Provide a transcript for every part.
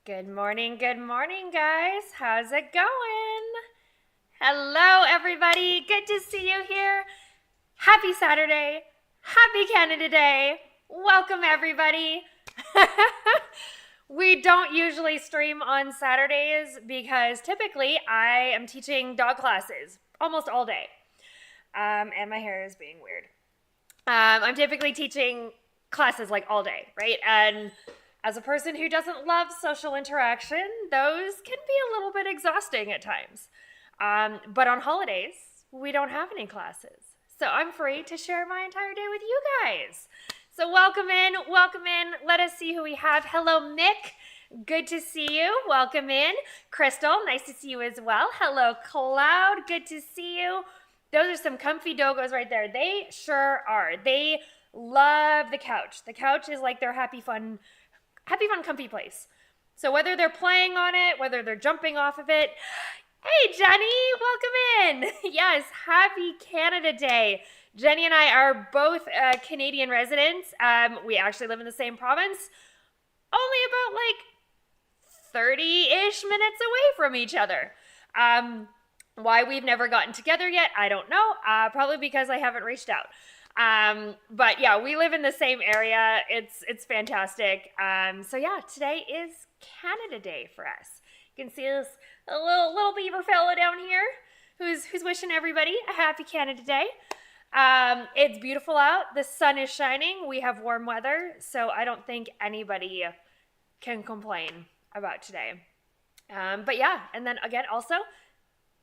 Good morning, guys. How's it going? Hello, everybody. Good to see you here. Happy Saturday. Happy Canada Day. Welcome, everybody. We don't usually stream on Saturdays because typically I am teaching dog classes almost all day. And my hair is being weird. I'm typically teaching classes like all day, right? And as a person who doesn't love social interaction, those can be a little bit exhausting at times. But on holidays, we don't have any classes. So I'm free to share my entire day with you guys. So welcome in. Let us see who we have. Hello, Mick. Good to see you. Welcome in. Crystal, nice to see you as well. Hello, Cloud. Good to see you. Those are some comfy doggos right there. They sure are. They love the couch. The couch is like their happy, fun, comfy place. So whether they're playing on it, whether they're jumping off of it. Hey, Jenny, welcome in. Yes, happy Canada Day. Jenny and I are both Canadian residents. We actually live in the same province, only about like 30-ish minutes away from each other. Why we've never gotten together yet, I don't know. Probably because I haven't reached out. But yeah, we live in the same area. It's fantastic. So yeah, today is Canada Day for us. You can see this a little beaver fella down here who's wishing everybody a happy Canada Day. It's beautiful out. The sun is shining. We have warm weather, so I don't think anybody can complain about today. But yeah, and then again, also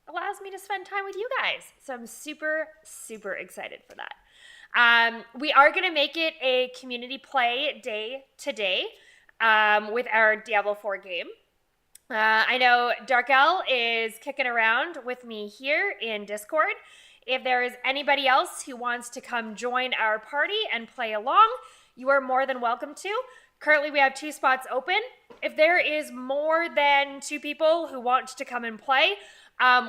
allows me to spend time with you guys. So I'm super, super excited for that. We are going to make it a community play day today with our Diablo 4 game. I know Darkel is kicking around with me here in Discord. If there is anybody else who wants to come join our party and play along, you are more than welcome to. Currently, we have 2 spots open. If there is more than 2 people who want to come and play,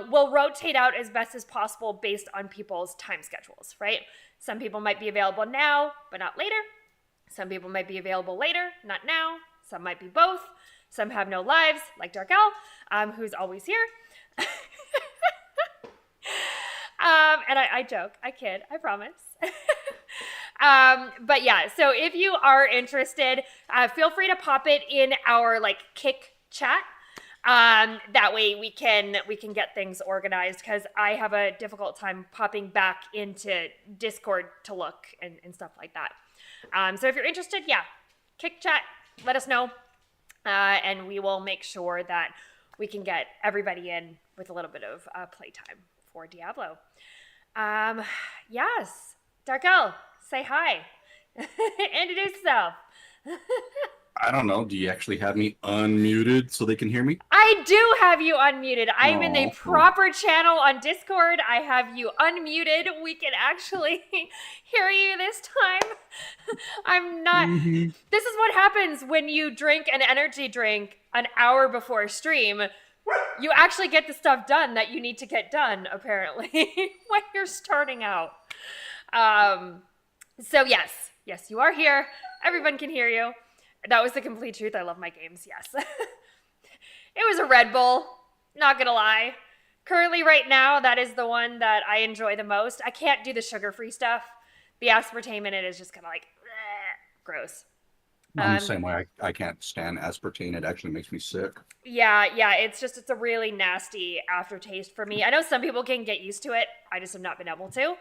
we'll rotate out as best as possible based on people's time schedules, right? Some people might be available now, but not later. Some people might be available later, not now. Some might be both. Some have no lives, like Darkel, who's always here. And I joke, I kid, I promise. But yeah, so if you are interested, feel free to pop it in our Kick chat. That way we can get things organized, because I have a difficult time popping back into Discord to look and stuff like that. So if you're interested, yeah, Kick chat, let us know. And we will make sure that we can get everybody in with a little bit of playtime for Diablo. Yes, Darkel, say hi. Introduce yourself. I don't know. Do you actually have me unmuted so they can hear me? I do have you unmuted. I'm in the proper channel on Discord. I have you unmuted. We can actually hear you this time. I'm not. Mm-hmm. This is what happens when you drink an energy drink an hour before stream. You actually get the stuff done that you need to get done, apparently, when you're starting out. So yes, you are here. Everyone can hear you. That was the complete truth. I love my games, yes. It was a Red Bull, not gonna lie. Currently, right now, that is the one that I enjoy the most. I can't do the sugar-free stuff. The aspartame in it is just kind of gross. I'm the same way. I can't stand aspartame. It actually makes me sick. Yeah, it's a really nasty aftertaste for me. I know some people can get used to it. I just have not been able to.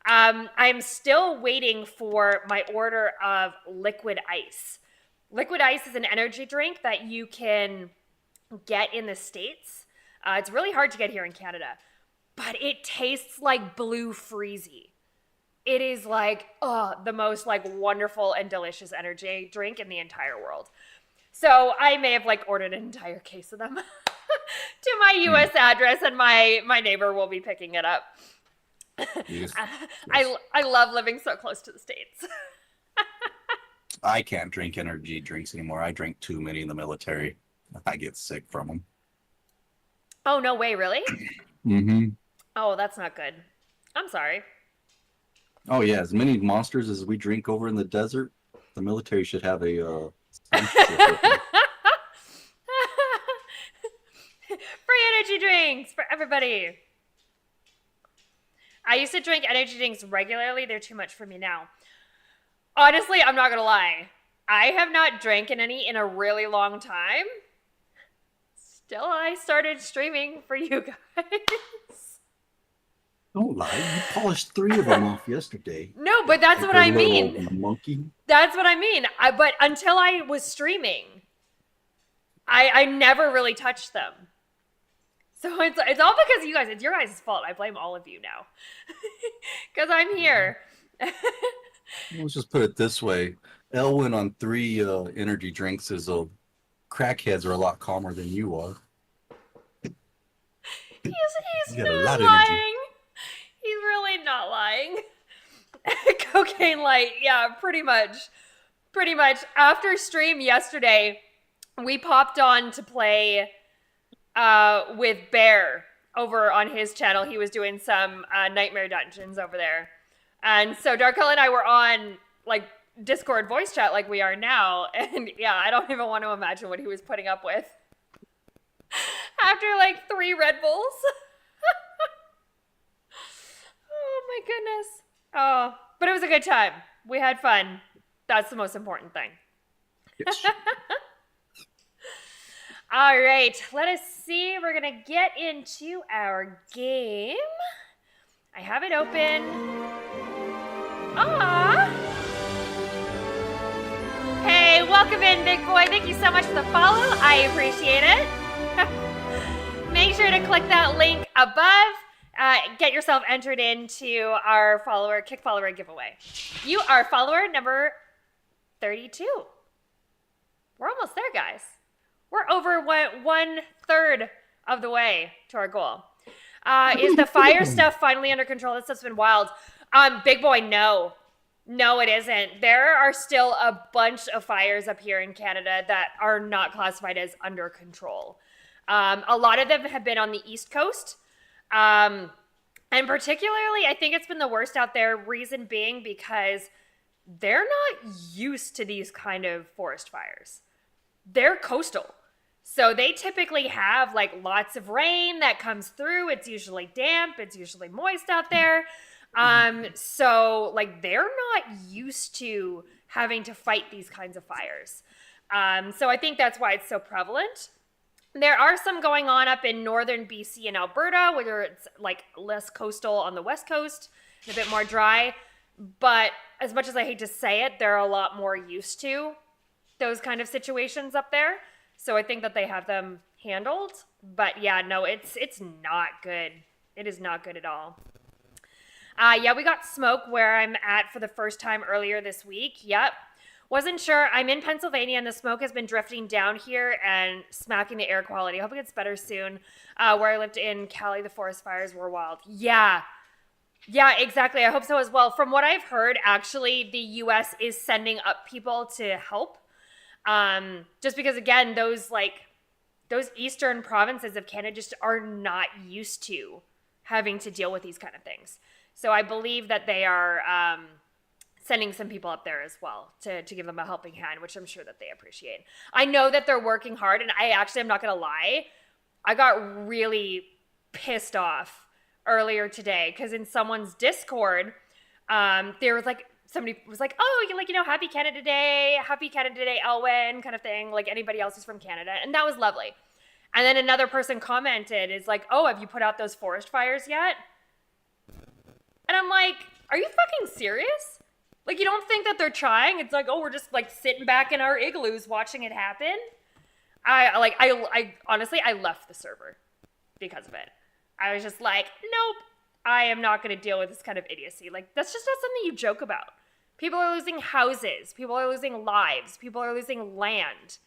I'm still waiting for my order of liquid ice. Liquid ice is an energy drink that you can get in the States. It's really hard to get here in Canada, but it tastes like Blue Freezy. It is the most wonderful and delicious energy drink in the entire world. So I may have ordered an entire case of them to my US address, and my neighbor will be picking it up. Yes. I love living so close to the States. I can't drink energy drinks anymore. I drank too many in the military. I get sick from them. Oh, no way, really? Mm-hmm. Oh, that's not good. I'm sorry. Oh, yeah. As many monsters as we drink over in the desert, the military should have a... Free energy drinks for everybody. I used to drink energy drinks regularly. They're too much for me now. Honestly, I'm not going to lie. I have not drank any in a really long time. Still, I started streaming for you guys. Don't lie. You polished 3 of them off yesterday. No, but that's what I mean. Monkey. That's what I mean. But until I was streaming, I never really touched them. So it's all because of you guys. It's your guys' fault. I blame all of you now. Because I'm here. Let's just put it this way. Elwin on 3 energy drinks is crackheads are a lot calmer than you are. He's not lying. He's really not lying. Cocaine light, yeah, pretty much. After stream yesterday, we popped on to play with Bear over on his channel. He was doing some nightmare dungeons over there. And so Darkel and I were on Discord voice chat like we are now. And yeah, I don't even want to imagine what he was putting up with. After 3 Red Bulls. Oh my goodness. Oh, but it was a good time. We had fun. That's the most important thing. Yes. All right, let us see. We're going to get into our game. I have it open. Aww. Hey, welcome in, big boy. Thank you so much for the follow. I appreciate it. Make sure to click that link above. Get yourself entered into our Kick follower giveaway. You are follower number 32. We're almost there, guys. We're over 1/3 of the way to our goal. Is the fire stuff finally under control? That stuff's been wild. Big boy, no. No, it isn't. There are still a bunch of fires up here in Canada that are not classified as under control. A lot of them have been on the East Coast. And particularly, I think it's been the worst out there, reason being because they're not used to these kind of forest fires. They're coastal. So they typically have like lots of rain that comes through. It's usually damp. It's usually moist out there. So like they're not used to having to fight these kinds of fires. So I think that's why it's so prevalent. There are some going on up in northern BC and Alberta, where it's like less coastal on the west coast, a bit more dry. But as much as I hate to say it, they're a lot more used to those kind of situations up there. So I think that they have them handled. But yeah, no, it's not good. It is not good at all. Yeah, we got smoke where I'm at for the first time earlier this week. Yep. Wasn't sure. I'm in Pennsylvania and the smoke has been drifting down here and smacking the air quality. I hope it gets better soon. Where I lived in Cali, the forest fires were wild. Yeah. Yeah, exactly. I hope so as well. From what I've heard, actually, the U.S. is sending up people to help. Just because, again, those eastern provinces of Canada just are not used to having to deal with these kind of things. So I believe that they are sending some people up there as well to give them a helping hand, which I'm sure that they appreciate. I know that they're working hard, and I actually am not going to lie. I got really pissed off earlier today because in someone's Discord, there was like, somebody was like, oh, happy Canada Day, Elwyn, kind of thing, like anybody else who's from Canada. And that was lovely. And then another person commented, is like, oh, have you put out those forest fires yet? And I'm like, are you fucking serious? Like, you don't think that they're trying? It's like, oh, we're just like sitting back in our igloos watching it happen. I honestly, I left the server because of it. I was just like, nope, I am not going to deal with this kind of idiocy. Like, that's just not something you joke about. People are losing houses. People are losing lives. People are losing land.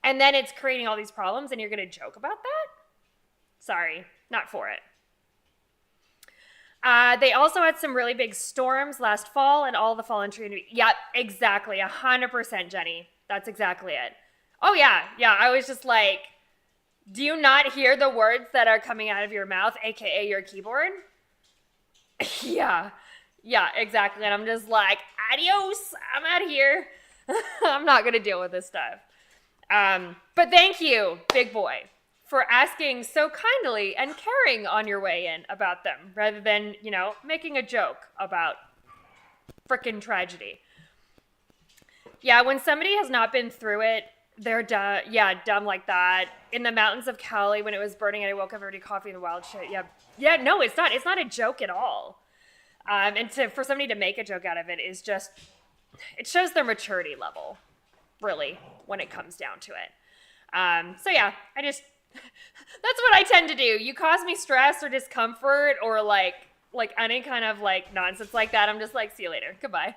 And then it's creating all these problems and you're going to joke about that? Sorry, not for it. They also had some really big storms last fall and all the fallen tree. Yep, exactly. 100%, Jenny. That's exactly it. Oh, yeah. Yeah, I was just like, do you not hear the words that are coming out of your mouth, aka your keyboard? Yeah, exactly. And I'm just like, adios, I'm out of here. I'm not going to deal with this stuff. But thank you, big boy, for asking so kindly and caring on your way in about them, rather than, making a joke about frickin' tragedy. Yeah, when somebody has not been through it, they're dumb. Yeah, dumb like that. In the mountains of Cali, when it was burning and I woke up already coffee and the wild shit. Yeah, no, it's not a joke at all. And for somebody to make a joke out of it is just, it shows their maturity level, really, when it comes down to it. So yeah, that's what I tend to do. You cause me stress or discomfort or like any kind of like nonsense like that, I'm just like, see you later. Goodbye.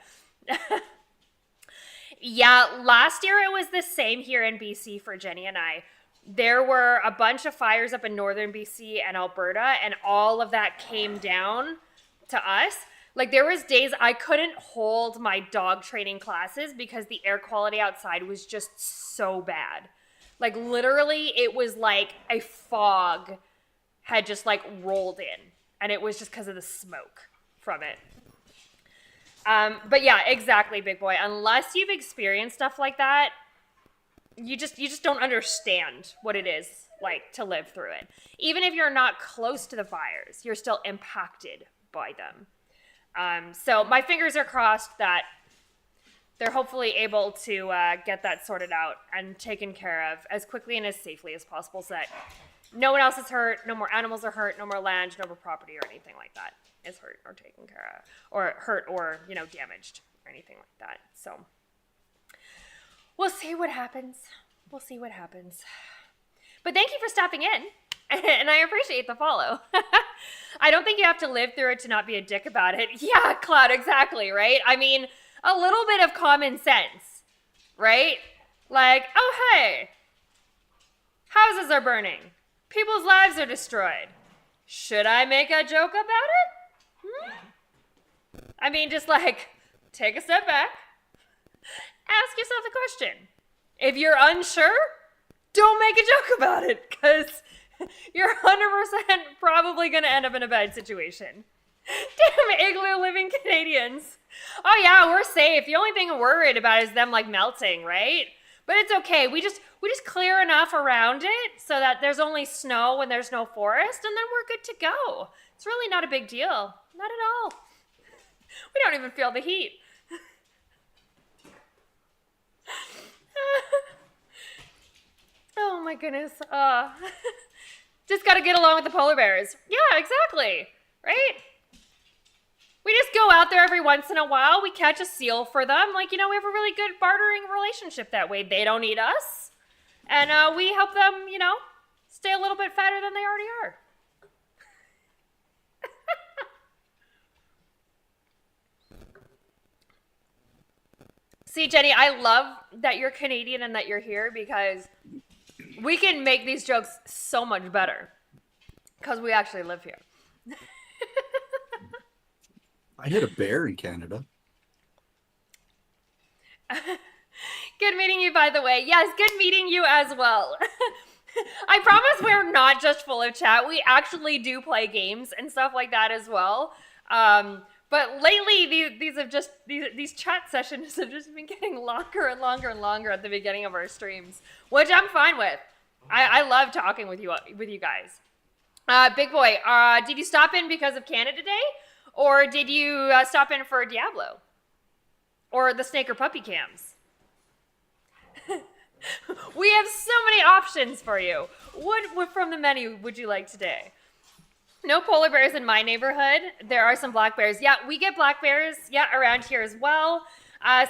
Yeah, last year it was the same here in BC for Jenny and I. There were a bunch of fires up in northern BC and Alberta, and all of that came down to us. Like, there was days I couldn't hold my dog training classes because the air quality outside was just so bad. Like, literally, it was like a fog had just like rolled in, and it was just because of the smoke from it. But yeah, exactly, big boy. Unless you've experienced stuff like that, you just don't understand what it is like to live through it. Even if you're not close to the fires, you're still impacted by them. So my fingers are crossed that they're hopefully able to get that sorted out and taken care of as quickly and as safely as possible, so that no one else is hurt, no more animals are hurt, no more land, no more property or anything like that is hurt or taken care of, or hurt or, damaged or anything like that. So we'll see what happens. But thank you for stopping in, and I appreciate the follow. I don't think you have to live through it to not be a dick about it. Yeah, Cloud, exactly, right? I mean, a little bit of common sense, right? Like, oh, hey, houses are burning. People's lives are destroyed. Should I make a joke about it? I mean, just like, take a step back, ask yourself the question. If you're unsure, don't make a joke about it, because you're 100% probably going to end up in a bad situation. Damn igloo living Canadians. Oh yeah, we're safe. The only thing we're worried about is them like melting, right? But it's okay. We just clear enough around it so that there's only snow when there's no forest, and then we're good to go. It's really not a big deal. Not at all. We don't even feel the heat. Oh my goodness. Just got to get along with the polar bears. Yeah, exactly. Right? We just go out there every once in a while. We catch a seal for them. Like, we have a really good bartering relationship that way. They don't eat us. And we help them, stay a little bit fatter than they already are. See, Jenny, I love that you're Canadian and that you're here, because we can make these jokes so much better because we actually live here. I hit a bear in Canada. Good meeting you, by the way. Yes, good meeting you as well. I promise we're not just full of chat. We actually do play games and stuff like that as well. But lately, these chat sessions have just been getting longer and longer and longer at the beginning of our streams, which I'm fine with. I love talking with you guys. Big Boy, did you stop in because of Canada Day, or did you stop in for Diablo, or the Snake or Puppy cams? We have so many options for you. What from the menu would you like today? No polar bears in my neighborhood. There are some black bears. Yeah, we get black bears, around here as well.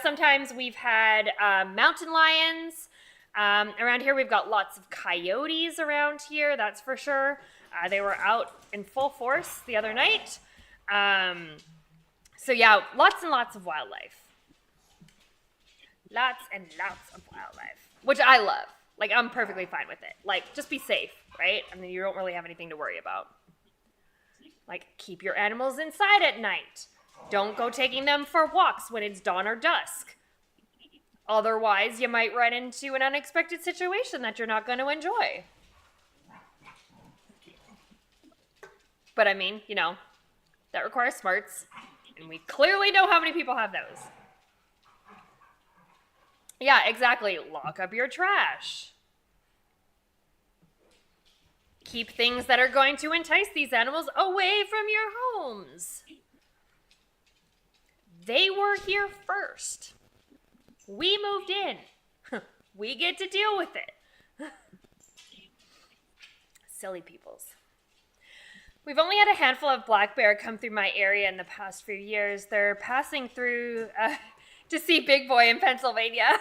Sometimes we've had mountain lions. Around here we've got lots of coyotes around here, that's for sure. They were out in full force the other night. So yeah, lots and lots of wildlife. Lots and lots of wildlife, which I love. Like, I'm perfectly fine with it. Like, just be safe, right? I mean, you don't really have anything to worry about. Like, keep your animals inside at night. Don't go taking them for walks when it's dawn or dusk. Otherwise, you might run into an unexpected situation that you're not going to enjoy. But I mean, that requires smarts. And we clearly know how many people have those. Yeah, exactly. Lock up your trash. Keep things that are going to entice these animals away from your homes. They were here first. We moved in. We get to deal with it. Silly peoples. We've only had a handful of black bear come through my area in the past few years. They're passing through to see Big Boy in Pennsylvania.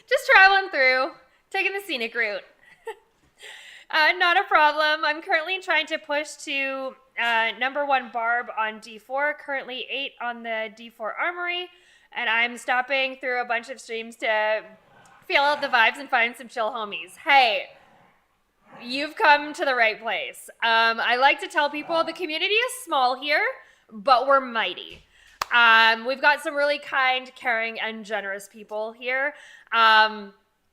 Just traveling through, taking the scenic route. Not a problem. I'm currently trying to push to number 1 Barb on D4, currently 8 on the D4 Armory, and I'm stopping through a bunch of streams to feel out the vibes and find some chill homies. Hey, you've come to the right place. I like to tell people the community is small here, but we're mighty. We've got some really kind, caring, and generous people here.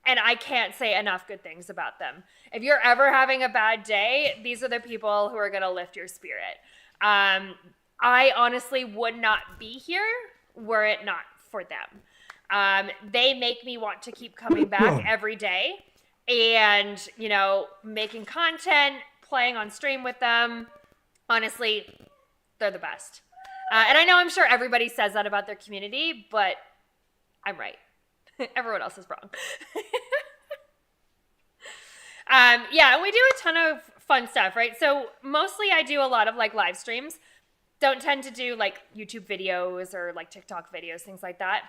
And I can't say enough good things about them. If you're ever having a bad day, these are the people who are going to lift your spirit. I honestly would not be here were it not for them. They make me want to keep coming back every day and, making content, playing on stream with them. Honestly, they're the best. And I know I'm sure everybody says that about their community, but I'm right. Everyone else is wrong. Yeah, and we do a ton of fun stuff, right? So mostly I do a lot of live streams. Don't tend to do YouTube videos or TikTok videos, things like that.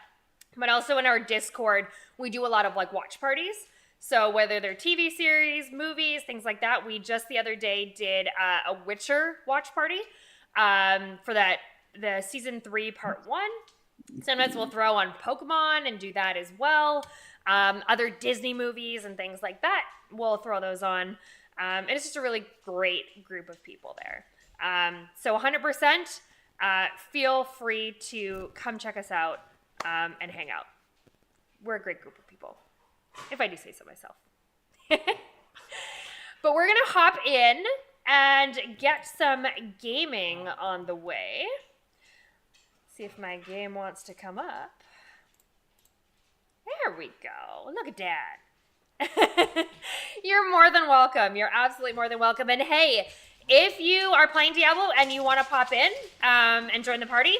But also in our Discord, we do a lot of watch parties. So whether they're TV series, movies, things like that. We just the other day did a Witcher watch party for the season 3 part 1. Sometimes we'll throw on Pokemon and do that as well. Other Disney movies and things like that, we'll throw those on. And it's just a really great group of people there. So 100% feel free to come check us out and hang out. We're a great group of people, if I do say so myself. But we're going to hop in and get some gaming on the way. See if my game wants to come up. There we go. Look at that. You're more than welcome. You're absolutely more than welcome. And hey, if you are playing Diablo and you want to pop in and join the party,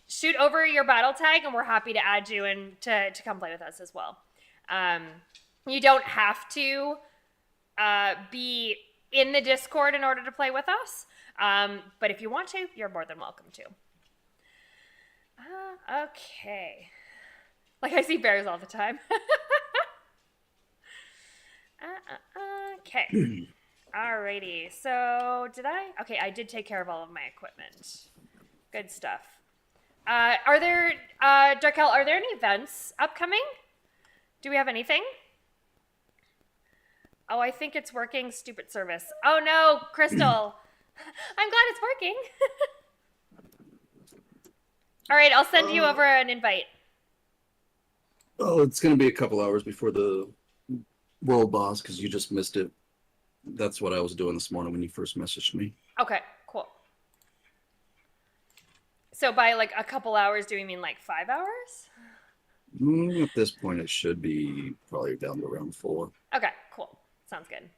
shoot over your battle tag and we're happy to add you and to come play with us as well. You don't have to be in the Discord in order to play with us. But if you want to, you're more than welcome to. Okay. Like I see bears all the time. Okay. Alrighty. So okay, I did take care of all of my equipment. Good stuff. Are there, Darkel, are there any events upcoming? Do we have anything? Oh, I think it's working. Stupid service. Oh no, Crystal. I'm glad it's working. All right, I'll send you over an invite. Oh, it's going to be a couple hours before the world boss because you just missed it. That's what I was doing this morning when you first messaged me. Okay, cool. So by like a couple hours, do we mean like 5 hours? At this point, it should be probably down to around 4. Okay, cool. Sounds good.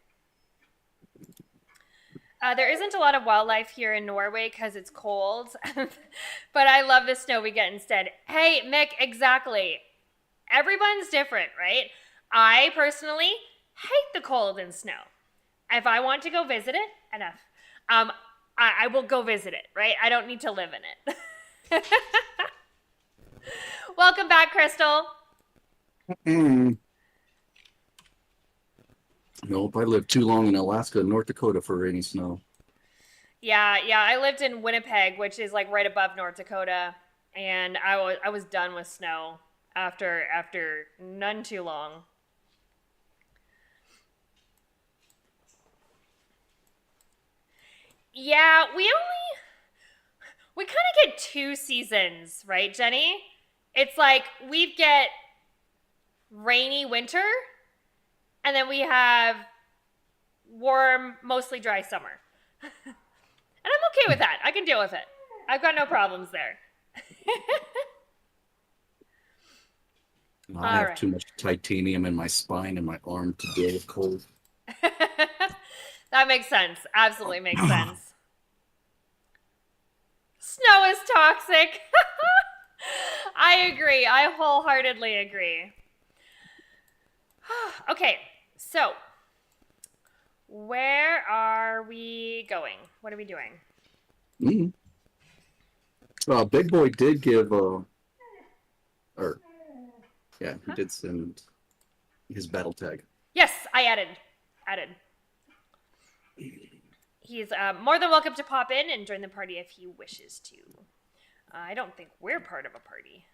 There isn't a lot of wildlife here in Norway because it's cold, but I love the snow we get instead. Hey, Mick, exactly. Everyone's different, right? I personally hate the cold and snow. If I want to go visit it, enough. I will go visit it, right? I don't need to live in it. Welcome back, Crystal. Nope, I lived too long in Alaska and North Dakota for rainy snow. Yeah, I lived in Winnipeg, which is like right above North Dakota, and I was done with snow after none too long. Yeah, we kind of get 2 seasons, right, Jenny? It's like we get rainy winter, and then we have warm, mostly dry summer. And I'm okay with that. I can deal with it. I've got no problems there. I have too much titanium in my spine and my arm to deal with cold. That makes sense. Absolutely makes sense. Snow is toxic. I agree. I wholeheartedly agree. Okay, so where are we going? What are we doing? Big Boy did give he did send his battle tag. Yes, I added. He's more than welcome to pop in and join the party if he wishes to. I don't think we're part of a party.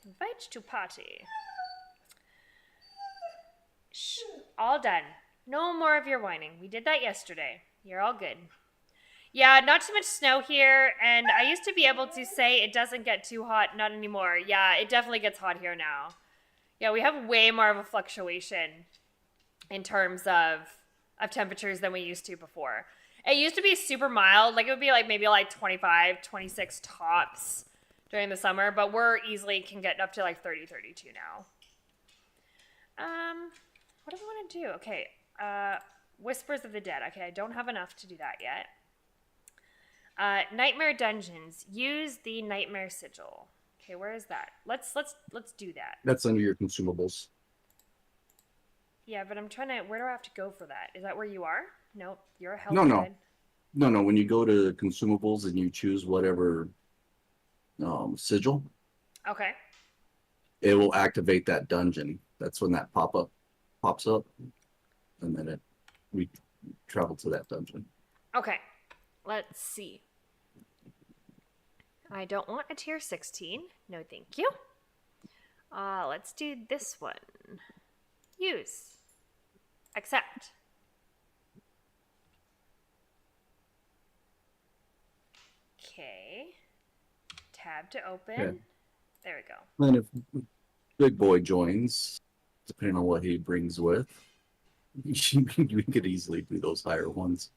Invite to party. Shh, all done. No more of your whining. We did that yesterday. You're all good. Yeah, not too much snow here, and I used to be able to say it doesn't get too hot. Not anymore. Yeah, it definitely gets hot here now. Yeah, we have way more of a fluctuation in terms of temperatures than we used to before. It used to be super mild. Like, it would be like maybe like 25, 26 tops during the summer, but we're easily can get up to like 30, 32 now. What do we want to do? Okay, Whispers of the Dead. Okay, I don't have enough to do that yet. Nightmare Dungeons. Use the Nightmare Sigil. Okay, where is that? Let's do that. That's under your consumables. Yeah, but I'm trying to. Where do I have to go for that? Is that where you are? Nope, you're a health No. When you go to consumables and you choose whatever sigil, okay, it will activate that dungeon. That's when that pops up, and then we travel to that dungeon. Okay, let's see. I don't want a tier 16. No, thank you. Let's do this one. Use. Accept. Okay. Tab to open. Okay. There we go. Then if Big Boy joins, depending on what he brings with, we could easily do those higher ones.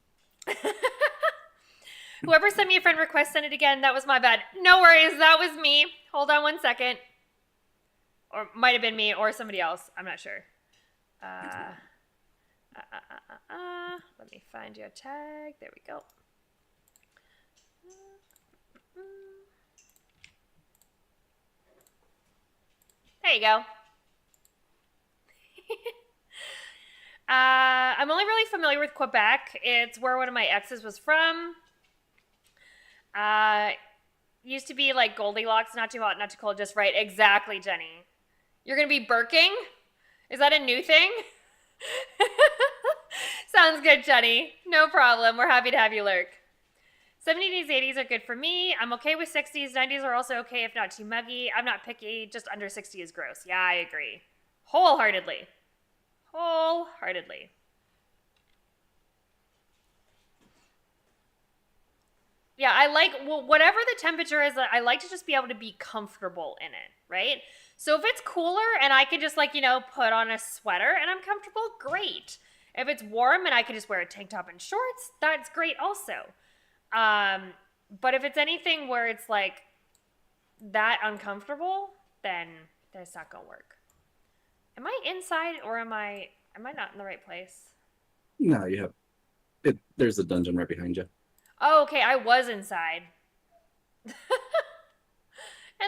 Whoever sent me a friend request, send it again. That was my bad. No worries. That was me. Hold on 1 second. Or might have been me or somebody else. I'm not sure. Let me find your tag. There we go. There you go. I'm only really familiar with Quebec. It's where one of my exes was from. Used to be like Goldilocks, not too hot, not too cold, just right. Exactly, Jenny. You're going to be burking? Is that a new thing? Sounds good, Jenny. No problem. We're happy to have you lurk. 70s, 80s are good for me. I'm okay with 60s. 90s are also okay if not too muggy. I'm not picky. Just under 60 is gross. Yeah, I agree. Wholeheartedly. Wholeheartedly. Yeah, I like, well, whatever the temperature is, I like to just be able to be comfortable in it, right? So if it's cooler and I can just like, you know, put on a sweater and I'm comfortable, great. If it's warm and I can just wear a tank top and shorts, that's great also. But if it's anything where it's like that uncomfortable, then that's not gonna work. Am I inside or am I not in the right place? No, you have it. There's a dungeon right behind you. Oh, okay, I was inside. And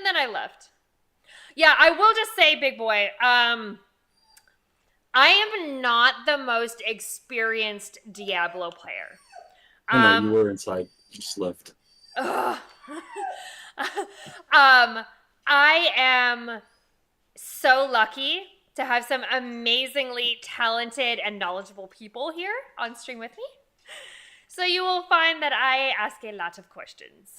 then I left. Yeah, I will just say, Big Boy, I am not the most experienced Diablo player. Oh, no, you were inside. You just left. I am so lucky to have some amazingly talented and knowledgeable people here on stream with me. So you will find that I ask a lot of questions.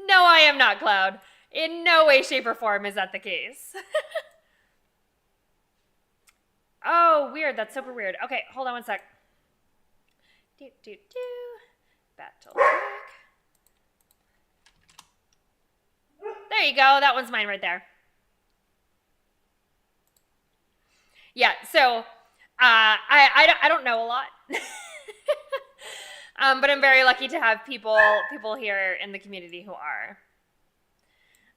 No, I am not Cloud. In no way, shape, or form is that the case. Oh, weird. That's super weird. Okay, hold on 1 sec. Battle track. There you go. That one's mine right there. Yeah, so I don't know a lot. But I'm very lucky to have people here in the community who are.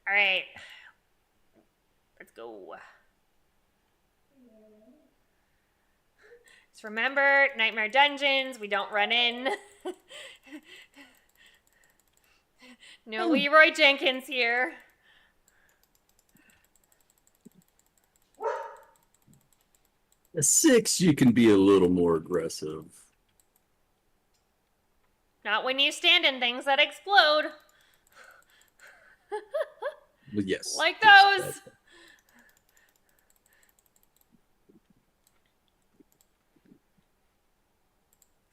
All right. Let's go. Just remember, Nightmare Dungeons, we don't run in. No Leroy Jenkins here. At 6, you can be a little more aggressive. Not when you stand in things that explode. But yes. Like yes, those.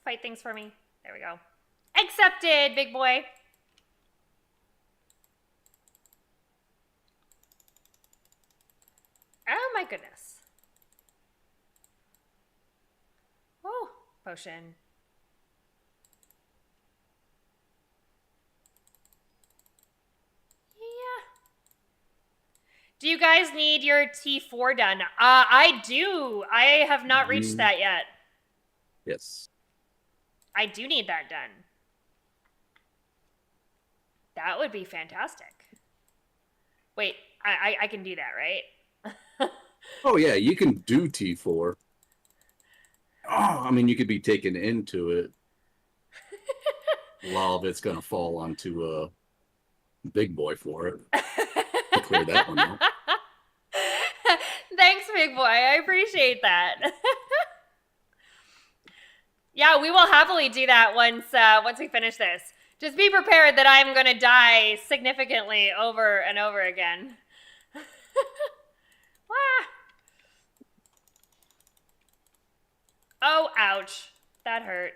Fight things for me. There we go. Accepted, Big Boy. Oh my goodness. Oh, potion. Do you guys need your T4 done? I do. I have not reached that yet. Yes. I do need that done. That would be fantastic. Wait, I can do that, right? Oh, yeah, you can do T4. Oh, I mean, you could be taken into it. A lot of it's going to fall onto Big Boy for it. To clear that one out. Thanks, Big Boy. I appreciate that. Yeah, we will happily do that once we finish this. Just be prepared that I'm going to die significantly over and over again. Ah. Oh, ouch. That hurt.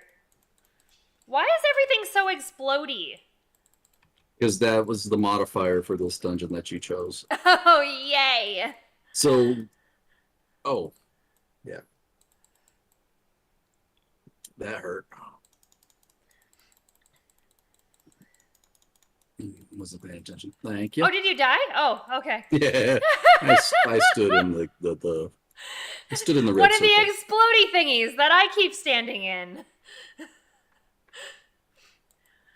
Why is everything so explodey? Because that was the modifier for this dungeon that you chose. Oh, yay. So, oh, Yeah. That hurt. Wasn't paying attention. Thank you. Oh, did you die? Oh, okay. Yeah. I stood in the I stood in the One red of the circle. explodey thingies that I keep standing in.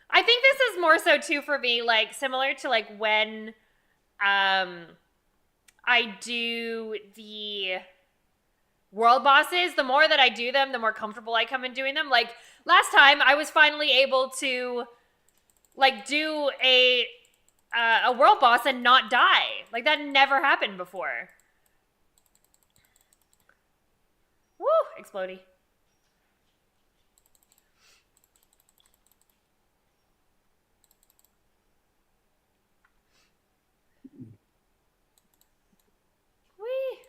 I think this is more so too for me, like similar to like when I do the world bosses. The more that I do them, the more comfortable I come in doing them. Like last time, I was finally able to like do a world boss and not die. Like that never happened before. Woo, explodey. Whee.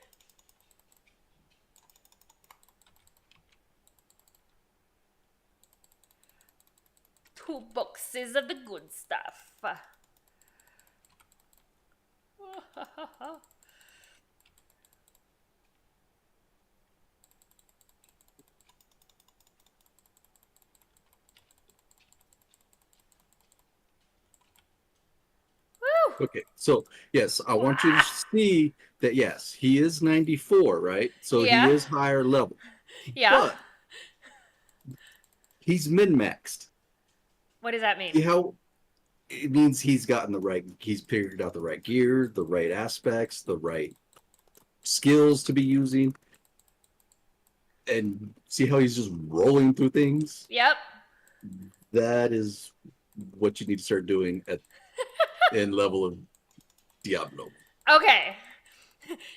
Two boxes of the good stuff. Okay, so yes, I want you to see that yes, he is 94, right? So he Yeah. is higher level. Yeah. But he's min-maxed. What does that mean? See how it means he's figured out the right gear, the right aspects, the right skills to be using. And see how he's just rolling through things? Yep. That is what you need to start doing in level of Diablo. Okay.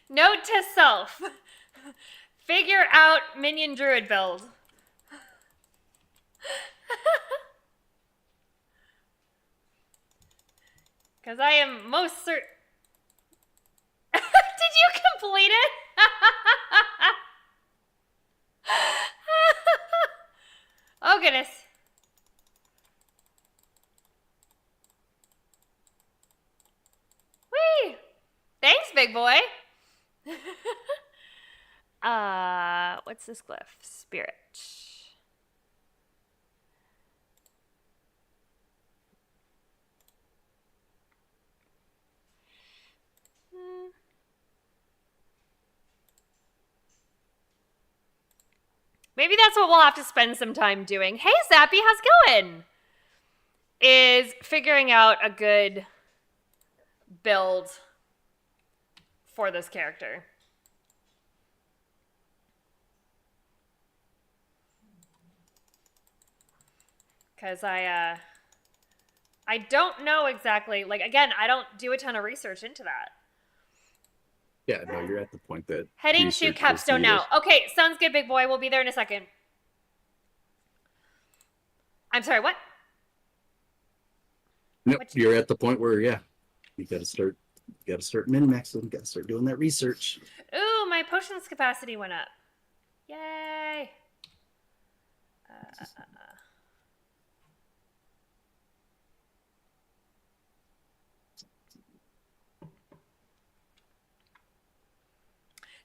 Note to self. Figure out minion druid build. Because I am most certain. Did you complete it? Oh, goodness. Whee! Thanks, big boy. What's this glyph? Spirit. Maybe that's what we'll have to spend some time doing. Hey, Zappy, how's it going? Is figuring out a good build for this character. Because I don't know exactly, like, again, I don't do a ton of research into that. Yeah, no, you're at the point that Heading to Capstone now. Okay, sounds good, big boy. We'll be there in a second. I'm sorry, what? Nope, you're at the point where, yeah, you got to start min-maxing. You got to start doing that research. Ooh, my potions capacity went up. Yay.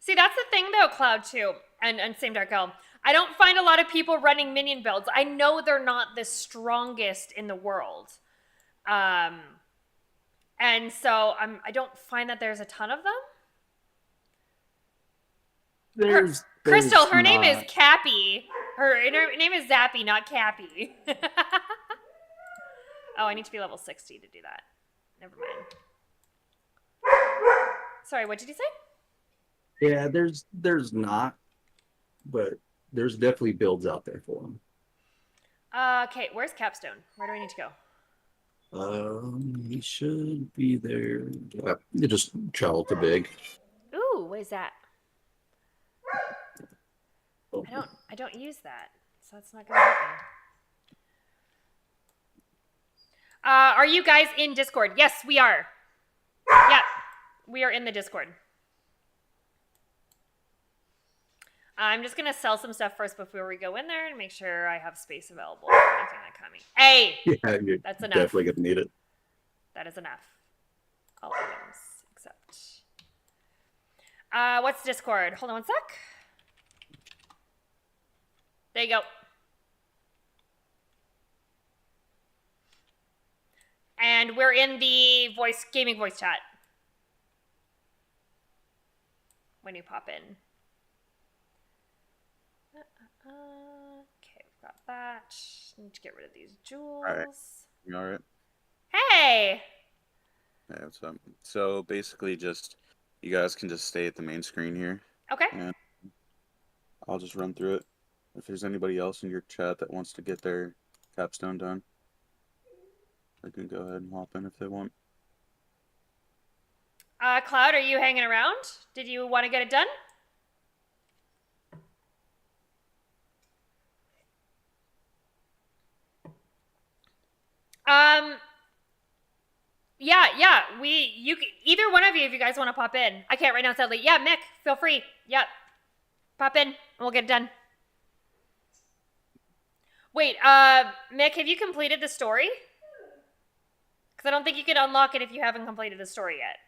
See, that's the thing though, Cloud too, and Same Dark Elm. I don't find a lot of people running minion builds. I know they're not the strongest in the world. And so I don't find that there's a ton of them. Crystal, her name is Cappy. Her name is Zappy, not Cappy. Oh, I need to be level 60 to do that. Never mind. Sorry, what did you say? Yeah, there's not, but there's definitely builds out there for them. Okay, where's Capstone? Where do I need to go? He should be there. You just travel to big. Ooh, what is that? I don't use that, so that's not gonna help me. Are you guys in Discord? Yes, we are. Yeah, we are in the Discord. I'm just gonna sell some stuff first before we go in there and make sure I have space available for anything that coming. Hey, yeah, that's enough. Definitely gonna need it. That is enough. All items except. What's Discord? Hold on one sec. There you go. And we're in the gaming voice chat when you pop in. Okay, we've got that. Need to get rid of these jewels. All right. You all right? Hey! Yeah, what's up? So basically, just you guys can just stay at the main screen here, Okay. and I'll just run through it. If there's anybody else in your chat that wants to get their capstone done, they can go ahead and hop in if they want. Cloud, are you hanging around? Did you want to get it done? Yeah. Either one of you, if you guys want to pop in. I can't right now, sadly. Yeah, Mick, feel free. Yep. Pop in, and we'll get it done. Wait, Mick, have you completed the story? Because I don't think you can unlock it if you haven't completed the story yet.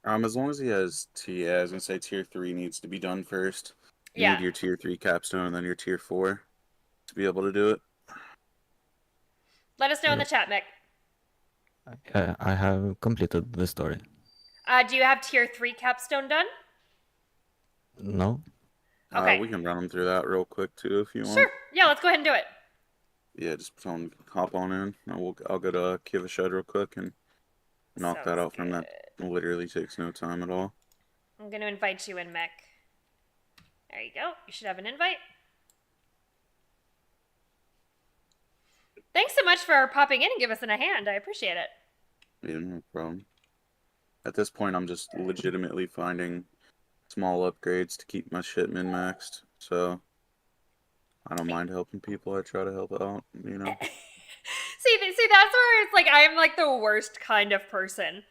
As long as he has I was gonna say tier 3 needs to be done first. You Yeah. need your tier 3 capstone and then your tier 4 to be able to do it. Let us know in the chat, Mick. I have completed the story. Do you have tier 3 capstone done? No? Okay. We can run them through that real quick too if you want. Sure. Yeah, let's go ahead and do it. Yeah, just tell them hop on in. I'll go to Kiva Shed real quick and knock that Sounds out from that. good. It literally takes no time at all. I'm going to invite you in, Mick. There you go. You should have an invite. Thanks so much for popping in and give us a hand. I appreciate it. Yeah, no problem. At this point, I'm just legitimately finding small upgrades to keep my shit min-maxed. So I don't mind helping people. I try to help out, you know. See, that's where it's like I'm like the worst kind of person.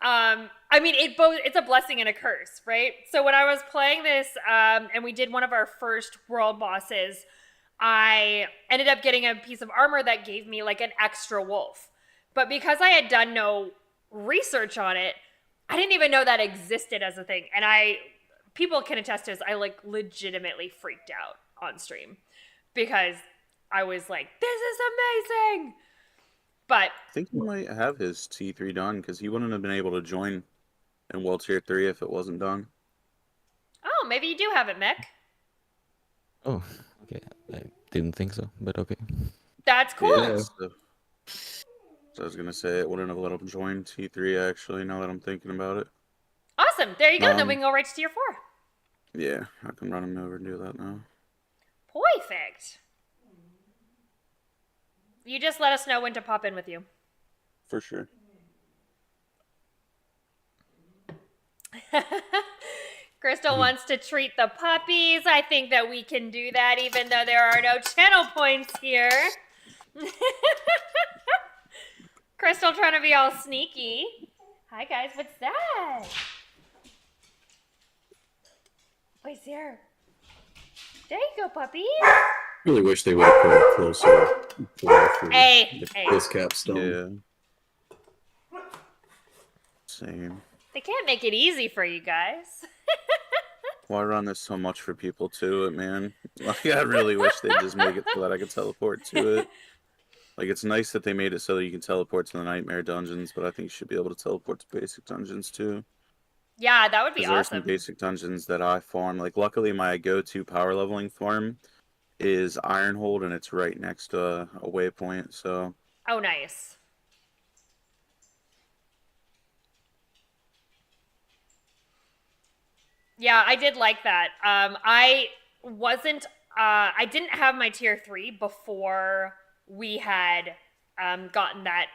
I mean, it's a blessing and a curse, right? So when I was playing this, and we did one of our first world bosses, I ended up getting a piece of armor that gave me like an extra wolf. But because I had done no research on it, I didn't even know that existed as a thing. And people can attest to this, I like legitimately freaked out on stream because I was like, this is amazing. But I think he might have his T3 done because he wouldn't have been able to join in World Tier 3 if it wasn't done. oh, maybe you do have it, Mick. Oh, okay. I didn't think so, but okay. That's cool. Yeah. So I was going to say it wouldn't have let him join T3 actually, now that I'm thinking about it. Awesome. There you go. Then we can go right to tier 4. Yeah, I can run him over and do that now. Perfect. You just let us know when to pop in with you. For sure. Crystal wants to treat the puppies. I think that we can do that even though there are no channel points here. Crystal trying to be all sneaky. Hi guys, what's that? Wait, here. There you go, puppy. Really wish they would have put a closer play for Hey. this capstone. Yeah. Same. They can't make it easy for you guys. Well, I run this so much for people too, man. Like, I really wish they'd just make it so that I could teleport to it. Like, it's nice that they made it so that you can teleport to the nightmare dungeons, but I think you should be able to teleport to basic dungeons too. Yeah, that would be Because there are some awesome. basic dungeons that I farm. Like, luckily, my go-to power leveling farm is Ironhold, and it's right next to a waypoint, so... Oh, nice. Yeah, I did like that. I didn't have my tier 3 before we had gotten that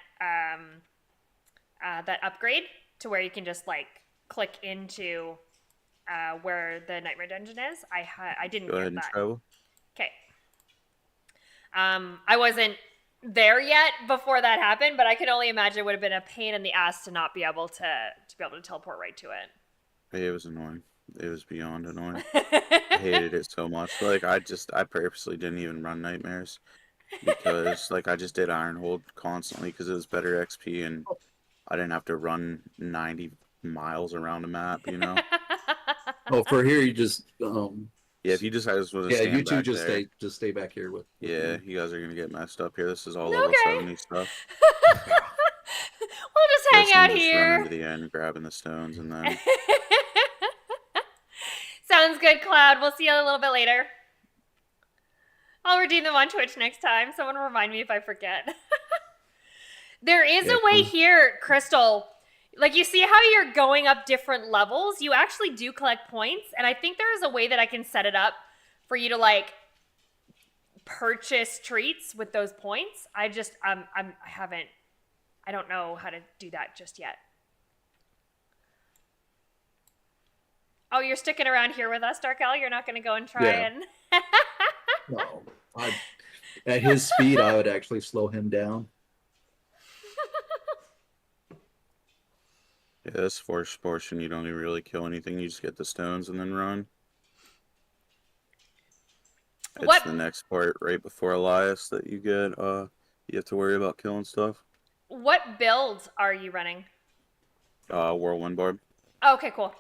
that upgrade to where you can just like click into where the nightmare dungeon is. I didn't Go get ahead and that. travel. Okay. I wasn't there yet before that happened, but I can only imagine it would have been a pain in the ass to not be able to teleport right to it. It was annoying. It was beyond annoying. I hated it so much. Like, I purposely didn't even run Nightmares because, like, I just did Ironhold constantly because it was better XP and I didn't have to run 90 miles around a map, you know? Oh, for here you just Yeah, if you just guys want to Yeah, stand you two back just there. stay back here with Yeah, me. you guys are gonna get messed up here. This is all level Okay. 70 stuff. We'll just hang This out one just run here. into the end, grabbing the stones, and then Sounds good, Cloud. We'll see you a little bit later. I'll redeem them on Twitch next time. Someone remind me if I forget. There is Yeah, a way come. here, Crystal. Like, you see how you're going up different levels? You actually do collect points, and I think there is a way that I can set it up for you to, like, purchase treats with those points. I don't know how to do that just yet. Oh, you're sticking around here with us, Darkel? You're not going to go and try Yeah. and... No, at his speed, I would actually slow him down. yeah, this force portion, you don't even really kill anything. You just get the stones and then run. It's What- the next part right before Elias that you get. You have to worry about killing stuff. What build are you running? Whirlwind Barb. Oh, okay, cool.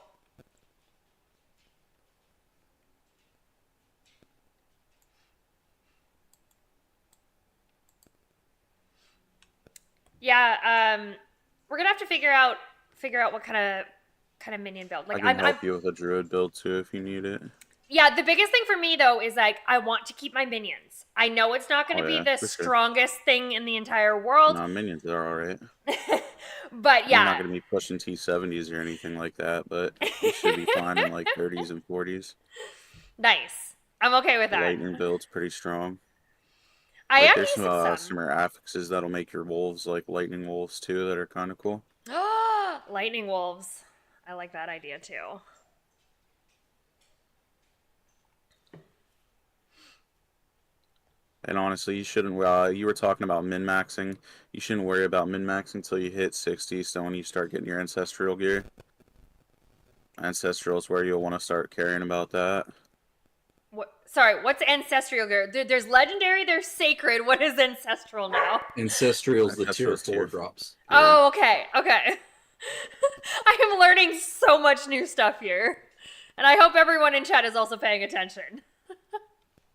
Yeah, we're gonna have to figure out what kind of minion build. Like, I can help you with a Druid build too if you need it. Yeah, the biggest thing for me though is like I want to keep my minions. I know it's not going to Oh, be yeah, the for sure. strongest thing in the entire world, No, minions are alright. but You're not yeah, going to be pushing T70s or anything like that, but you should be fine in like 30s and 40s. nice. I'm okay with The that. lightning build's pretty strong. I Like, am there's using some affixes that'll make your wolves like lightning wolves too that are kind of cool. lightning wolves. I like that idea too. And honestly, you shouldn't. You were talking about min-maxing. You shouldn't worry about min-maxing until you hit 60. So when you start getting your ancestral gear, ancestral is where you'll want to start caring about that. What? Sorry, what's ancestral gear? There's legendary. There's sacred. What is ancestral now? Ancestral's the tier Ancestral's 4 tier drops. Yeah. Oh, okay, okay. I am learning so much new stuff here, and I hope everyone in chat is also paying attention.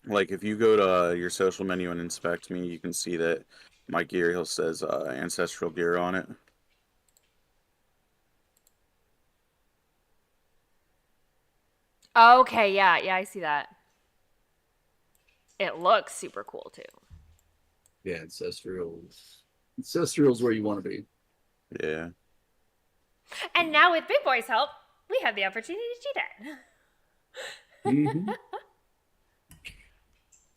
Like if you go to your social menu and inspect me, you can see that my gear says ancestral gear on it. Okay, yeah, I see that. It looks super cool too. Yeah, Ancestral's where you want to be. Yeah. And now with Big Boy's help, we have the opportunity to do that. Mm-hmm.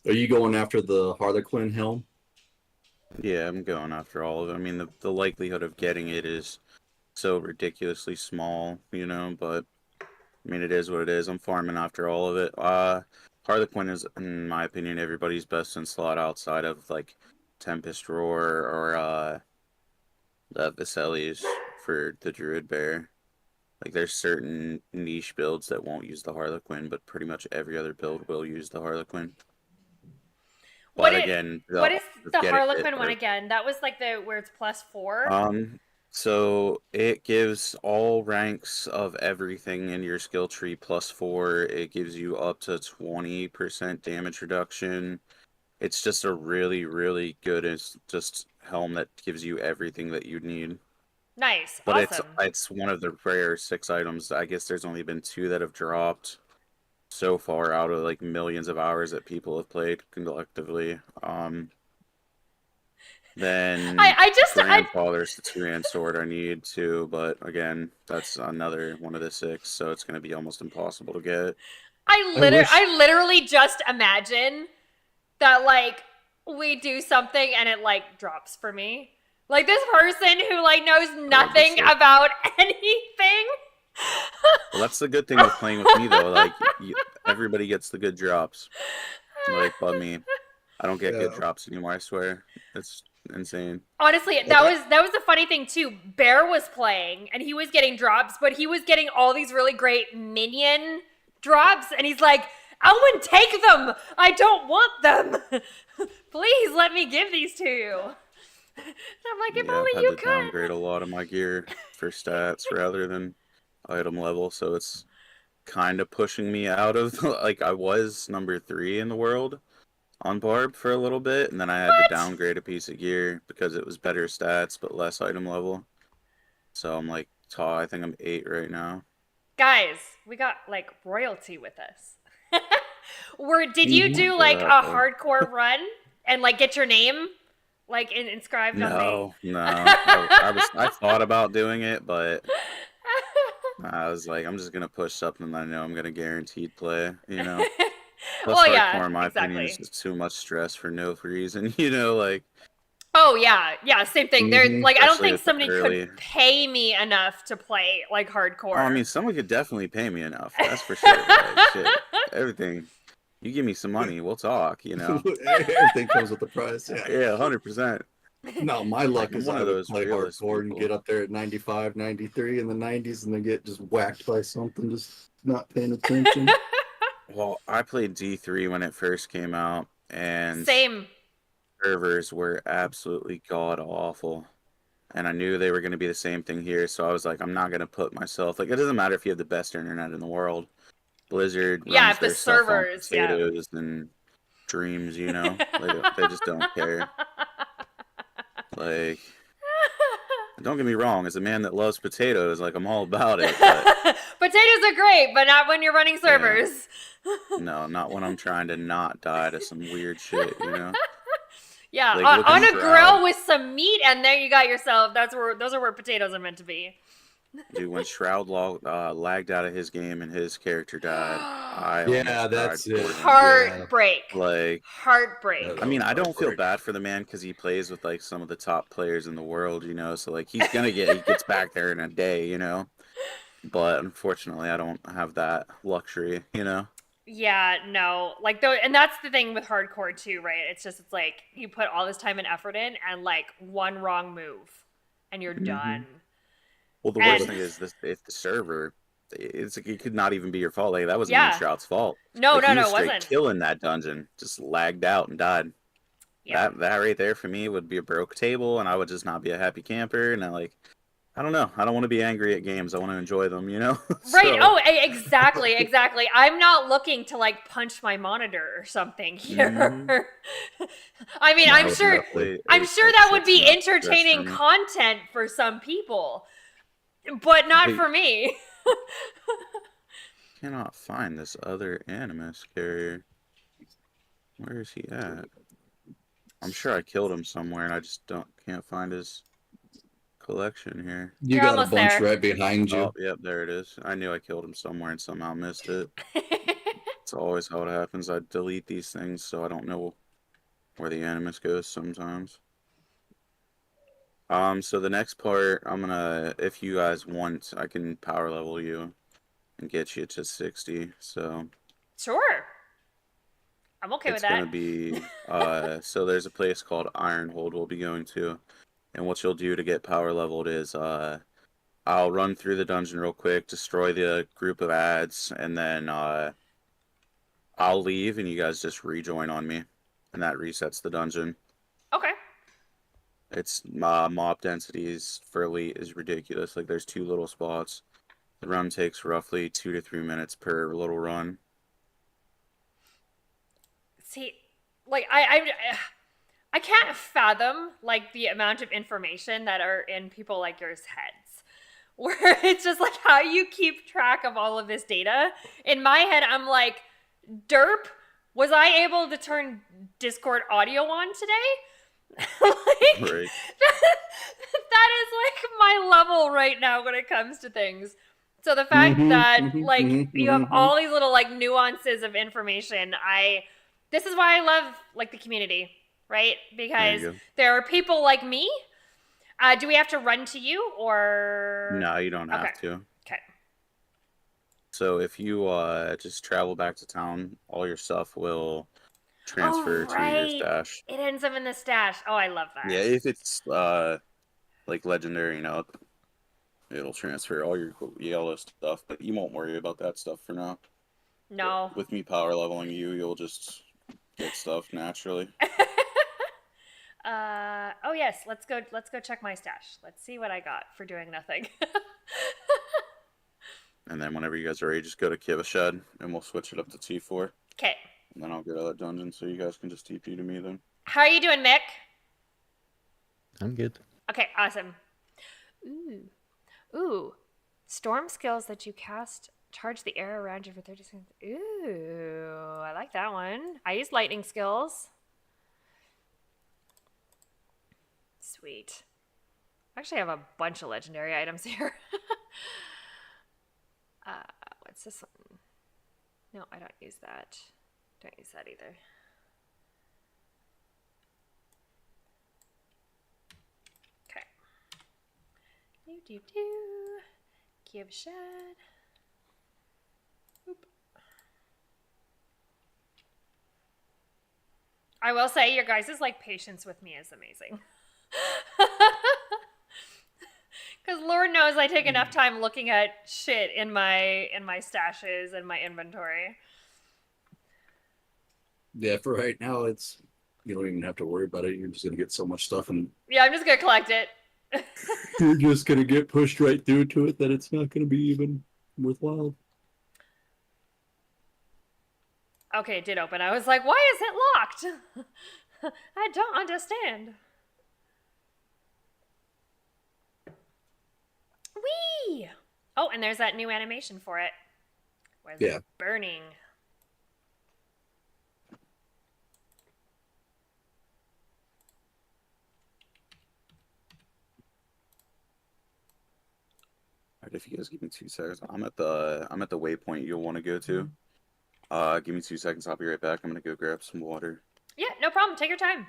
Are you going after the Harlequin helm? Yeah, I'm going after all of it. I mean, the likelihood of getting it is so ridiculously small, you know, but I mean, it is what it is. I'm farming after all of it. Harlequin is, in my opinion, everybody's best in slot outside of like Tempest Roar or the Vesalius for the Druid Bear. Like, there's certain niche builds that won't use the Harlequin, but pretty much every other build will use the Harlequin. But again, what is the getting Harlequin it, one again? That was like the where it's +4. So it gives all ranks of everything in your skill tree +4. It gives you up to 20% damage reduction. It's just a really, really good just helm that gives you everything that you need. Nice, But awesome. it's one of the rare 6 items. I guess there's only been 2 that have dropped so far out of like millions of hours that people have played collectively. Then Grandfather's the 2-hand sword I need too, but again, that's another one of the 6, so it's gonna be almost impossible to get. I literally just imagine that like we do something and it like drops for me. Like this person who like knows nothing about anything. Well, that's the good thing with playing with me though. Like everybody gets the good drops. Like, but me, I don't get good drops anymore. I swear, it's insane. Honestly, that was the funny thing too. Bear was playing and he was getting drops, but he was getting all these really great minion drops, and he's like, "Elwin, take them! I don't want them. Please let me give these to you." I'm like, if only you I've had to could. downgrade a lot of my gear for stats rather than item level, so it's kind of pushing me out of like I was number 3 in the world on Barb for a little bit, and then I had to What? downgrade a piece of gear because it was better stats but less item level. So I'm like, I think I'm 8 right now. Guys, we got like royalty with us. Did you do like a Exactly. hardcore run and like get your name like inscribed on No, the? no. I thought about doing it, but I was like, I'm just gonna push something that I know I'm gonna guaranteed play, you know. Plus, Well, hardcore, yeah, in my opinion, is exactly. just too much stress for no reason, you know, like, Oh yeah, same thing. There's Mhm. like I don't especially think at the somebody early. could pay me enough to play like Oh, I hardcore. mean, someone could definitely pay me enough, that's for sure. Like, shit, everything. You give me some money, we'll talk, you know. Everything comes with a price. Yeah. Yeah, 100%. No, my Like, luck I'm is one I of would those play realist hardcore and people. get up there at 95, 93 in the 90s and then get just whacked by something, just not paying attention. Well, I played D3 when it first came out, and Same. servers were absolutely god awful. And I knew they were going to be the same thing here, so I was like, I'm not going to put myself, like, it doesn't matter if you have the best internet in the world. Blizzard Yeah, runs if the their stuff on servers, yeah. potatoes and dreams, you know? They just don't care. Like, don't get me wrong, as a man that loves potatoes, like, I'm all about it, but Potatoes are great, but not when you're running yeah, servers. no, not when I'm trying to not die to some weird shit, you know? Yeah, Like, look on at a Shroud. grill with some meat, and there you got yourself. Those are where potatoes are meant to be. Dude, when Shroud lagged out of his game and his character died, I Yeah, almost cried that's for it. him. Heartbreak. Like, Heartbreak. I mean, I don't feel Heartbreak. bad for the man because he plays with like some of the top players in the world, you know. So like, he gets back there in a day, you know. But unfortunately, I don't have that luxury, you know. Yeah, no. Like though, and that's the thing with hardcore too, right? It's like you put all this time and effort in, and like one wrong move, and you're done. Well, the worst And thing is this: if the server, it could not even be your fault. Like that wasn't even yeah, Shroud's fault. no, Like no, he no, was it straight wasn't. killing that dungeon, just lagged out and died. Yeah. That right there for me would be a broke table, and I would just not be a happy camper. And I don't know. I don't want to be angry at games. I want to enjoy them, you know? Right. So, Oh, exactly, exactly. I'm not looking to like punch my monitor or something here. I mean, no, I'm sure definitely, I'm it, sure it's, that would it's be not stress for entertaining me. content for some people, but not Wait, for me. cannot find this other animus carrier. Where is he at? I'm sure I killed him somewhere, and I just can't find his collection here. You You're got a almost bunch there. right behind you. Oh, yep, there it is. I knew I killed him somewhere and somehow missed it. It's always how it happens. I delete these things so I don't know where the animus goes sometimes. So the next part, if you guys want, I can power level you and get you to 60. So Sure. I'm okay with it's that. gonna be, so there's a place called Ironhold we'll be going to, and what you'll do to get power leveled is, I'll run through the dungeon real quick, destroy the group of ads, and then I'll leave, and you guys just rejoin on me, and that resets the dungeon. Okay. It's mob densities for elite is ridiculous. Like there's 2 little spots. The run takes roughly 2 to 3 minutes per little run. See, like I can't fathom like the amount of information that are in people like yours heads. Where it's just like how you keep track of all of this data. In my head, I'm like, derp, was I able to turn Discord audio on today? Like, Right. that is like my level right now when it comes to things. So the fact that like you have all these little like nuances of information, this is why I love like the community, right? Because there are people like me. Do we have to run to you or? No, you don't have to. Okay. So if you just travel back to town, all your stuff will transfer to your stash. It ends up in the stash. Oh, I love that. Yeah, if it's like legendary, you know, it'll transfer all your yellow stuff, but you won't worry about that stuff for now. No. With me power leveling you, you'll just get stuff naturally. Oh yes, let's go check my stash. Let's see what I got for doing nothing. And then whenever you guys are ready, just go to Kiva Shed, and we'll switch it up to T4. Okay. And then I'll get out of that dungeon, so you guys can just TP to me then. How are you doing, Mick? I'm good. Okay, awesome. Ooh. Storm skills that you cast charge the air around you for 30 seconds. Ooh, I like that one. I use lightning skills. Sweet. Actually, I have a bunch of legendary items here. What's this one? No, I don't use that. Don't use that either. Okay. Do. Give shed. Oop. I will say your guys' like patience with me is amazing. Because Lord knows I take enough time looking at shit in my stashes and my inventory. Yeah, for right now, it's you don't even have to worry about it. You're just gonna get so much stuff, and Yeah, I'm just gonna collect it. you're just gonna get pushed right through to it. That it's not gonna be even worthwhile. Okay, it did open. I was like, why is it locked? I don't understand. Whee! Oh, and there's that new animation for it. Where's Yeah. it burning? Alright, if you guys give me 2 seconds, I'm at the waypoint you'll want to go to. Give me 2 seconds. I'll be right back. I'm gonna go grab some water. Yeah, no problem. Take your time.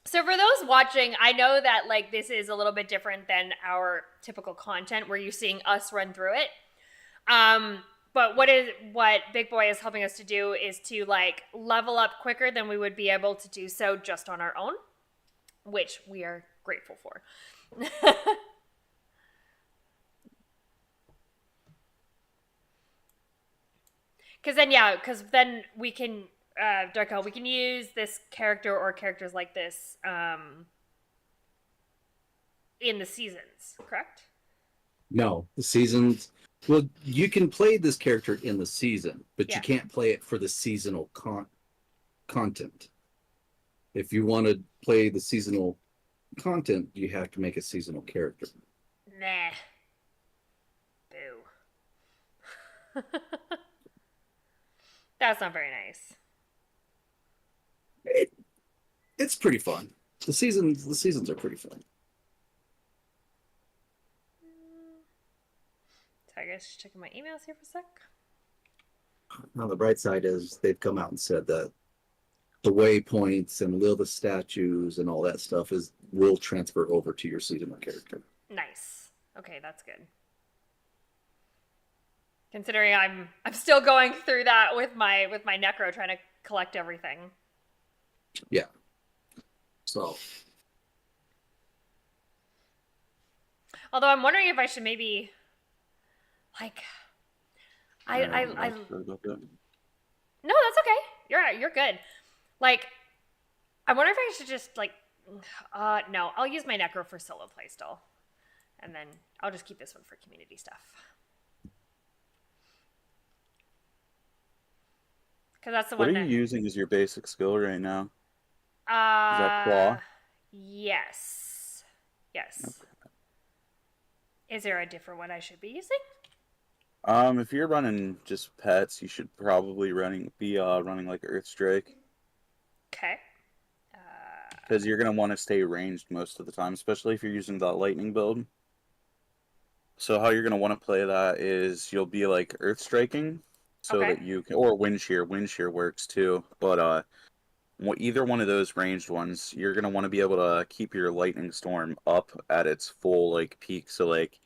So for those watching, I know that like this is a little bit different than our typical content where you're seeing us run through it. But what Big Boy is helping us to do is to like level up quicker than we would be able to do so just on our own, which we are grateful for. Because then we can, Darko, we can use this character or characters like this in the seasons, correct? No, the seasons. Well, you can play this character in the season, but Yeah. you can't play it for the seasonal content. If you want to play the seasonal content, you have to make a seasonal character. Nah. Boo. That's not very nice. It's pretty fun. The seasons are pretty fun. So I guess just checking my emails here for a sec. Now the bright side is they've come out and said that the waypoints and the statues and all that stuff will transfer over to your seasonal character. Nice. Okay, that's good. Considering I'm still going through that with my necro, trying to collect everything. Yeah. So. Although I'm wondering if I should maybe, like, I Sorry about that. no, that's okay. You're good. Like, I wonder if I should just like, no, I'll use my necro for solo play still, and then I'll just keep this one for community stuff. Because that's the What one are you using as your basic skill right now? Is that. that claw? Yes. Yes. Okay. Is there a different one I should be using? If you're running just pets, you should probably be running like Earth Strike. Okay. Because you're gonna want to stay ranged most of the time, especially if you're using the lightning build. So how you're gonna want to play that is you'll be like Earth Striking, so Okay. that you can, or Wind Shear. Wind Shear works too, but either one of those ranged ones, you're gonna want to be able to keep your Lightning Storm up at its full like peak. So like,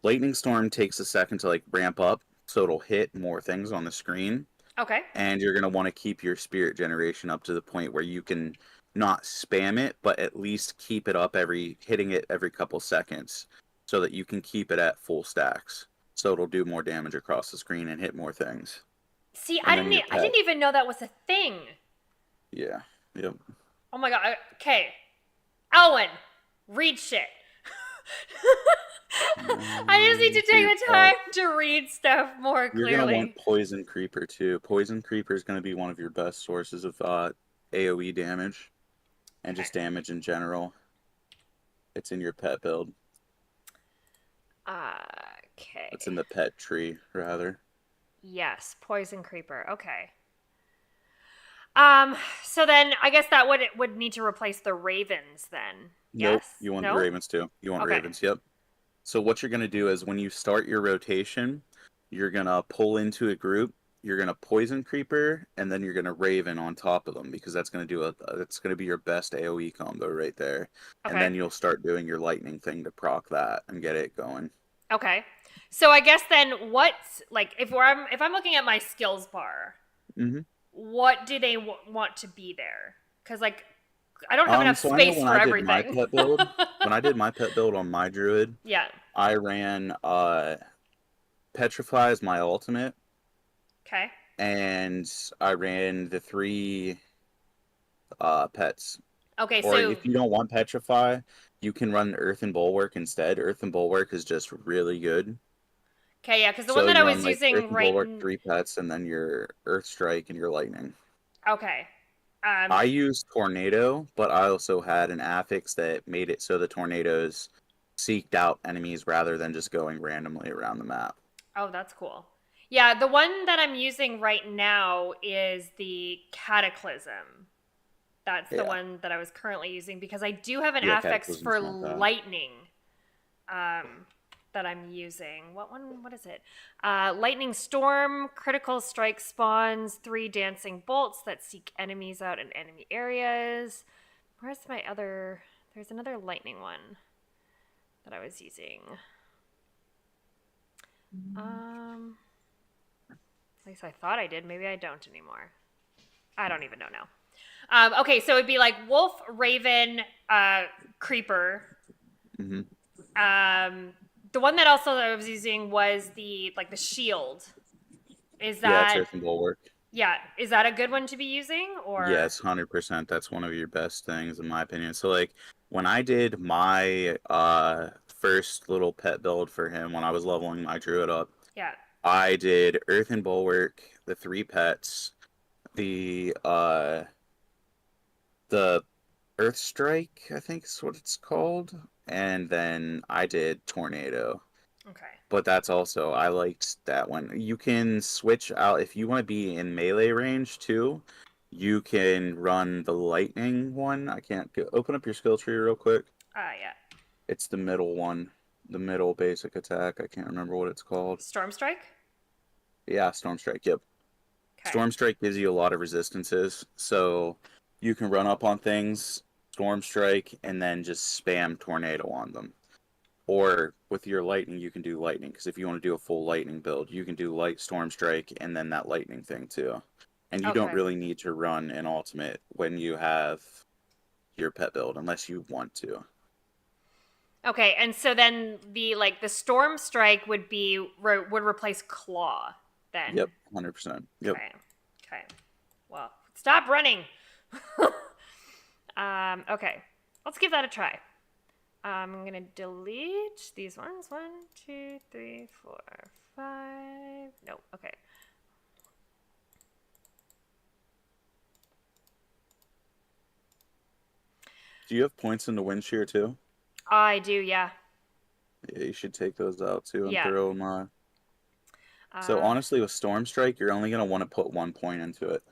Lightning Storm takes a second to like ramp up, so it'll hit more things on the screen. Okay. And you're gonna want to keep your Spirit Generation up to the point where you can not spam it, but at least keep it up hitting it every couple seconds, so that you can keep it at full stacks. So it'll do more damage across the screen and hit more things. See, And I then didn't your pet. even know that was a thing. Yeah. Yep. Oh my god. Okay. Alwyn, read shit. I just need to take the time to read stuff more You're gonna clearly. want Poison Creeper too. Poison Creeper is gonna be one of your best sources of AoE damage, and just damage in general. It's in your pet build. Okay. It's in the pet tree, rather. Yes, Poison Creeper. Okay. So then I guess that would need to replace the ravens then. Nope. Yes? You want No? the ravens too. You want Okay. ravens. Yep. So what you're gonna do is when you start your rotation, you're gonna pull into a group. You're gonna poison creeper, and then you're gonna raven on top of them because that's gonna that's gonna be your best AOE combo right there. And Okay. then you'll start doing your lightning thing to proc that and get it going. Okay. So I guess then what's like if I'm looking at my skills bar, Mm-hmm. what do they want to be there? Because like I don't have enough So I know space when for I did everything. my pet build, when I did my pet build on my druid, Yeah. I ran Petrify as my ultimate, Okay. and I ran the 3 pets. Okay. Or So if you don't want Petrify, you can run Earthen Bulwark instead. Earthen Bulwark is just really good. okay, yeah, because the So one that you I run was like using Earthen right. Bulwark, 3 pets, and then your Earth Strike and your Lightning. Okay. I used Tornado, but I also had an affix that made it so the tornadoes seeked out enemies rather than just going randomly around the map. Oh, that's cool. Yeah, the one that I'm using right now is the Cataclysm. That's the Yeah. one that I was currently using because I do have an Yeah, affix Cataclysm's for not bad. lightning that I'm using. What is it? Lightning Storm, critical strike spawns 3 dancing bolts that seek enemies out in enemy areas. Where's my other? There's another lightning one that I was using. At least I thought I did. Maybe I don't anymore. I don't even know now. Okay, so it'd be like wolf, raven, creeper. Mm-hmm. The one that also I was using was the shield. Is Yeah, it's that Earthen Bulwark. yeah? Is that a good one to be using or? Yes, 100%. That's one of your best things in my opinion. So like when I did my first little pet build for him when I was leveling my druid up, Yeah. I did Earthen Bulwark, the 3 pets, the Earth Strike, I think is what it's called, and then I did Tornado. Okay. But that's also, I liked that one. You can switch out if you want to be in melee range too. You can run the lightning one. I can't open up your skill tree real quick. Yeah. It's the middle one, the middle basic attack. I can't remember what it's called. Storm Strike. Yeah, Storm Strike. Yep. Okay. Storm Strike gives you a lot of resistances, so you can run up on things, Storm Strike, and then just spam Tornado on them. Or with your Lightning, you can do Lightning, because if you want to do a full Lightning build, you can do Light Storm Strike and then that Lightning thing too. And you don't Okay. really need to run an ultimate when you have your pet build, unless you want to. Okay, and so then the Storm Strike would replace Claw then. Yep, 100%. Yep. Okay. Well, stop running. Okay. Let's give that a try. I'm gonna delete these ones. 1, 2, 3, 4, 5. Nope. Okay. Do you have points in the wind shear too? I do, yeah. Yeah, you should take those out too and Yeah. throw them on. So honestly, with Storm Strike, you're only gonna want to put 1 point into it.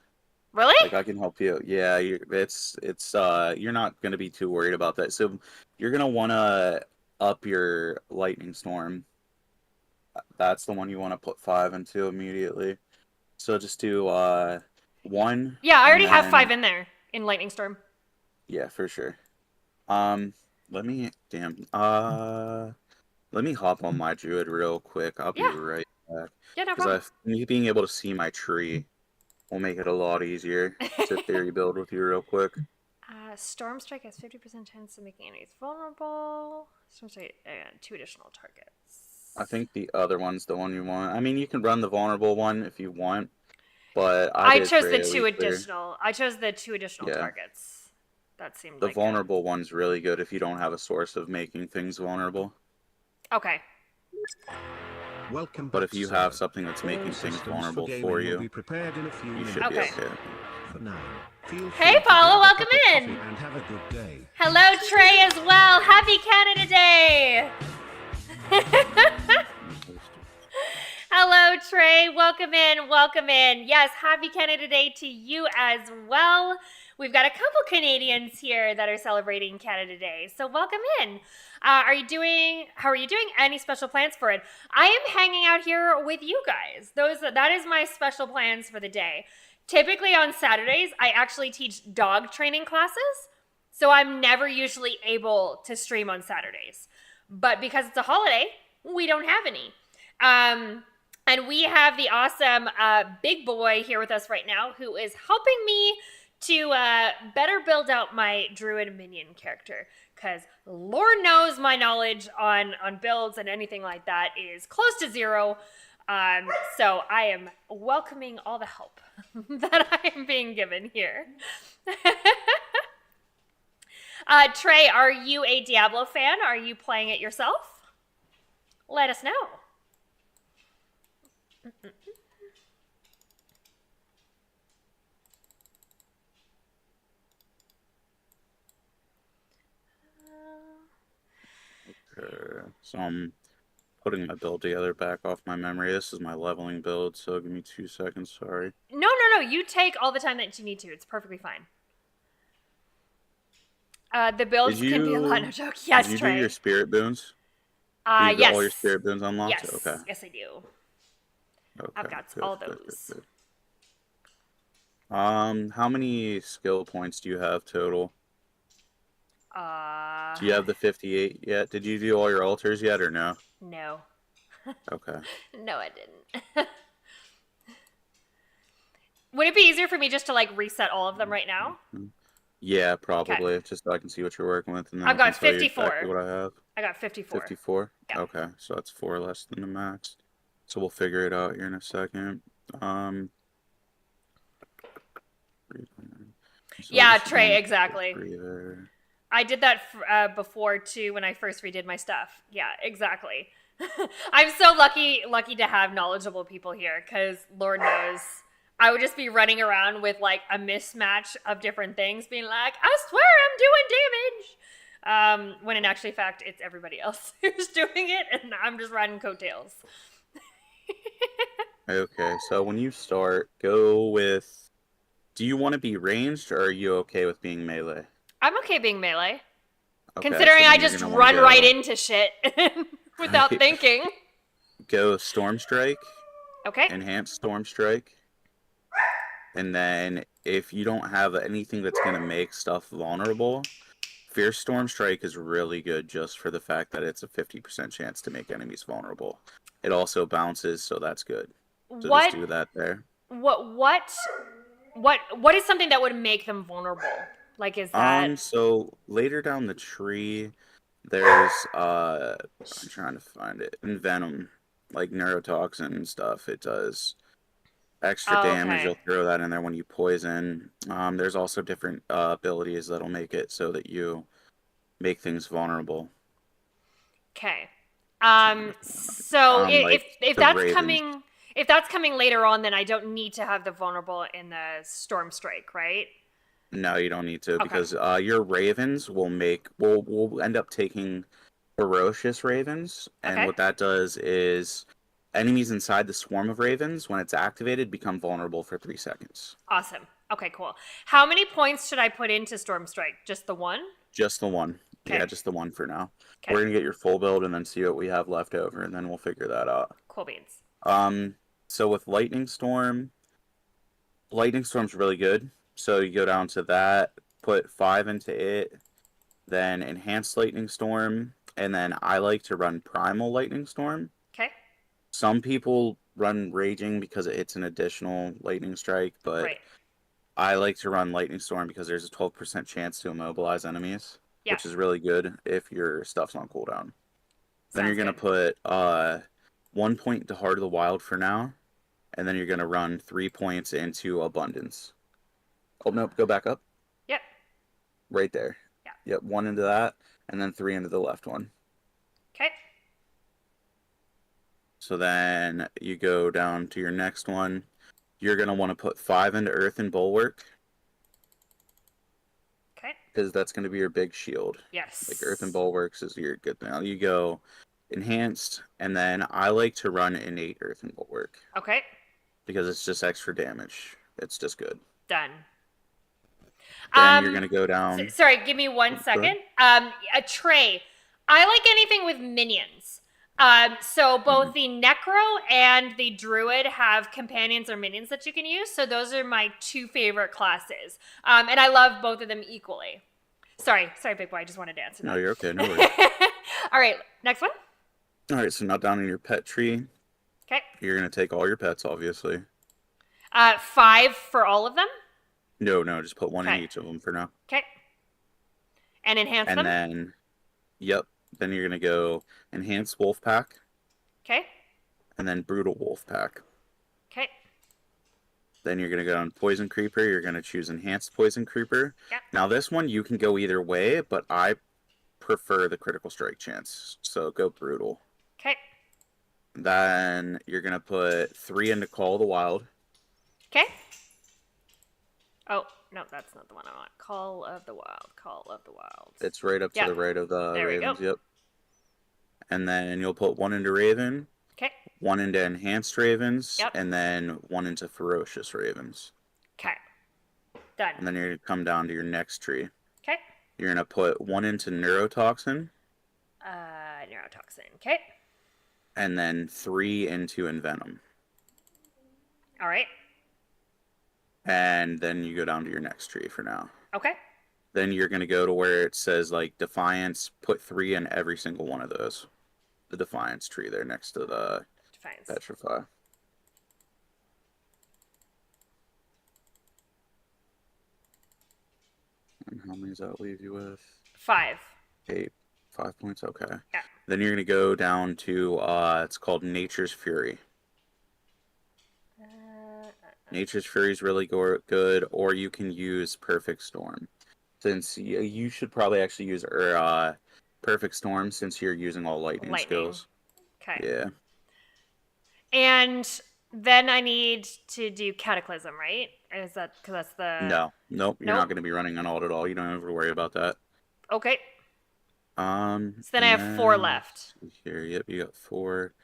Really? Like I can help you. Yeah, you're not gonna be too worried about that. So you're gonna want to up your Lightning Storm. That's the one you want to put 5 into immediately. So just do 1. Yeah, I already have then- 5 in there in Lightning Storm. Yeah, for sure. Let me hop on my druid real quick. I'll be Yeah. right back. Yeah, no problem. Because me being able to see my tree will make it a lot easier to theory build with you real quick. Storm Strike has 50% chance of making enemies vulnerable. Storm Strike, 2 additional targets. I think the other one's the one you want. I mean, you can run the vulnerable one if you want. but I did chose the AoE two clear. additional. I chose the two additional Yeah. targets. That seemed The like vulnerable one's really good if you don't have a source of making things vulnerable. Okay. Welcome But back, if you sir. have something that's All making things systems vulnerable gaming for will you, be prepared in a few you minutes. should be Okay. okay. For now, feel Hey, free to Paula, grab a welcome cup of in. coffee and have a good day. Hello, Trey, as well. Happy Canada Day. Hello, Trey. Welcome in. Welcome in. Yes, happy Canada Day to you as well. We've got a couple Canadians here that are celebrating Canada Day, so welcome in. How are you doing? Any special plans for it? I am hanging out here with you guys. That is my special plans for the day. Typically on Saturdays, I actually teach dog training classes, so I'm never usually able to stream on Saturdays. But because it's a holiday, we don't have any. And we have the awesome big boy here with us right now who is helping me to better build out my Druid minion character. Because Lord knows my knowledge on builds and anything like that is close to zero. So I am welcoming all the help that I am being given here. Trey, are you a Diablo fan? Are you playing it yourself? Let us know. Okay. So I'm putting my build together back off my memory. This is my leveling build, so give me 2 seconds. Sorry. No. You take all the time that you need to. It's perfectly fine. The builds can be a lot. No joke. Yes, Did you Trey. do your spirit boons? Do you Yes. all your spirit boons unlocked? Yes. Okay. Yes, I do. Okay. I've got Good, all good, those. good. How many skill points do you have total? Do you have the 58 yet? Did you do all your altars yet or no? No. Okay. No, I didn't. Would it be easier for me just to like reset all of them right now? Yeah, probably. Just so I can see what you're working with, and then I've I can got tell you 54. exactly what I have. I got 54. 54? Yeah. Okay, so that's 4 less than the max. So we'll figure it out here in a second. Yeah, Trey, exactly. Breather. I did that before too when I first redid my stuff. Yeah, exactly. I'm so lucky to have knowledgeable people here because Lord knows I would just be running around with like a mismatch of different things, being like, I swear I'm doing damage. When in actually fact, it's everybody else who's doing it, and I'm just riding coattails. Okay, so when you start, go with... Do you want to be ranged, or are you okay with being melee? I'm okay being melee. Okay, Considering so I then you're just gonna wanna run right into shit without thinking. Go Storm Strike, Okay. Enhanced Storm Strike, and then if you don't have anything that's going to make stuff vulnerable, Fierce Storm Strike is really good just for the fact that it's a 50% chance to make enemies vulnerable. It also bounces, so that's good. So just do that there. What is something that would make them vulnerable? Like, is that... So later down the tree, there's I'm trying to find it. In Venom, like neurotoxin and stuff, it does extra damage. You'll throw that in there when you poison. There's also different abilities that'll make it so that you make things vulnerable. Okay. So if that's coming, if that's coming later on, then I don't need to have the vulnerable in the Storm Strike, right? No, you don't need to, because your ravens will end up taking ferocious ravens, and what that does is enemies inside the swarm of ravens, when it's activated, become vulnerable for 3 seconds. Awesome. Okay, cool. How many points should I put into Storm Strike? Just the one? Just the one. Okay. Yeah, just the one for now. Okay. We're gonna get your full build and then see what we have left over, and then we'll figure that out. Cool beans. So with Lightning Storm's really good. So you go down to that, put 5 into it, then Enhanced Lightning Storm, and then I like to run Primal Lightning Storm. Okay. Some people run Raging because it's an additional Lightning Strike, but I like to run Lightning Storm because there's a 12% chance to immobilize enemies, which is really good if your stuff's on cooldown. Then you're going to put 1 point to Heart of the Wild for now, and then you're going to run 3 points into abundance. Oh, no, go back up. Yep. Right there. Yeah. Yep, 1 into that, and then 3 into the left one. Okay. So then you go down to your next one. You're going to want to put 5 into Earth and Bulwark, Okay. because that's going to be your big shield. Yes. Like Earth and Bulwarks is your good thing. You go Enhanced, and then I like to run Innate Earth and Bulwark, Okay. because it's just extra damage. It's just good. Done. Then you're going to go down. Sorry, give me 1 second. A tray. I like anything with minions. So both the Necro and the Druid have companions or minions that you can use. So those are my 2 favorite classes. And I love both of them equally. Sorry, big boy. I just wanted to answer that. No, you're okay. No worries. All right, next one. All right, so now down in your pet tree, Okay. you're going to take all your pets, obviously. 5 for all of them. No, just put 1 in Okay. each of them for now. Okay. And enhance And them. then, then you're going to go Enhanced Wolf Pack, Okay. and then Brutal Wolf Pack. Okay. Then you're going to go on Poison Creeper. You're going to choose Enhanced Poison Creeper. Yep. Now, this one, you can go either way, but I prefer the critical strike chance. So go Brutal. Okay. Then you're going to put 3 into Call of the Wild. Okay. Oh, no, that's not the one I want. Call of the Wild. Call of the Wild. It's right up to Yep. the right of the There we Ravens. go. Yep. And then you'll put 1 into Raven, Okay. 1 into Enhanced Ravens, Yep. and then 1 into Ferocious Ravens. Okay. Done. And then you're going to come down to your next tree. Okay. You're going to put 1 into Neurotoxin, Neurotoxin. Okay. and then 3 into Envenom. All right. And then you go down to your next tree for now. Okay. Then you're going to go to where it says, like, Defiance, put 3 in every single one of those. The Defiance tree there next to the Defiance. Petrify. And how many does that leave you with? 5. 8. 5 points, okay. Yeah. Then you're going to go down to, it's called Nature's Fury. Nature's Fury is really good, or you can use Perfect Storm. Since you should probably actually use Perfect Storm, since you're using all lightning skills. Okay. Yeah. And then I need to do Cataclysm, right? Is that because that's the... Nope. You're Nope. not going to be running on alt at all. You don't have to worry about that. Okay. So then I have 4 left. Here, yep, you got 4.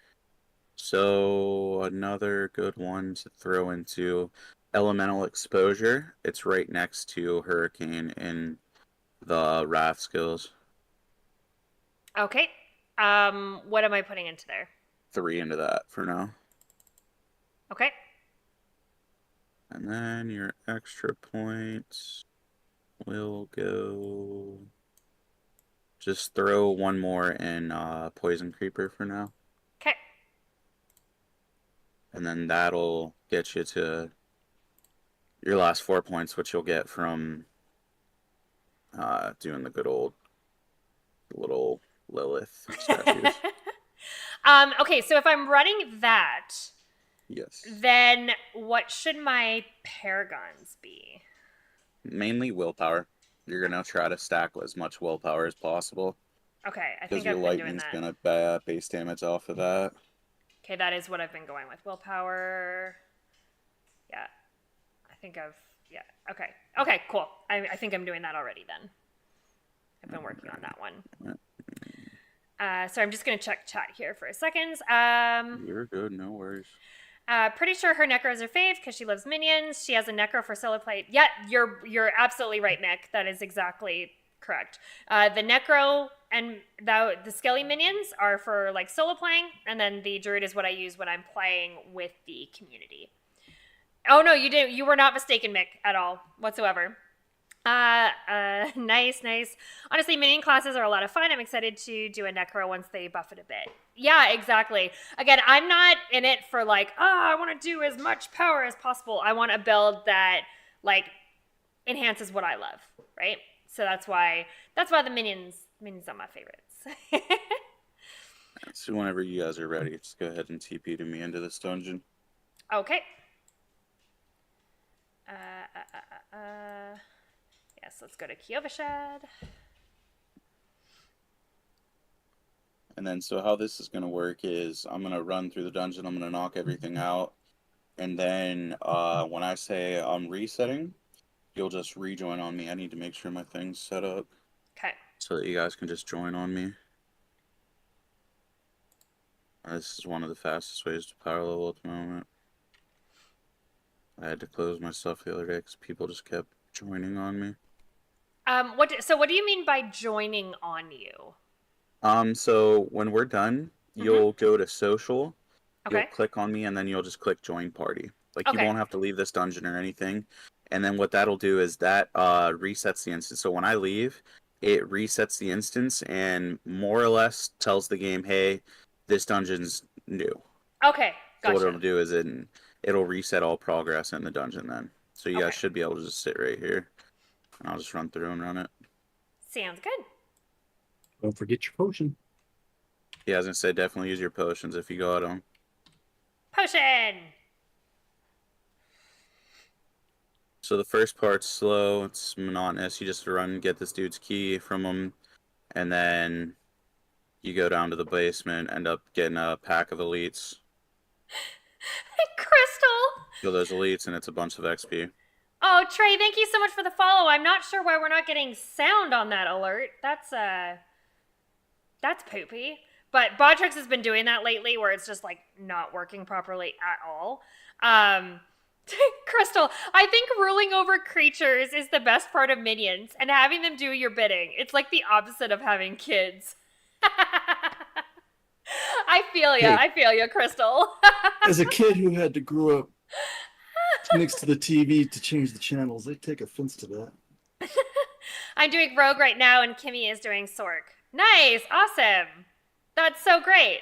So another good one to throw into Elemental Exposure. It's right next to Hurricane in the Wrath skills. Okay. What am I putting into there? 3 into that for now. Okay. And then your extra points will go... Just throw 1 more in Poison Creeper for now. Okay. And then that'll get you to your last 4 points, which you'll get from doing the good old little Lilith statues. Okay, so if I'm running that, Yes. then what should my paragons be? Mainly willpower. You're going to try to stack as much willpower as possible. Okay, I Because think your I've been doing lightning's that. going to base damage off of that. Okay, that is what I've been going with. Willpower. Yeah. I think yeah. Okay. Okay, cool. I think I'm doing that already then. I've been working on that one. So I'm just going to check chat here for a second. You're good, no worries. Pretty sure her necros are fave because she loves minions. She has a necro for solo play. Yeah, you're absolutely right, Mick. That is exactly correct. The necro and the skelly minions are for like solo playing, and then the druid is what I use when I'm playing with the community. Oh no, you didn't. You were not mistaken, Mick, at all whatsoever. Nice. Honestly, minion classes are a lot of fun. I'm excited to do a necro once they buff it a bit. Yeah, exactly. Again, I'm not in it for like, I want to do as much power as possible. I want a build that like enhances what I love, right? So that's why the minions are my favorites. So whenever you guys are ready, just go ahead and TP to me into this dungeon. Okay. Yes, let's go to Kiovashad. And then, so how this is going to work is I'm going to run through the dungeon. I'm going to knock everything out. And then when I say I'm resetting, you'll just rejoin on me. I need to make sure my thing's set up Okay. so that you guys can just join on me. This is one of the fastest ways to power level at the moment. I had to close my stuff the other day because people just kept joining on me. What do you mean by joining on you? So when we're done, you'll go to social, you'll Okay. click on me, and then you'll just click join party. Like, you Okay. won't have to leave this dungeon or anything. And then what that'll do is that resets the instance. So when I leave, it resets the instance and more or less tells the game, hey, this dungeon's new. Okay. So what Gotcha. it'll do is it'll reset all progress in the dungeon then. So you guys Okay. should be able to just sit right here. And I'll just run through and run it. Sounds good. Don't forget your potion. Yeah, I was gonna say definitely use your potions if you got them. Potion. So the first part's slow, it's monotonous. You just run, get this dude's key from him, and then you go down to the basement, end up getting a pack of elites. Crystal. Kill those elites, and it's a bunch of XP. Oh, Trey, thank you so much for the follow. I'm not sure why we're not getting sound on that alert. That's poopy. But Bodrix has been doing that lately where it's just like not working properly at all. Crystal, I think ruling over creatures is the best part of minions and having them do your bidding. It's like the opposite of having kids. I feel ya. Hey. I feel ya, Crystal. As a kid who had to grow up next to the TV to change the channels, I take offense to that. I'm doing Rogue right now, and Kimmy is doing Sork. Nice. Awesome. That's so great.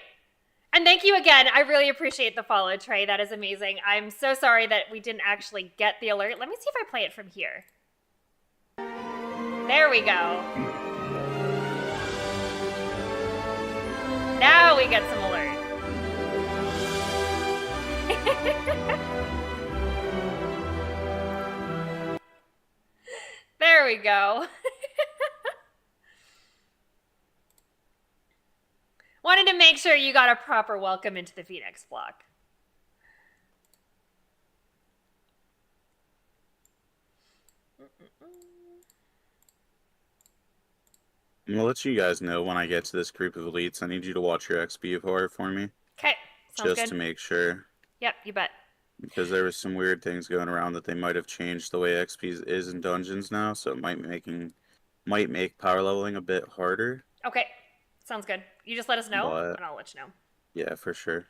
And thank you again. I really appreciate the follow, Trey. That is amazing. I'm so sorry that we didn't actually get the alert. Let me see if I play it from here. There we go. Now we get some alert. There we go. Wanted to make sure you got a proper welcome into the Phoenix block. I'm gonna let you guys know when I get to this group of elites. I need you to watch your XP bar for me, Okay, sounds just good. to make sure. Yep, you bet. Because there was some weird things going around that they might have changed the way XP is in dungeons now, so it might make power leveling a bit harder. Okay, sounds good. You just let us know, But- and I'll let you know. Yeah, for sure.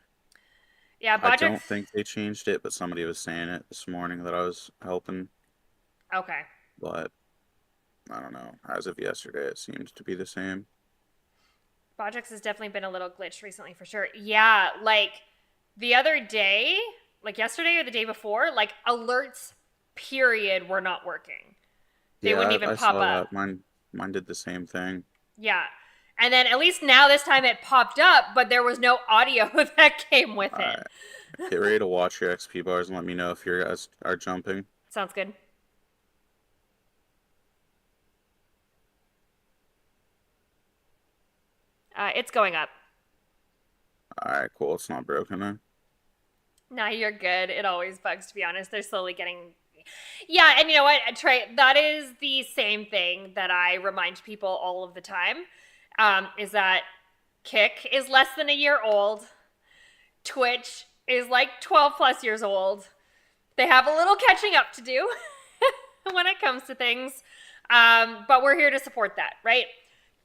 Yeah, I Bodrix. don't think they changed it, but somebody was saying it this morning that I was helping. Okay. But I don't know. As of yesterday, it seemed to be the same. Bodrix has definitely been a little glitched recently for sure. Yeah, like the other day, like yesterday or the day before, like alerts period were not working. They wouldn't even I pop saw up. that. Mine did the same thing. Yeah. And then at least now this time it popped up, but there was no audio that came with it. Alright. Get ready to watch your XP bars and let me know if your guys are jumping. Sounds good. It's going up. Alright, cool. It's not broken then. Nah, you're good. It always bugs, to be honest. They're slowly getting... Yeah, and you know what, Trey? That is the same thing that I remind people all of the time, is that Kick is less than a year old. Twitch is like 12 plus years old. They have a little catching up to do when it comes to things, but we're here to support that, right?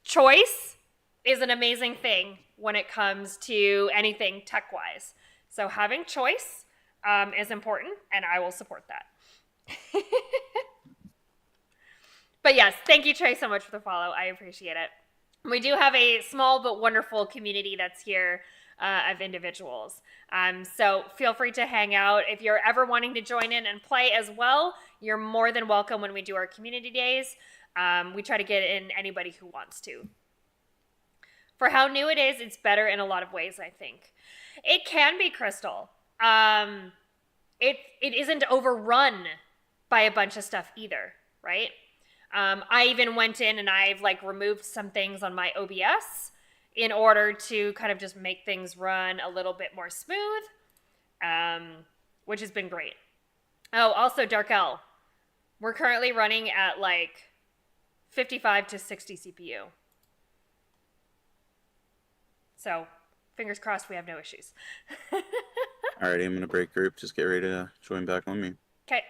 Choice is an amazing thing when it comes to anything tech-wise. So having choice is important, and I will support that. But yes, thank you, Trey, so much for the follow. I appreciate it. We do have a small but wonderful community that's here of individuals. So feel free to hang out. If you're ever wanting to join in and play as well, you're more than welcome when we do our community days. We try to get in anybody who wants to. For how new it is, it's better in a lot of ways, I think. It can be, Crystal. it isn't overrun by a bunch of stuff either, right? I even went in and I've like removed some things on my OBS in order to kind of just make things run a little bit more smooth, which has been great. Oh, also Dark L. We're currently running at like 55 to 60 CPU. So fingers crossed we have no issues. Alrighty, I'm gonna break group. Just get ready to join back on me. Okay.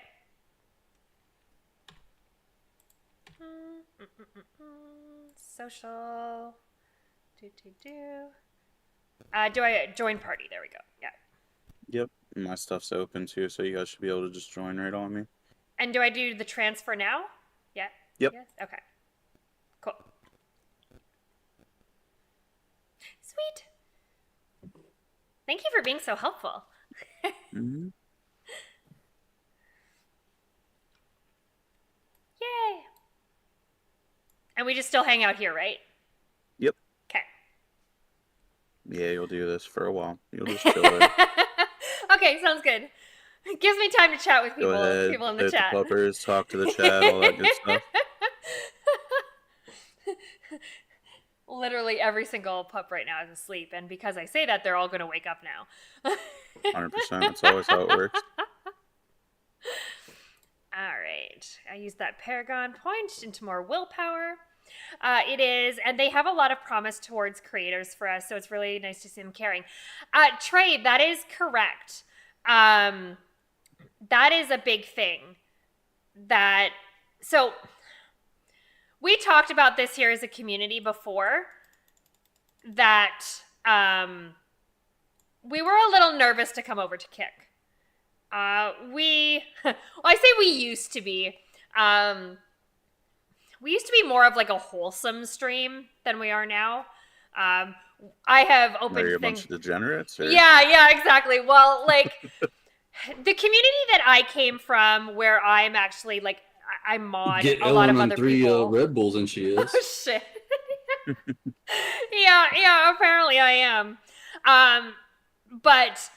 Social. Do I join party? There we go. Yeah. Yep, my stuff's open too, so you guys should be able to just join right on me. And do I do the transfer now? Yeah. Yep. Yes? Okay. Cool. Sweet. Thank you for being so helpful. Mm-hmm. Yay. And we just still hang out here, right? Yep. Okay. Yeah, you'll do this for a while. You'll just chill there. Okay, sounds good. It gives me time to chat with Go ahead, people in the hit chat. the puppers, talk to the chat, all that good stuff. Literally every single pup right now is asleep, and because I say that, they're all going to wake up now. 100%. That's always how it works. All right. I used that Paragon point into more willpower. It is, and they have a lot of promise towards creators for us, so it's really nice to see them caring. Trey, that is correct. That is a big thing. So we talked about this here as a community before, that we were a little nervous to come over to Kick. I say we used to be. We used to be more of like a wholesome stream than we are now. I have opened Are you a things. bunch of degenerates? Or? Yeah, exactly. Well, like the community that I came from, where I'm actually like I mod Get a lot Ellen of on other 3 people. Red Bulls, and she is. Oh shit. yeah, apparently I am. But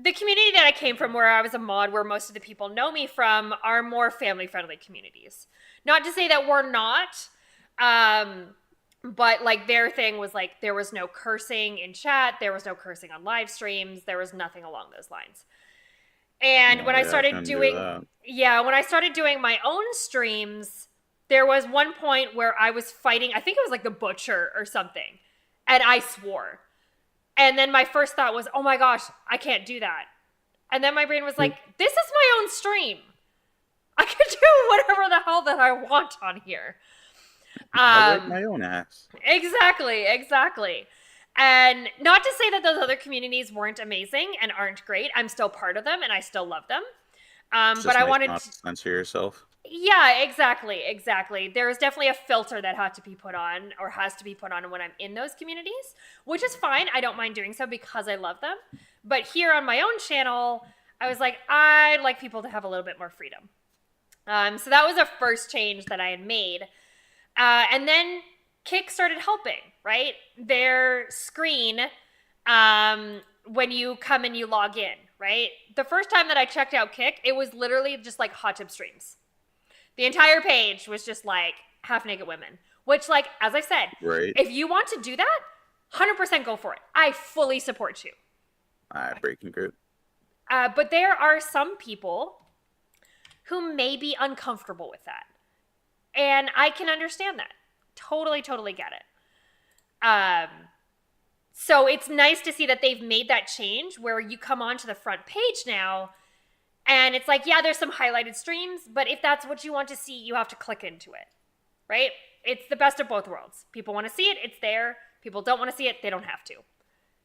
the community that I came from, where I was a mod, where most of the people know me from, are more family-friendly communities. Not to say that we're not, but like their thing was like there was no cursing in chat, there was no cursing on live streams, there was nothing along those lines. And when I started doing my own streams, there was one point where I was fighting, I think it was like the Butcher or something, and I swore. And then my first thought was, oh my gosh, I can't do that. And then my brain was like, this is my own stream. I can do whatever the hell that I want on here. I like my own ass. Exactly. And not to say that those other communities weren't amazing and aren't great. I'm still part of them and I still love them. But I wanted to censor yourself. Yeah, exactly. There is definitely a filter that had to be put on, or has to be put on, when I'm in those communities, which is fine. I don't mind doing so because I love them. But here on my own channel, I was like, I'd like people to have a little bit more freedom. So that was a first change that I had made. And then Kick started helping, right? Their screen, when you come and you log in, right? The first time that I checked out Kick, it was literally just like hot tub streams. The entire page was just like half naked women, which, like, as I said, right. If you want to do that, 100% go for it. I fully support you. Breaking group. But there are some people who may be uncomfortable with that. And I can understand that. Totally get it. So it's nice to see that they've made that change where you come onto the front page now and it's like, yeah, there's some highlighted streams, but if that's what you want to see, you have to click into it, right? It's the best of both worlds. People want to see it, it's there. People don't want to see it, they don't have to.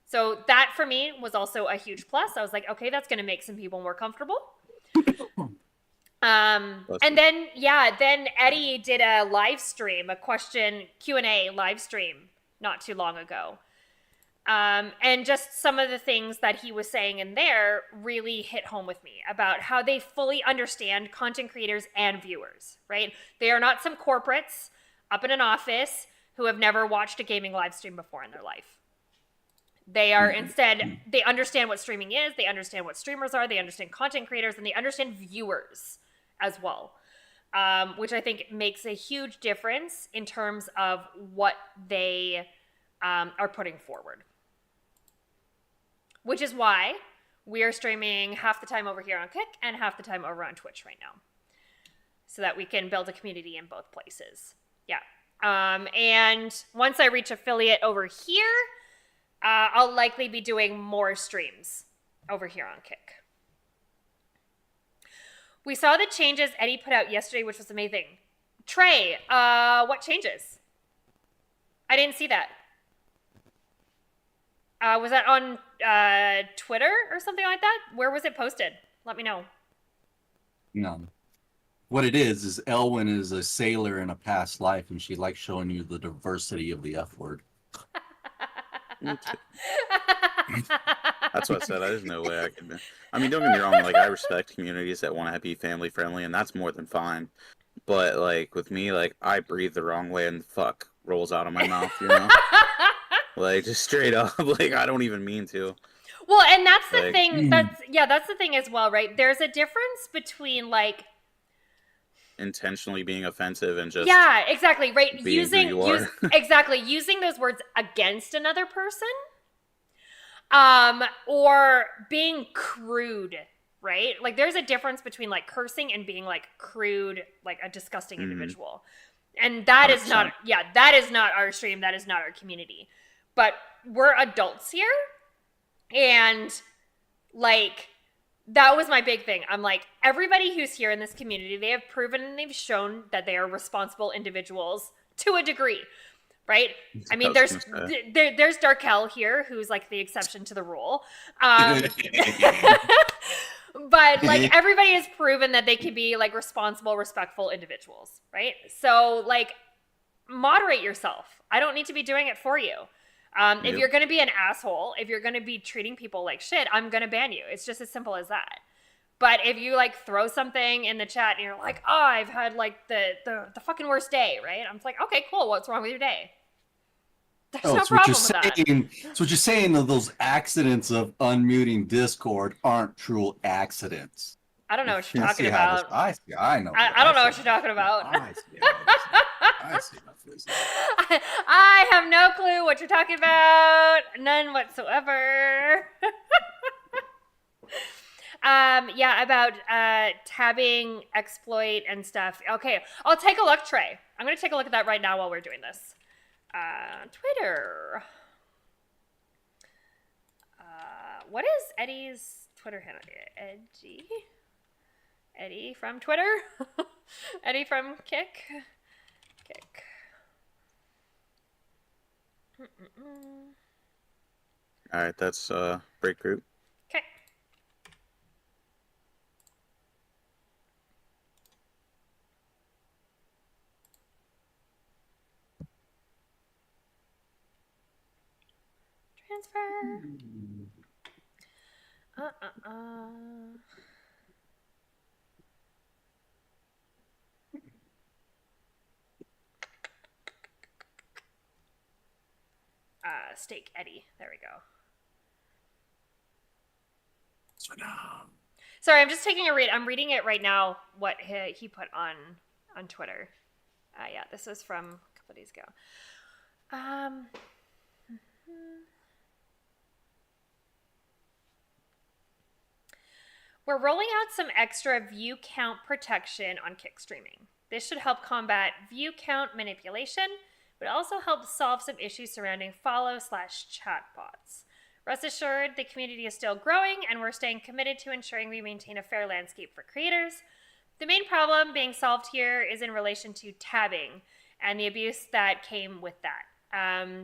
So that for me was also a huge plus. I was like, okay, that's going to make some people more comfortable. And then Eddie did a live stream, a question Q&A live stream not too long ago. And just some of the things that he was saying in there really hit home with me about how they fully understand content creators and viewers, right? They are not some corporates up in an office who have never watched a gaming live stream before in their life. They are instead, they understand what streaming is, they understand what streamers are, they understand content creators, and they understand viewers as well, which I think makes a huge difference in terms of what they are putting forward. Which is why we are streaming half the time over here on Kick and half the time over on Twitch right now, so that we can build a community in both places. Yeah. And once I reach affiliate over here, I'll likely be doing more streams over here on Kick. We saw the changes Eddie put out yesterday, which was amazing. Trey, what changes? I didn't see that. Was that on Twitter or something like that? Where was it posted? Let me know. No. What it is Elwyn is a sailor in a past life, and she likes showing you the diversity of the F word. That's what I said. There's no way I could. I mean, don't get me wrong. Like, I respect communities that want to be family friendly, and that's more than fine. But like with me, like I breathe the wrong way, and fuck rolls out of my mouth. You know, like just straight up. Like I don't even mean to. Well, and that's the Like, thing. That's the thing as well, right? There's a difference between like intentionally being offensive and just exactly, right? being who you are. Exactly using those words against another person, or being crude, right? Like there's a difference between like cursing and being like crude, like a disgusting individual, and that is not that is not our stream. That is not our community. But we're adults here, and like. That was my big thing. I'm like, everybody who's here in this community, they have proven and they've shown that they are responsible individuals to a degree, right? I mean, there's Darkel here, who's like the exception to the rule. But like everybody has proven that they can be like responsible, respectful individuals, right? So like, moderate yourself. I don't need to be doing it for you. If you're going to be an asshole, if you're going to be treating people like shit, I'm going to ban you. It's just as simple as that. But if you like throw something in the chat and you're like, oh, I've had like the fucking worst day, right? I'm like, okay, cool. What's wrong with your day? There's no problem with that. So what you're saying of those accidents of unmuting Discord aren't true accidents. I don't know what you're talking about. I know. I don't know what you're talking about. I see how this is. I have no clue what you're talking about. None whatsoever. About tabbing, exploit, and stuff. Okay, I'll take a look, Trey. I'm going to take a look at that right now while we're doing this. Twitter. What is Eddie's Twitter handle? Eddie from Twitter? Eddie from Kick? Kick. All right, that's break group. Okay. Transfer. Steak Eddie. There we go. Sorry, I'm just taking a read. I'm reading it right now, what he put on Twitter. Yeah, this is from a couple days ago. We're rolling out some extra view count protection on Kick streaming. This should help combat view count manipulation, but also help solve some issues surrounding follow/chat bots. Rest assured, the community is still growing, and we're staying committed to ensuring we maintain a fair landscape for creators. The main problem being solved here is in relation to tabbing and the abuse that came with that.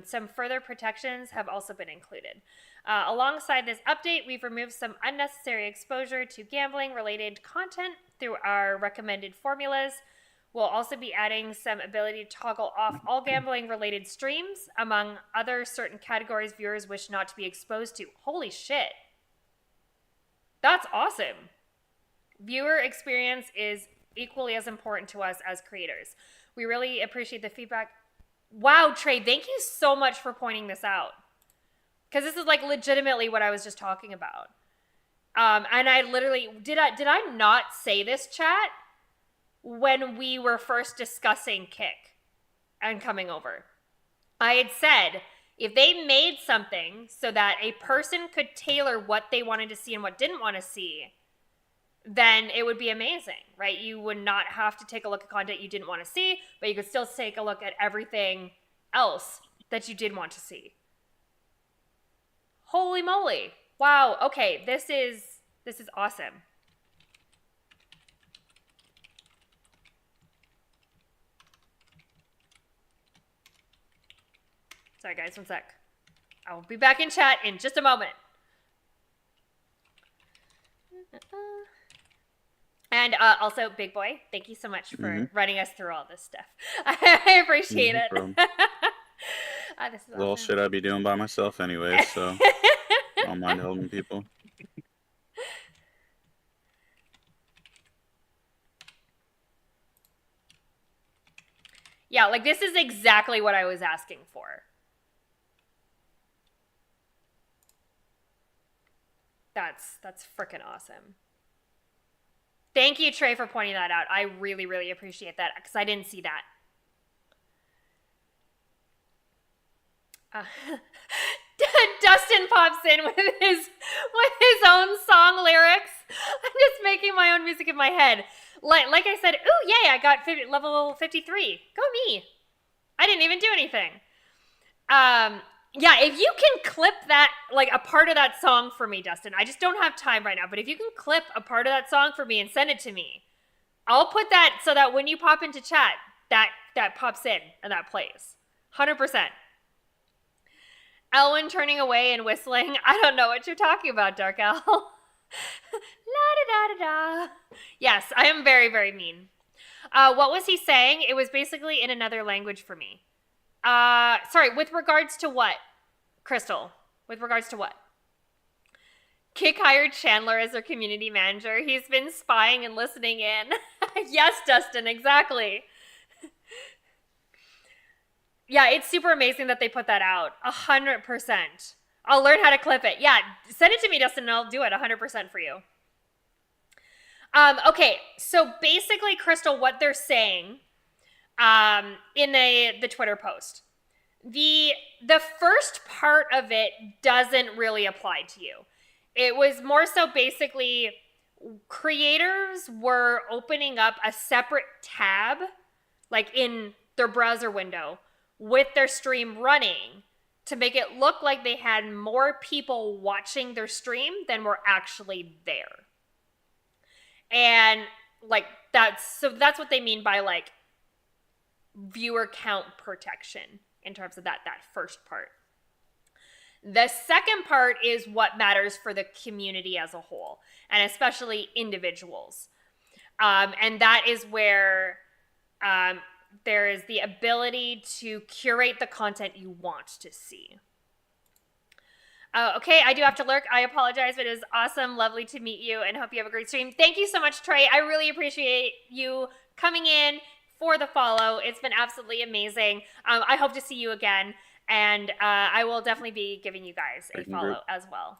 Some further protections have also been included. Alongside this update, we've removed some unnecessary exposure to gambling-related content through our recommended formulas. We'll also be adding some ability to toggle off all gambling-related streams, among other certain categories viewers wish not to be exposed to. Holy shit. That's awesome. Viewer experience is equally as important to us as creators. We really appreciate the feedback. Wow, Trey, thank you so much for pointing this out. because this is like legitimately what I was just talking about. And I literally did I not say this, chat, when we were first discussing Kick and coming over? I had said if they made something so that a person could tailor what they wanted to see and what didn't want to see, then it would be amazing, right? You would not have to take a look at content you didn't want to see, but you could still take a look at everything else that you did want to see. Holy moly. Wow. Okay, this is awesome. Sorry guys, one sec. I will be back in chat in just a moment. And also, Big Boy, thank you so much for running us through all this stuff. I appreciate it. This is Well, awesome. shit I'd be doing by myself anyway, so I don't mind helping people. Yeah, like this is exactly what I was asking for. That's freaking awesome. Thank you, Trey, for pointing that out. I really, really appreciate that because I didn't see that. Dustin pops in with his own song lyrics. I'm just making my own music in my head. Like I said, ooh, yay, I got level 53. Go me. I didn't even do anything. Yeah, if you can clip that, like a part of that song for me, Dustin, I just don't have time right now, but if you can clip a part of that song for me and send it to me, I'll put that so that when you pop into chat, that pops in and that plays. 100%. Elwyn turning away and whistling. I don't know what you're talking about, Dark Owl. La-da-da-da-da. Yes, I am very, very mean. What was he saying? It was basically in another language for me. Sorry, with regards to what? Crystal, with regards to what? Kick hired Chandler as their community manager. He's been spying and listening in. Yes, Dustin, exactly. Yeah, it's super amazing that they put that out. 100%. I'll learn how to clip it. Yeah, send it to me, Dustin, and I'll do it 100% for you. Okay, so basically, Crystal, what they're saying in the Twitter post, the first part of it doesn't really apply to you. It was more so basically creators were opening up a separate tab, like in their browser window, with their stream running to make it look like they had more people watching their stream than were actually there. And like that's what they mean by like viewer count protection in terms of that first part. The second part is what matters for the community as a whole, and especially individuals. And that is where there is the ability to curate the content you want to see. Okay, I do have to lurk. I apologize, but it was awesome. Lovely to meet you and hope you have a great stream. Thank you so much, Trey. I really appreciate you coming in for the follow. It's been absolutely amazing. I hope to see you again. And I will definitely be giving you guys a follow as well.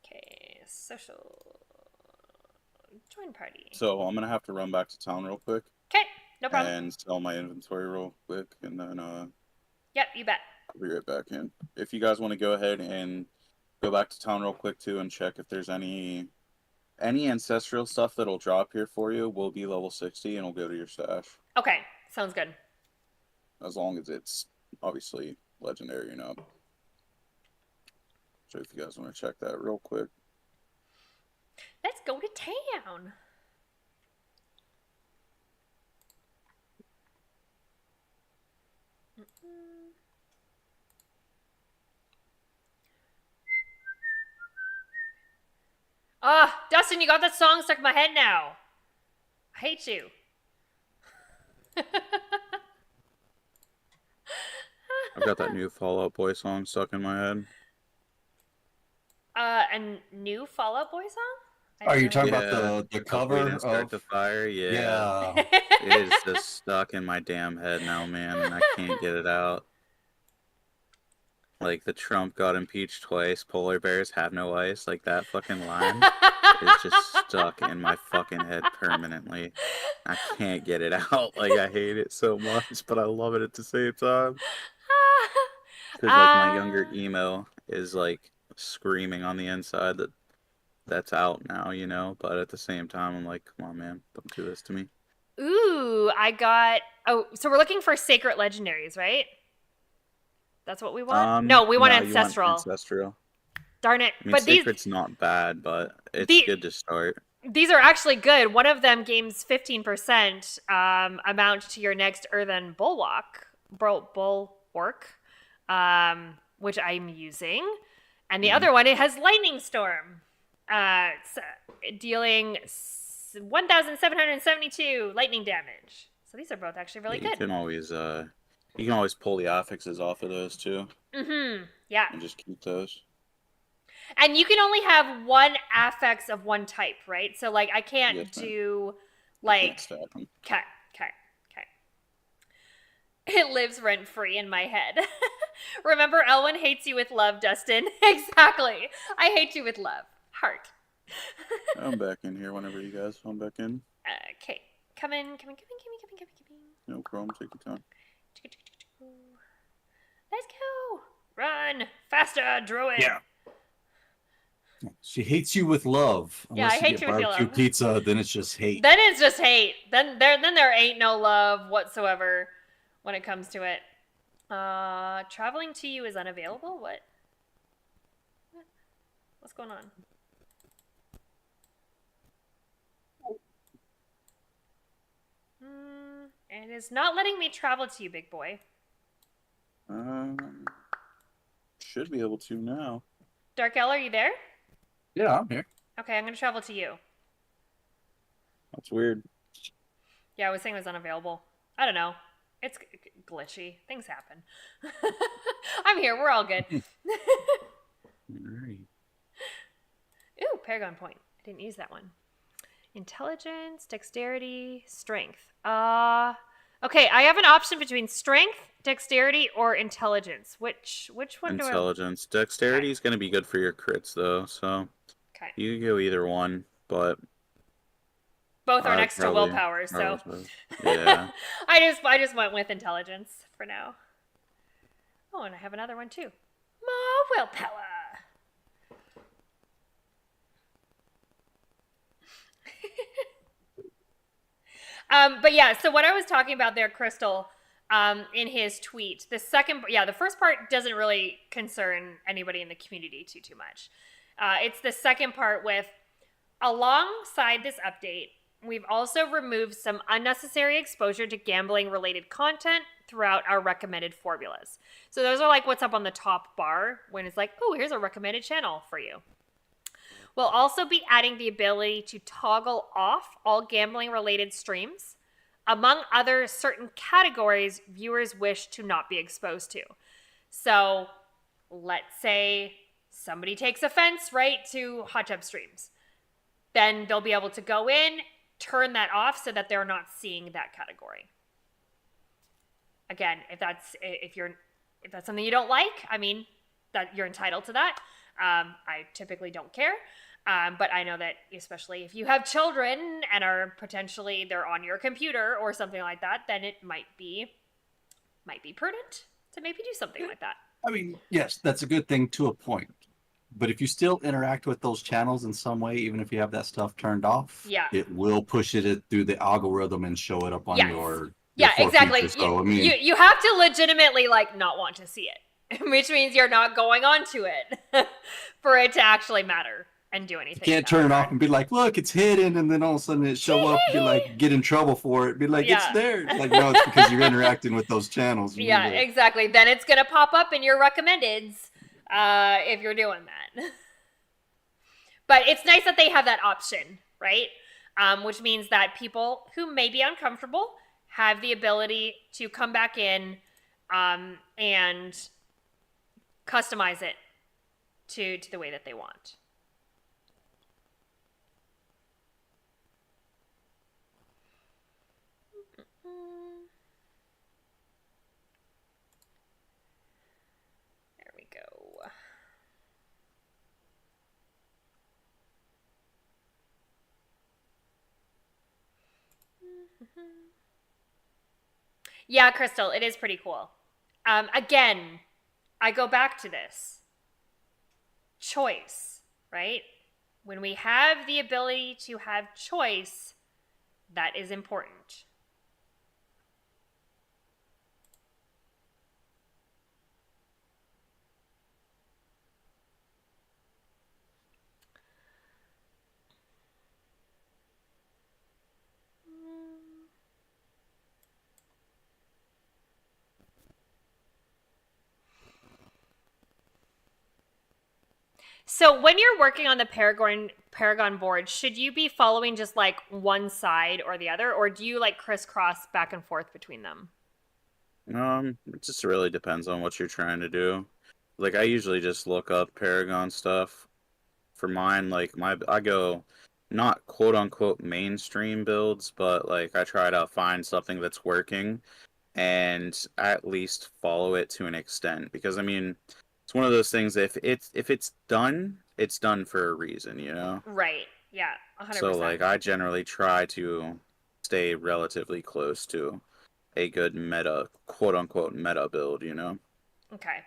Okay, social join party. So I'm gonna have to run back to town real quick. Okay, no problem. And sell my inventory real quick, and then Yep, you bet. I'll be right back in. If you guys want to go ahead and go back to town real quick too, and check if there's any ancestral stuff that'll drop here for you, will be level 60, and we'll go to your stash. Okay, sounds good. As long as it's obviously legendary, you know. So if you guys want to check that real quick. Let's go to town. Dustin, you got that song stuck in my head now. I hate you. I've got that new Fall Out Boy song stuck in my head. A new Fall Out Boy song? Are you talking Yeah. about the We cover didn't start of the fire, yeah. Yeah. It is just stuck in my damn head now, man, and I can't get it out. Like, the Trump got impeached twice, polar bears have no ice, like that fucking line is just stuck in my fucking head permanently. I can't get it out. Like, I hate it so much, but I love it at the same time. Because, like, my younger emo is, like, screaming on the inside that that's out now, you know? But at the same time, I'm like, come on, man, don't do this to me. Ooh, I got. Oh, so we're looking for sacred legendaries, right? That's what we want. No, we want no, you want ancestral. ancestral. Darn it! I mean, But sacred's not bad, but it's good to start. these are actually good. One of them gains 15% amount to your next earthen bulwark, which I'm using, and the other one, it has lightning storm, dealing 1,772 lightning damage. So these are both actually really good. You can always pull the affixes off of those too. Mm-hmm. Yeah. And just keep those. And you can only have one affix of one type, right? So, like, I can't do, like... Okay. It lives rent-free in my head. Remember, Elwyn hates you with love, Dustin. Exactly. I hate you with love. Heart. I'm back in here whenever you guys come back in. Okay. Come in. No problem. Take your time. Let's go. Run. Faster, Druid. Yeah. She hates you with love. Yeah, I hate you with barbecue love. pizza, then it's just hate. Then it's just hate. Then there ain't no love whatsoever when it comes to it. Traveling to you is unavailable? What? What's going on? It is not letting me travel to you, big boy. Should be able to now. Darkel, are you there? Yeah, I'm here. Okay, I'm going to travel to you. That's weird. Yeah, I was saying it was unavailable. I don't know. It's glitchy. Things happen. I'm here. We're all good. Alright. Ooh, Paragon Point. I didn't use that one. Intelligence, dexterity, strength. Okay, I have an option between strength, dexterity, or intelligence. Which one do I... Intelligence. Dexterity is going to be good for your crits, though, so Okay. you can go either one, but... Both are next to willpower, so... Yeah. I just went with intelligence for now. Oh, and I have another one, too. More willpower! But yeah, so what I was talking about there, Crystal, in his tweet, the first part doesn't really concern anybody in the community too much. It's the second part with, alongside this update, we've also removed some unnecessary exposure to gambling-related content throughout our recommended formulas. So those are like what's up on the top bar when it's like, oh, here's a recommended channel for you. We'll also be adding the ability to toggle off all gambling-related streams, among other certain categories viewers wish to not be exposed to. So let's say somebody takes offense, right, to hot tub streams. Then they'll be able to go in, turn that off so that they're not seeing that category. Again, if that's something you don't like, I mean, that you're entitled to that. I typically don't care. But I know that especially if you have children and are potentially they're on your computer or something like that, then it might be prudent to maybe do something like that. I mean, yes, that's a good thing to a point. But if you still interact with those channels in some way, even if you have that stuff turned off, it will push it through the algorithm and show it up on your exactly. Features. So, I mean, you have to legitimately not want to see it, which means you're not going onto it for it to actually matter and do anything. You can't turn it off and be like, look, it's hidden, and then all of a sudden it show up, be like, get in trouble for it, be like, it's there. Like, no, it's because you're interacting with those channels. Exactly. Then it's gonna pop up in your recommendeds if you're doing that. But it's nice that they have that option, right? Which means that people who may be uncomfortable have the ability to come back in and customize it to the way that they want. There we go. Yeah, Crystal, it is pretty cool. Again, I go back to this. Choice, right? When we have the ability to have choice, that is important. So when you're working on the Paragon board, should you be following just like one side or the other, or do you like crisscross back and forth between them? It just really depends on what you're trying to do. Like, I usually just look up Paragon stuff. For mine, like, I go not quote unquote mainstream builds, but like I try to find something that's working and at least follow it to an extent. Because I mean, it's one of those things that if it's done, it's done for a reason, you know? Right. Yeah. 100%. So like I generally try to stay relatively close to a good meta, quote unquote meta build, you know? Okay.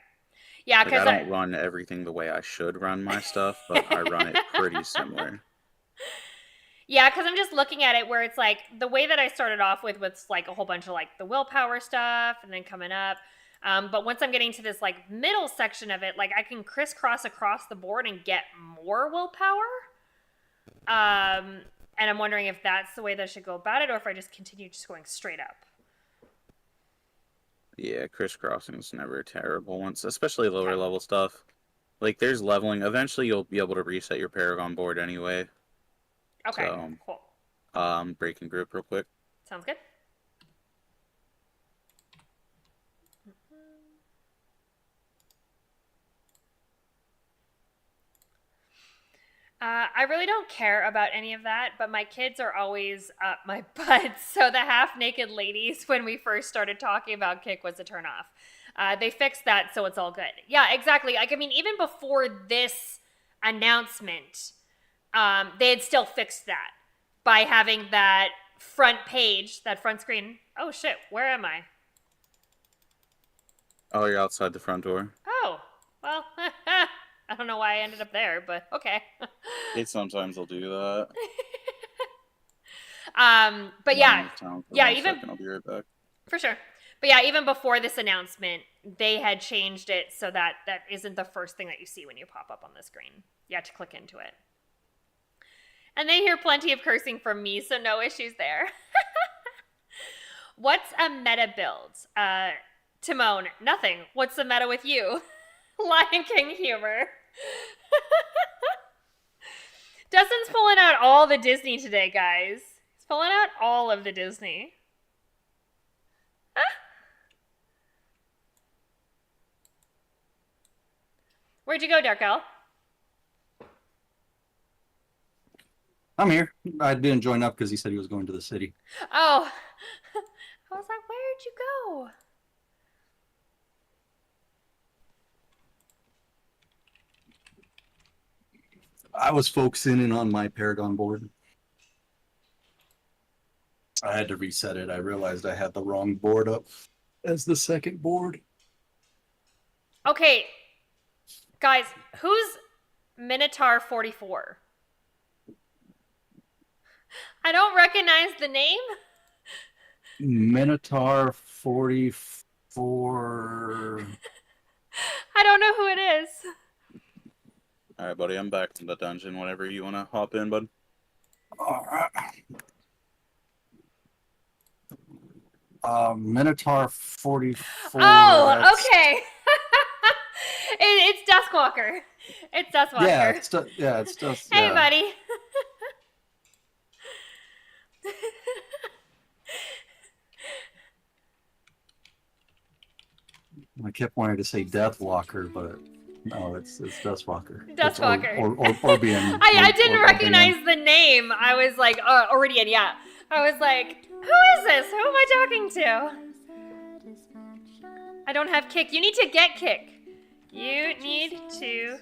Yeah, Like, because I don't run everything the way I should run my stuff, but I run it pretty similar. Yeah, because I'm just looking at it where it's like the way that I started off with like a whole bunch of like the willpower stuff and then coming up. But once I'm getting to this like middle section of it, like I can crisscross across the board and get more willpower. And I'm wondering if that's the way that I should go about it or if I just continue just going straight up. Yeah, crisscrossing is never terrible once, especially lower level stuff. Like, there's leveling. Eventually, you'll be able to reset your Paragon board anyway. Okay, So, cool. Breaking group real quick. Sounds good. I really don't care about any of that, but my kids are always up my butt. So the half-naked ladies, when we first started talking about Kick, was a turnoff. They fixed that, so it's all good. Yeah, exactly. Like, I mean, even before this announcement, they had still fixed that by having that front page, that front screen. Oh, shit, where am I? Oh, you're outside the front door. Oh, well, I don't know why I ended up there, but okay. Sometimes they'll do that. But yeah, even I'll be right back. For sure. But yeah, even before this announcement, they had changed it so that that isn't the first thing that you see when you pop up on the screen. You have to click into it. And they hear plenty of cursing from me, so no issues there. What's a meta build? Timon, nothing. What's the meta with you? Lion King humor. Dustin's pulling out all the Disney today, guys. He's pulling out all of the Disney. Where'd you go, Darkel? I'm here. I didn't join up because he said he was going to the city. Oh. I was like, where'd you go? I was focusing in on my Paragon board. I had to reset it. I realized I had the wrong board up as the second board. Okay. Guys, who's Minotaur 44? I don't recognize the name. Minotaur 44. I don't know who it is. All right, buddy, I'm back from the dungeon. Whenever you want to hop in, bud. All right. Minotaur 44. Oh, okay. It's Duskwalker. It's Duskwalker. Yeah, it's Dust. Hey, buddy. I kept wanting to say Deathwalker, but no, it's Dustwalker. Dustwalker. Or Orbian. I didn't recognize the name. I was like, Orbian, yeah. I was like, who is this? Who am I talking to? I don't have kick. You need to get kick. You need to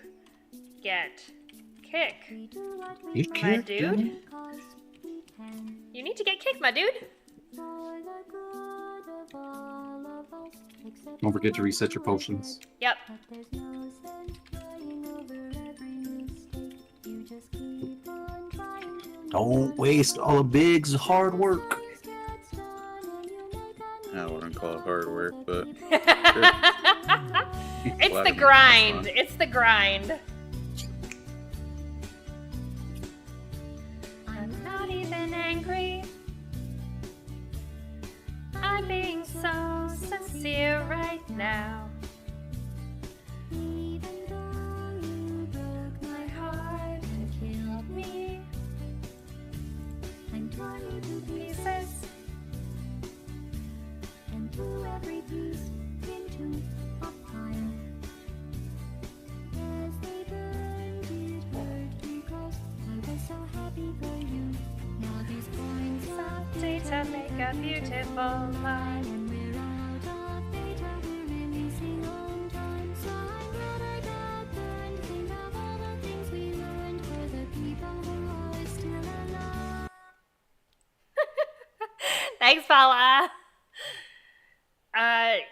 get kick. You My can't, dude? You need to get kick, my dude. Don't forget to reset your potions. Yep. Don't waste all of Big's hard work. I wouldn't call it hard work, but It's the Platinum, grind. that's It's the grind. I'm not even angry. I'm being so sincere right now. Even though you broke my heart and killed me and tore me to pieces and threw every piece into a pile. As they burned, it hurt because I was so happy for you. Now these points of data make a beautiful line. And we're out of data, we're releasing on time. So I'm glad I got burned. Think of all the things we learned for the people who are still alive. Thanks, Paula.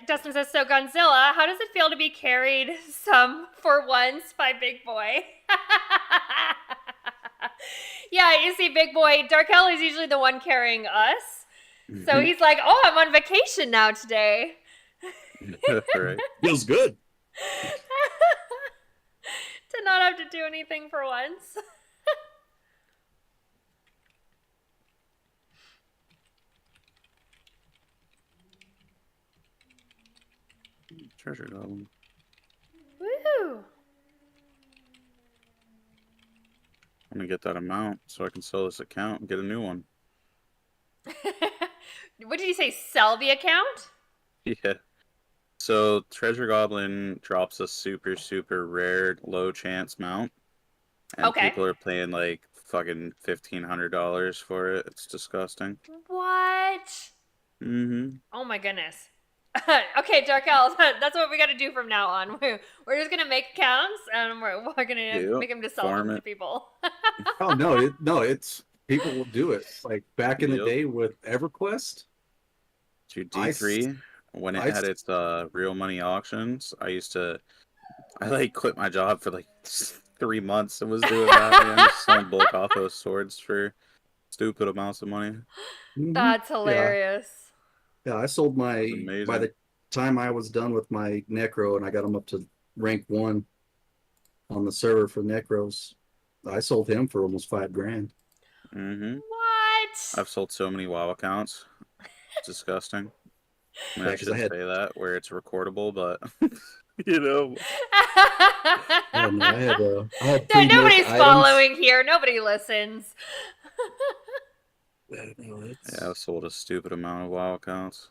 Dustin says, so Godzilla, how does it feel to be carried some for once by Big Boy? Yeah, you see, Big Boy, Darkel is usually the one carrying us. So he's like, oh, I'm on vacation now today. right. Feels good. To not have to do anything for once. Treasure Goblin. Woo! I'm gonna get that amount so I can sell this account and get a new one. What did you say? Sell the account? Yeah. So Treasure Goblin drops a super, super rare low chance mount. And Okay. people are paying like fucking $1,500 for it. It's disgusting. What? Mm-hmm. Oh my goodness. Okay, Darkel, that's what we got to do from now on. We're just gonna make accounts and we're gonna Yep, make them to sell farm them to it. people. Oh no, it's people will do it. Like back in the Yep. day with EverQuest. To I D3, when it I had its real money auctions, I like quit my job for like 3 months and was doing that, man. Just selling bulk off those swords for stupid amounts of money. That's hilarious. Yeah, I sold my It's amazing. by the time I was done with my Necro and I got him up to rank 1 on the server for Necros. I sold him for almost $5,000. Mm-hmm. What? I've sold so many WoW accounts. It's disgusting. I mean, Yeah, I 'cause I should had- say that where it's recordable, but you know. Yeah, no, I had No, pre-nerf nobody's items. following here. Nobody listens. Yeah, no, it's- Yeah, I've sold a stupid amount of WoW accounts.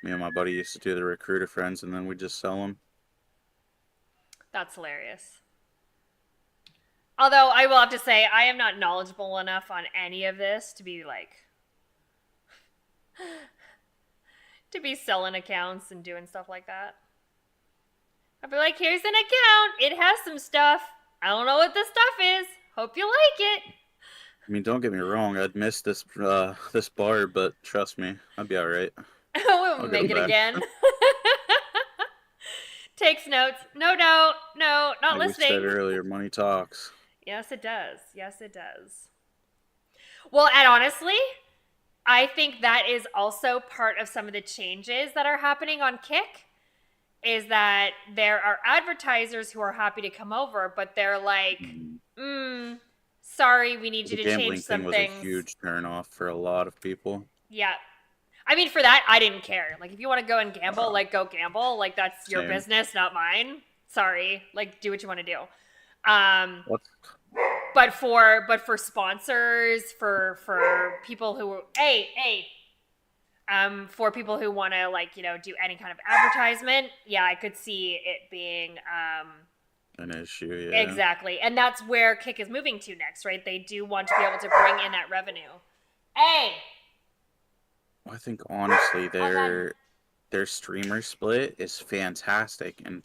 Me and my buddy used to do the recruiter friends, and then we just sell them. That's hilarious. Although I will have to say, I am not knowledgeable enough on any of this to be like, to be selling accounts and doing stuff like that. I'd be like, here's an account. It has some stuff. I don't know what the stuff is. Hope you like it. I mean, don't get me wrong, I'd miss this this bar, but trust me, I'd be all right. We I'll won't get make it it back. again. Takes notes. No, not Like listening. we said earlier, money talks. Yes, it does. Yes, it does. Well, and honestly, I think that is also part of some of the changes that are happening on Kick, is that there are advertisers who are happy to come over, but they're like, sorry, we need you The to gambling change some thing was things. a huge turnoff for a lot of people. Yeah. I mean, for that, I didn't care. Like, if you want to go and gamble, like, go gamble. Like, that's your Same. business, not mine. Sorry. Like, do what you want to do. What? But for sponsors, for people who for people who want to, like, you know, do any kind of advertisement, yeah, I could see it being an issue. Yeah. Exactly. And that's where Kick is moving to next, right? They do want to be able to bring in that revenue. Hey! I think honestly their streamer split is fantastic, and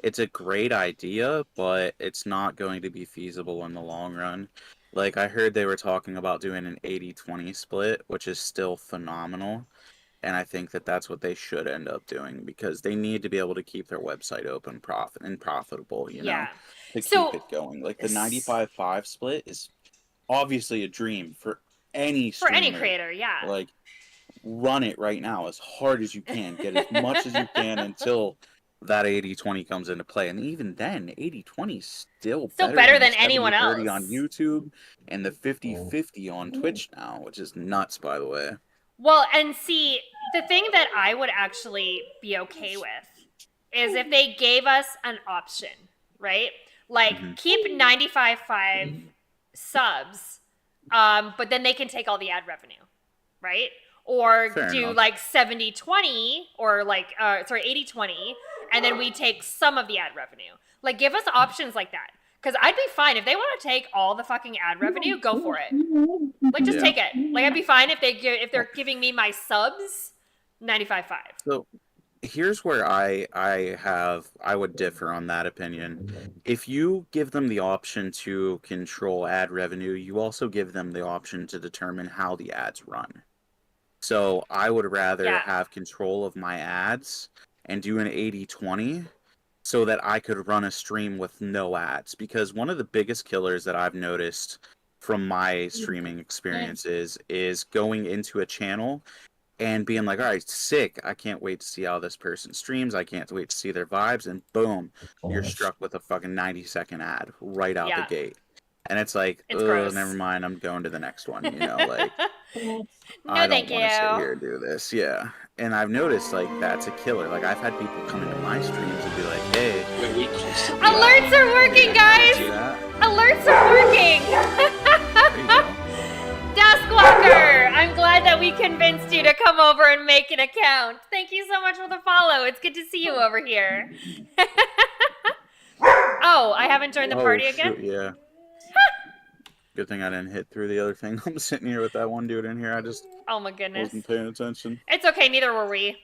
it's a great idea, but it's not going to be feasible in the long run. Like, I heard they were talking about doing an 80-20 split, which is still phenomenal. And I think that that's what they should end up doing, because they need to be able to keep their website open, profitable, you know, to keep it going. Like, the 95-5 split is obviously a dream for any streamer. For any creator, yeah. Like, run it right now as hard as you can. Get as much as you can until that 80-20 comes into play. And even then, 80-20 is still better than anyone else. 70-30 on YouTube and the 50-50 on Twitch now, which is nuts, by the way. Well, and see, the thing that I would actually be okay with is if they gave us an option, right? Like, keep 95.5 subs, but then they can take all the ad revenue, right? Or do like 70-20 or like, 80-20, and then we take some of the ad revenue. Like, give us options like that. Because I'd be fine. If they want to take all the fucking ad revenue, go for it. Like, just take it. Like, I'd be fine if they're giving me my subs 95.5. So here's where I would differ on that opinion. If you give them the option to control ad revenue, you also give them the option to determine how the ads run. So I would rather have control of my ads and do an 80-20 so that I could run a stream with no ads. Because one of the biggest killers that I've noticed from my streaming experiences is going into a channel and being like, all right, sick. I can't wait to see how this person streams. I can't wait to see their vibes. And boom, you're struck with a fucking 90-second ad right out the gate. And it's like, oh, never mind. I'm going to the next one. You know, like, I don't want to sit here and do this. Yeah. And I've noticed, like, that's a killer. Like, I've had people come into my streams and be like, hey. Alerts are working, guys. Alerts are working. Duskwalker, I'm glad that we convinced you to come over and make an account. Thank you so much for the follow. It's good to see you over here. Oh, I haven't joined the party again? Yeah. Good thing I didn't hit through the other thing. I'm sitting here with that one dude in here. I just oh my goodness, wasn't paying attention. It's okay, neither were we.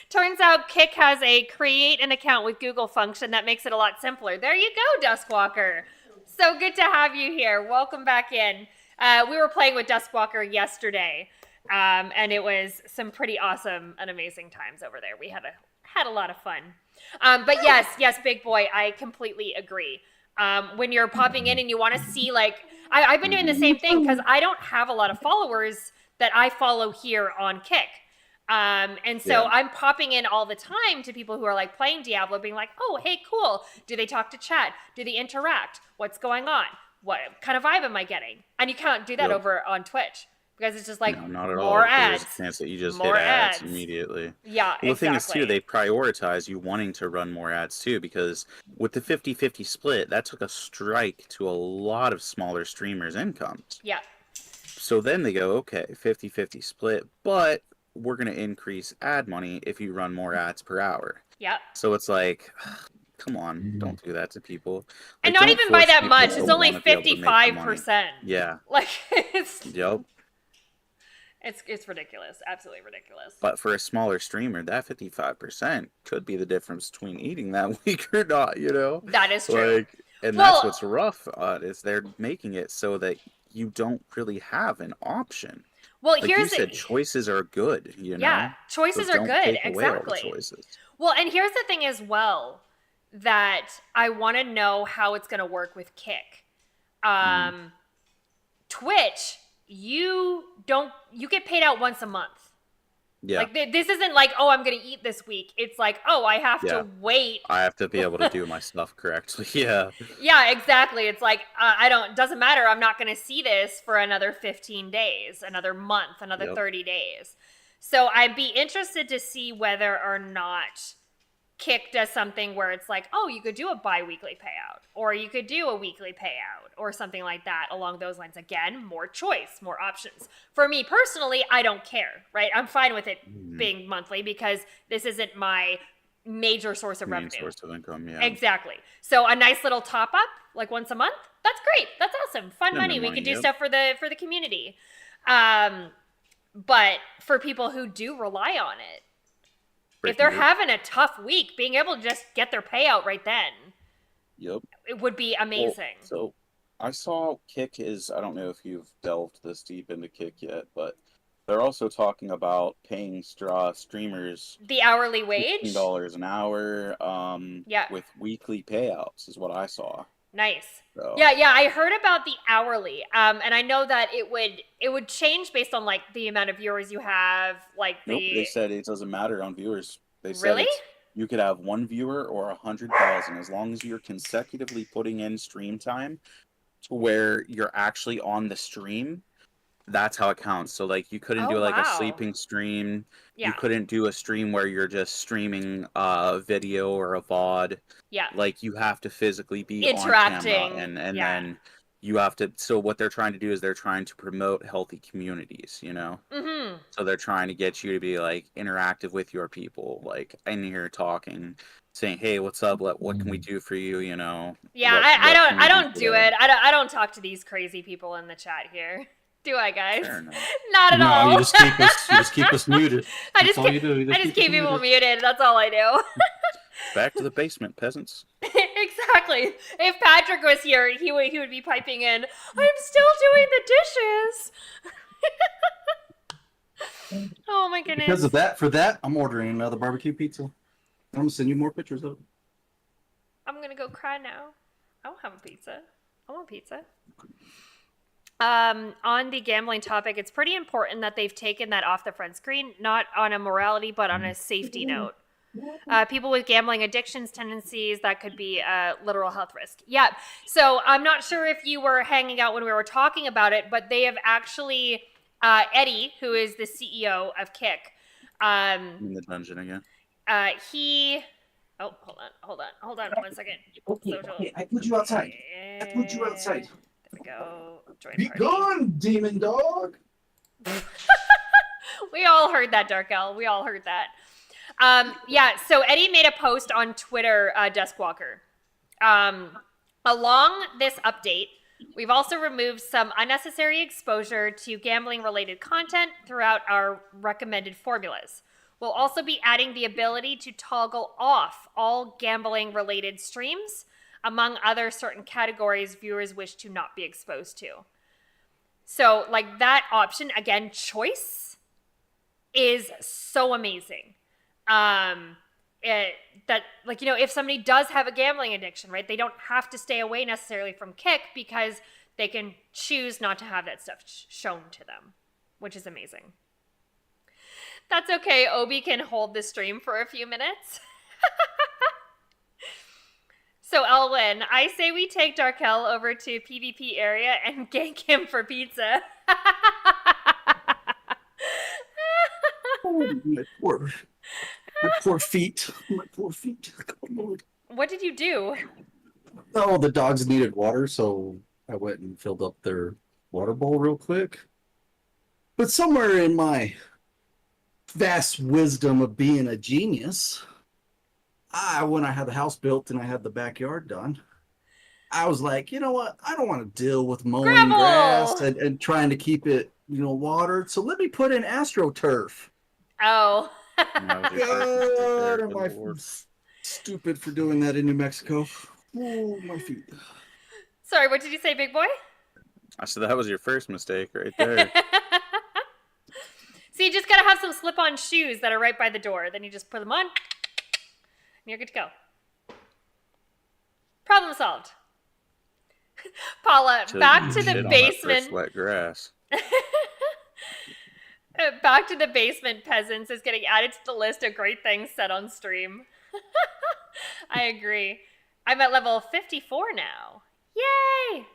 Turns out Kick has a create an account with Google function that makes it a lot simpler. There you go, Duskwalker. So good to have you here. Welcome back in. We were playing with Duskwalker yesterday, and it was some pretty awesome and amazing times over there. We had a lot of fun. But yes, big boy, I completely agree. When you're popping in and you want to see, like, I've been doing the same thing because I don't have a lot of followers that I follow here on Kick. And so I'm popping in all the time to people who are like playing Diablo, being like, oh, hey, cool. Do they talk to chat? Do they interact? What's going on? What kind of vibe am I getting? And you can't do that over on Twitch because it's just like not at more all. ads. There's a chance that you just hit ads immediately. Yeah, well, the thing is, too, they prioritize you wanting to run more ads, too, because with the 50-50 split, that took a strike to a lot of smaller streamers' incomes. Yeah. So then they go, okay, 50-50 split, but we're going to increase ad money if you run more ads per hour. Yeah. So it's like, come on, don't do that to people. And not even by that much. It's only 55%. Yeah. Like, it's... Yep. It's ridiculous. Absolutely ridiculous. But for a smaller streamer, that 55% could be the difference between eating that week or not, you know? That is true. Like, and that's what's rough, is they're making it so that you don't really have an option. Well, like you said, choices are good, you know? Yeah, choices are good, exactly. Well, and here's the thing as well, that I want to know how it's going to work with Kick. Twitch, you get paid out once a month. Yeah. Like, this isn't like, oh, I'm going to eat this week. It's like, oh, I have to wait. I have to be able to do my stuff correctly. Yeah. Yeah, exactly. It's like, doesn't matter. I'm not going to see this for another 15 days, another month, another 30 days. So I'd be interested to see whether or not Kick does something where it's like, oh, you could do a bi-weekly payout, or you could do a weekly payout, or something like that along those lines. Again, more choice, more options. For me personally, I don't care, right? I'm fine with it being monthly because this isn't my major source of Main revenue. source of income, yeah. Exactly. So a nice little top up, like once a month, that's great. That's awesome. Fun Yeah, money. no We money, could do yep. stuff for the community. But for people who do rely on it, if they're Breaking having a tough week, being able to just get their payout right then, Yep. it would be amazing. Well, so I saw Kick is, I don't know if you've delved this deep into Kick yet, but they're also talking about paying streamers The hourly wage? $15 an hour Yeah. with weekly payouts is what I saw. Nice. So, Yeah, I heard about the hourly. And I know that it would change based on like the amount of viewers you have, like nope, the they said it doesn't matter on viewers. They said Really? you could have 1 viewer or 100,000 as long as you're consecutively putting in stream time to where you're actually on the stream. That's how it counts. So like you couldn't do like a wow. sleeping stream. Yeah. You couldn't do a stream where you're just streaming a video or a VOD. Yeah. Like you have to physically be Interacting. on camera and then you have to, so what they're trying to do is they're trying to promote healthy communities, you know? Mm-hmm. So they're trying to get you to be like interactive with your people, like in here talking, saying, "Hey, what's up? What can we do for you?" You know? Yeah, What I can we don't for do them? it. I don't talk to these crazy people in the chat here. Do I, guys? Fair enough. Not at No, all. you just keep us muted. I That's just all keep, you do. You I just keep us people muted. muted. That's all I do. Back to the basement, peasants. Exactly. If Patrick was here, he would be piping in. I'm still doing the dishes. Oh my goodness. Because of that, I'm ordering another barbecue pizza. I'm gonna send you more pictures of it. I'm gonna go cry now. I don't have a pizza. I want pizza. On the gambling topic, it's pretty important that they've taken that off the front screen, not on a morality, but on a safety note. People with gambling addictions tendencies, that could be a literal health risk. Yeah. So I'm not sure if you were hanging out when we were talking about it, but they have actually, Eddie, who is the CEO of Kick, In the dungeon again. he, oh, hold on 1 second. Okay, I put you outside. I put you outside. There we go. Join Be party. gone, demon dog. We all heard that, Darkel. We all heard that. Yeah, so Eddie made a post on Twitter, Duskwalker. Along this update, we've also removed some unnecessary exposure to gambling-related content throughout our recommended formulas. We'll also be adding the ability to toggle off all gambling-related streams, among other certain categories viewers wish to not be exposed to. So, like, that option, again, choice, is so amazing. If somebody does have a gambling addiction, right, they don't have to stay away necessarily from Kick because they can choose not to have that stuff shown to them, which is amazing. That's okay. Obi can hold the stream for a few minutes. So, Elwin, I say we take Darkel over to PvP area and gank him for pizza. Oh, my poor feet. My poor feet. Oh, Lord. What did you do? Oh, the dogs needed water, so I went and filled up their water bowl real quick. But somewhere in my vast wisdom of being a genius, when I had the house built and I had the backyard done, I was like, you know what? I don't want to deal with mowing Gravel! grass and trying to keep it, watered. So let me put in AstroTurf. Oh. And that was your first mistake there, God, am good I lord. stupid for doing that in New Mexico? Oh, my feet. Sorry, what did you say, big boy? I said that was your first mistake right there. So you just gotta have some slip-on shoes that are right by the door. Then you just put them on, and you're good to go. Problem solved. Paula, Till back you to shit the on that basement. first wet grass. Back to the basement, peasants is getting added to the list of great things said on stream. I agree. I'm at level 54 now. Yay!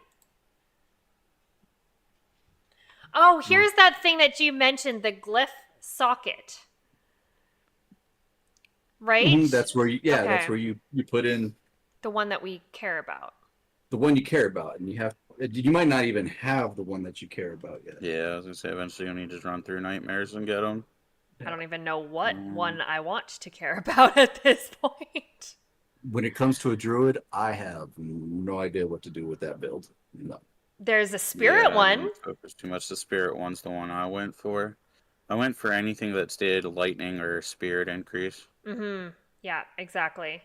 Oh, here's that thing that you mentioned, the glyph socket. Right? Mhm, that's where Okay. that's where you put in The one that we care about. the one you care about, and you might not even have the one that you care about yet. Yeah, I was gonna say eventually you'll need to run through nightmares and get them. I don't even know what Mm. one I want to care about at this point. When it comes to a druid, I have no idea what to do with that build. No. There's a spirit I one. didn't focus too much. The spirit one's the one I went for. I went for anything that did lightning or spirit increase. Mm-hmm. Yeah, exactly.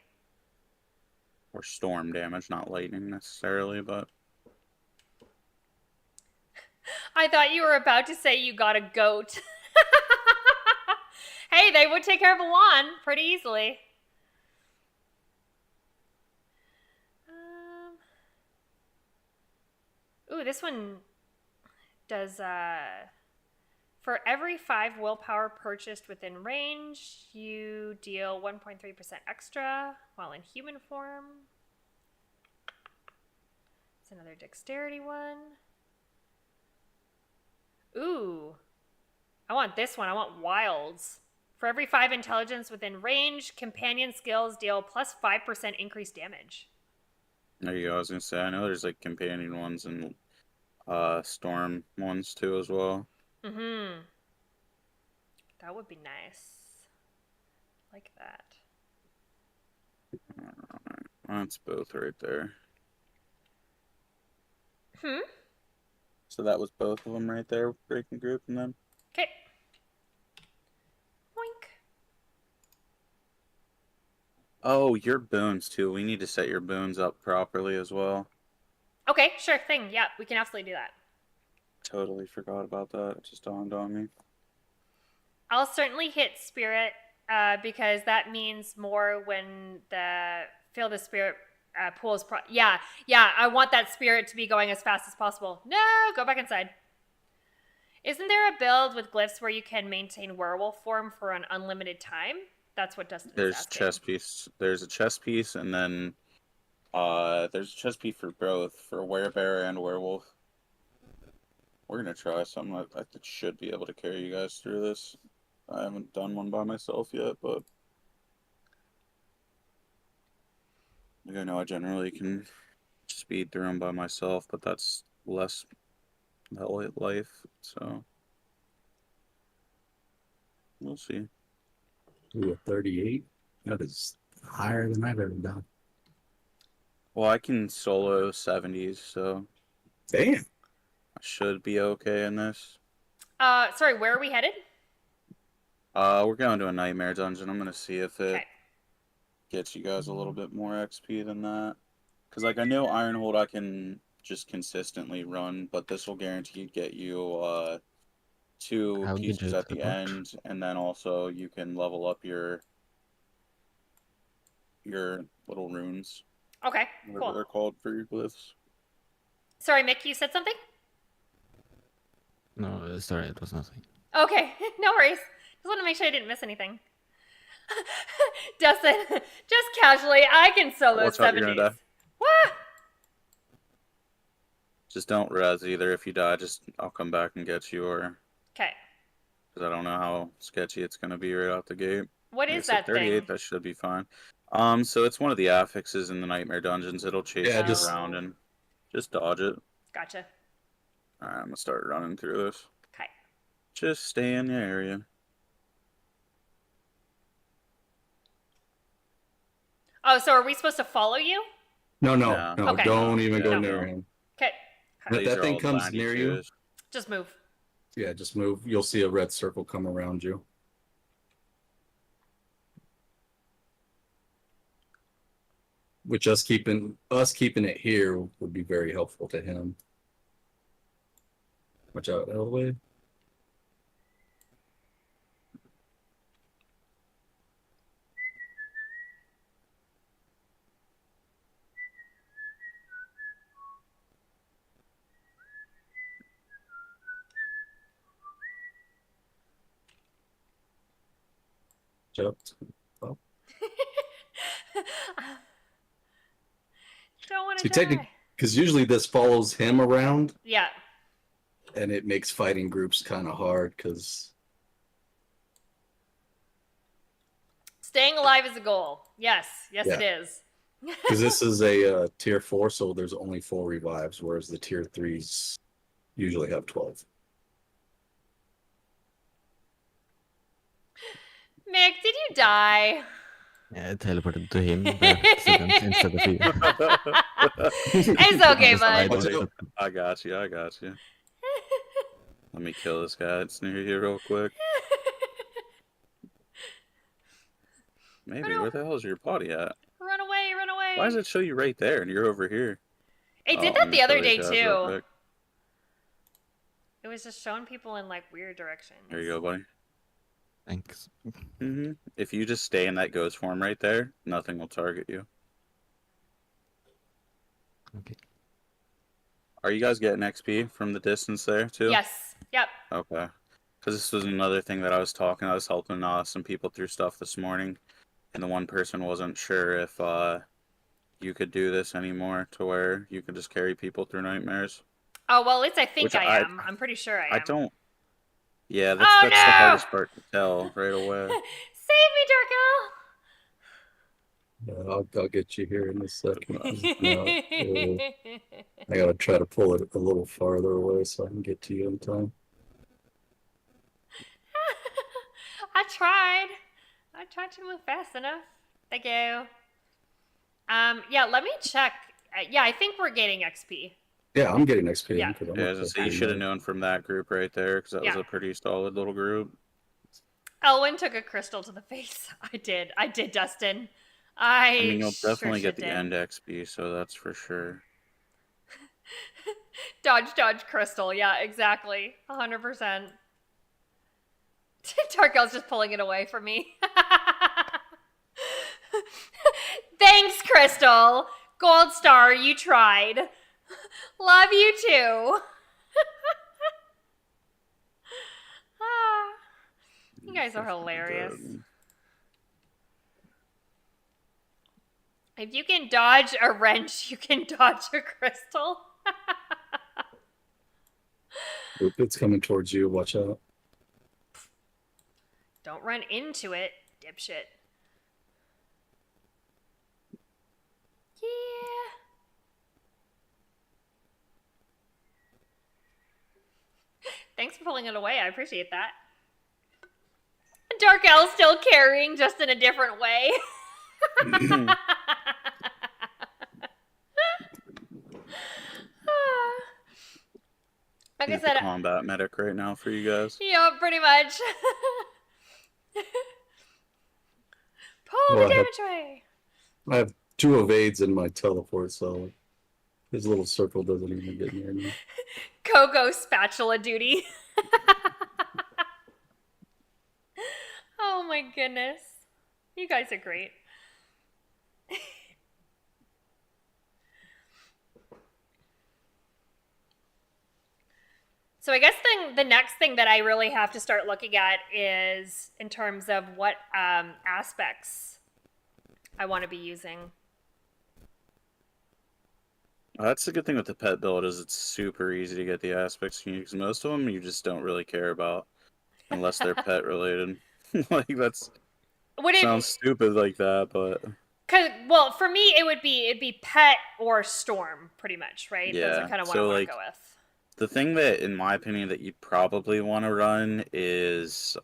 Or storm damage, not lightning necessarily, but I thought you were about to say you got a goat. Hey, they would take care of a lawn pretty easily. Ooh, this one does, for every 5 willpower purchased within range, you deal 1.3% extra while in human form. It's another dexterity one. Ooh, I want this one. I want wilds. For every 5 intelligence within range, companion skills deal plus 5% increased damage. there you go. I was gonna say I know there's like companion ones and storm ones too as well. Mm-hmm. That would be nice. Like that. That's both right there. Hmm? So that was both of them right there, breaking group, and then Okay. Oink. oh, your boons too. We need to set your boons up properly as well. Okay, sure thing. Yeah, we can absolutely do that. Totally forgot about that. It just dawned on me. I'll certainly hit spirit because that means more when the feel the spirit pool is. Yeah, I want that spirit to be going as fast as possible. No, go back inside. Isn't there a build with glyphs where you can maintain werewolf form for an unlimited time? That's what Dustin is There's asking. chess piece. There's a chess piece, and then there's a chess piece for both, for werebear and werewolf. We're gonna try something. I should be able to carry you guys through this. I haven't done one by myself yet, but I know I generally can speed through them by myself, but that's less life, so we'll see. Ooh, a 38. That is higher than I've ever done. Well, I can solo 70s, so Damn. I should be okay in this. Sorry, where are we headed? We're going to a nightmare dungeon. I'm gonna see if it Okay. gets you guys a little bit more XP than that. Because, like, I know Ironhold I can just consistently run, but this will guarantee get you 2 How did pieces you at the teleport? end, and then also you can level up your little runes, Okay, whatever cool. they're called for your glyphs. Sorry, Mick, you said something? No, sorry, it was nothing. Okay, no worries. Just want to make sure I didn't miss anything. Dustin, just casually, I can solo Watch out, you're 70s. gonna die. What? Just don't res either. If you die, I'll come back and get you, or Okay. because I don't know how sketchy it's gonna be right out the gate. What Like I is said, that 38, thing? that should be fine. So it's one of the affixes in the nightmare dungeons. It'll chase Yeah, you just- around and just dodge it. Gotcha. Alright, I'm gonna start running through this. Okay. Just stay in the area. Oh, so are we supposed to follow you? No, No. Okay. don't even go Yeah, near no. him. Okay. But These that are thing all comes near you. 92s. Just move. Yeah, just move. You'll see a red circle come around you. Which us keeping it here would be very helpful to him. Watch out, out of the way. Watch out. Oh. Don't want See, to die. technically, because usually this follows him around, Yeah. and it makes fighting groups kind of hard because Staying alive is a goal. Yes. Yes, Yeah. it is. this is a tier 4, so there's only 4 revives, whereas the tier 3s usually have 12. Mick, did you die? Yeah, I teleported to him by accident instead of you. It's okay, Just died bud. when I took- I got you. I got you. Let me kill this guy that's near here real quick. Maybe. Where the hell is your body at? Run away, run away. Why does it show you right there and you're over here? It did Oh, that let me the other kill these day guys real too. quick. It was just showing people in like weird directions. There you go, buddy. Thanks. If you just stay in that ghost form right there, nothing will target you. Okay. Are you guys getting XP from the distance there too? Yes. Yep. Okay. Because this was another thing that I was helping some people through stuff this morning, and the one person wasn't sure if you could do this anymore to where you could just carry people through nightmares. Oh well, at least I think Which I am. I'm pretty sure I am. I don't. Yeah, that's Oh, the no! hardest part to tell right away. Save me, Yeah, I'll get you here in a second. Darko. I gotta try to pull it a little farther away so I can get to you in time. I tried. I tried to move fast enough. Thank you. Yeah, let me check. Yeah, I think we're getting XP. Yeah, I'm getting XP. Yeah. because I'm Yeah, up as I to say, you should have 49. known from that group right there, because that was Yeah. a pretty solid little group. Elwyn took a crystal to the face. I did, Dustin. I mean, you'll sure definitely get the did. end XP, so that's for sure. Dodge, crystal. Yeah, exactly. 100%. Darkel's just pulling it away from me. Thanks, Crystal. Gold star, you tried. Love you too. Ah, you guys are hilarious. If you can dodge a wrench, you can dodge a crystal. Oop, it's coming towards you. Watch out. Don't run into it, dipshit. Yeah. Thanks for pulling it away. I appreciate that. Dark L still carrying, just in a different way. Like I He's the said, combat medic right now for you guys. yeah, pretty much. Pull Well, the I have- damage away. I have 2 evades in my teleport, so his little circle doesn't even get near me. Coco spatula duty. Oh my goodness. You guys are great. So I guess the next thing that I really have to start looking at is in terms of what aspects I want to be using. That's the good thing with the pet build is it's super easy to get the aspects you need, because most of them you just don't really care about unless they're pet related. Like that's sounds stupid like that, but well, for me it'd be pet or storm pretty much, right? Those yeah. are kind of what So, I want like, to go with. the thing that, in my opinion, that you probably want to run is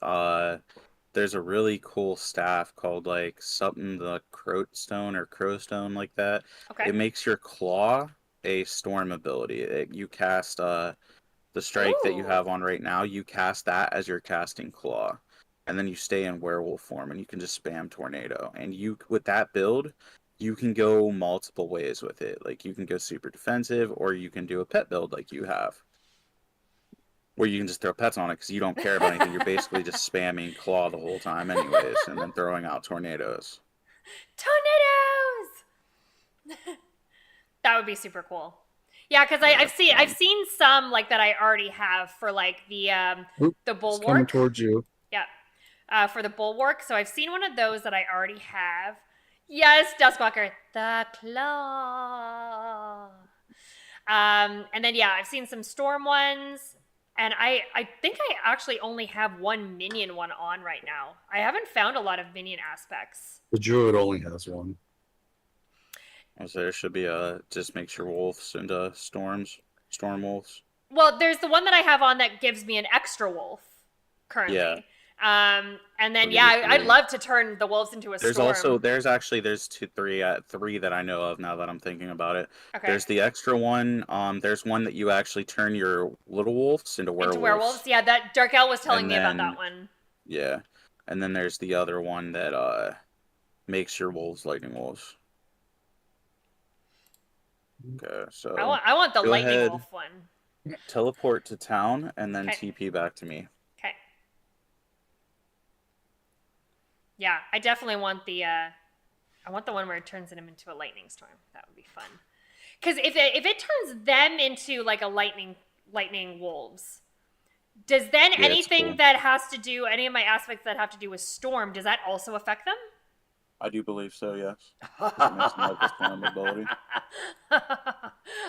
there's a really cool staff called like something the Crowstone or Crowstone like that. Okay. It makes your claw a storm ability. You cast the strike that you Ooh. have on right now, you cast that as your casting claw. And then you stay in werewolf form and you can just spam tornado. And you with that build, you can go multiple ways with it. Like you can go super defensive, or you can do a pet build like you have. Where you can just throw pets on it because you don't care about anything. You're basically just spamming claw the whole time anyways, and then throwing out tornadoes. Tornadoes! That would be super cool. Yeah, because I've seen some like that I already have for like the Oop, It's coming bulwark. towards you. Yeah, for the bulwark. So I've seen one of those that I already have. Yes, Dustwalker, the claw. And then yeah, I've seen some storm ones, and I think I actually only have one minion one on right now. I haven't found a lot of minion aspects. The Druid only has one. So there should be just makes your wolves into storm wolves. Well, there's the one that I have on that gives me an extra wolf currently. Yeah. And then I'll give yeah, you I'd 3. love to turn the wolves into a There's storm. also there's 3 that I know of now that I'm thinking about it. Okay. There's the extra one. There's one that you actually turn your little wolves into werewolves. Into werewolves. Yeah, that Darkel was telling And me about that then- one. Yeah, and then there's the other one that makes your wolves lightning wolves. Okay, so I want the go lightning ahead. wolf one. Teleport to town and then Okay. TP back to me. Okay. Yeah, I definitely want the one where it turns them into a lightning storm. That would be fun. Because if it turns them into like a lightning wolves, does then Yeah, it's anything cool. that has to do any of my aspects that have to do with storm, does that also affect them? I do believe so, yes. It makes them like this kind of ability.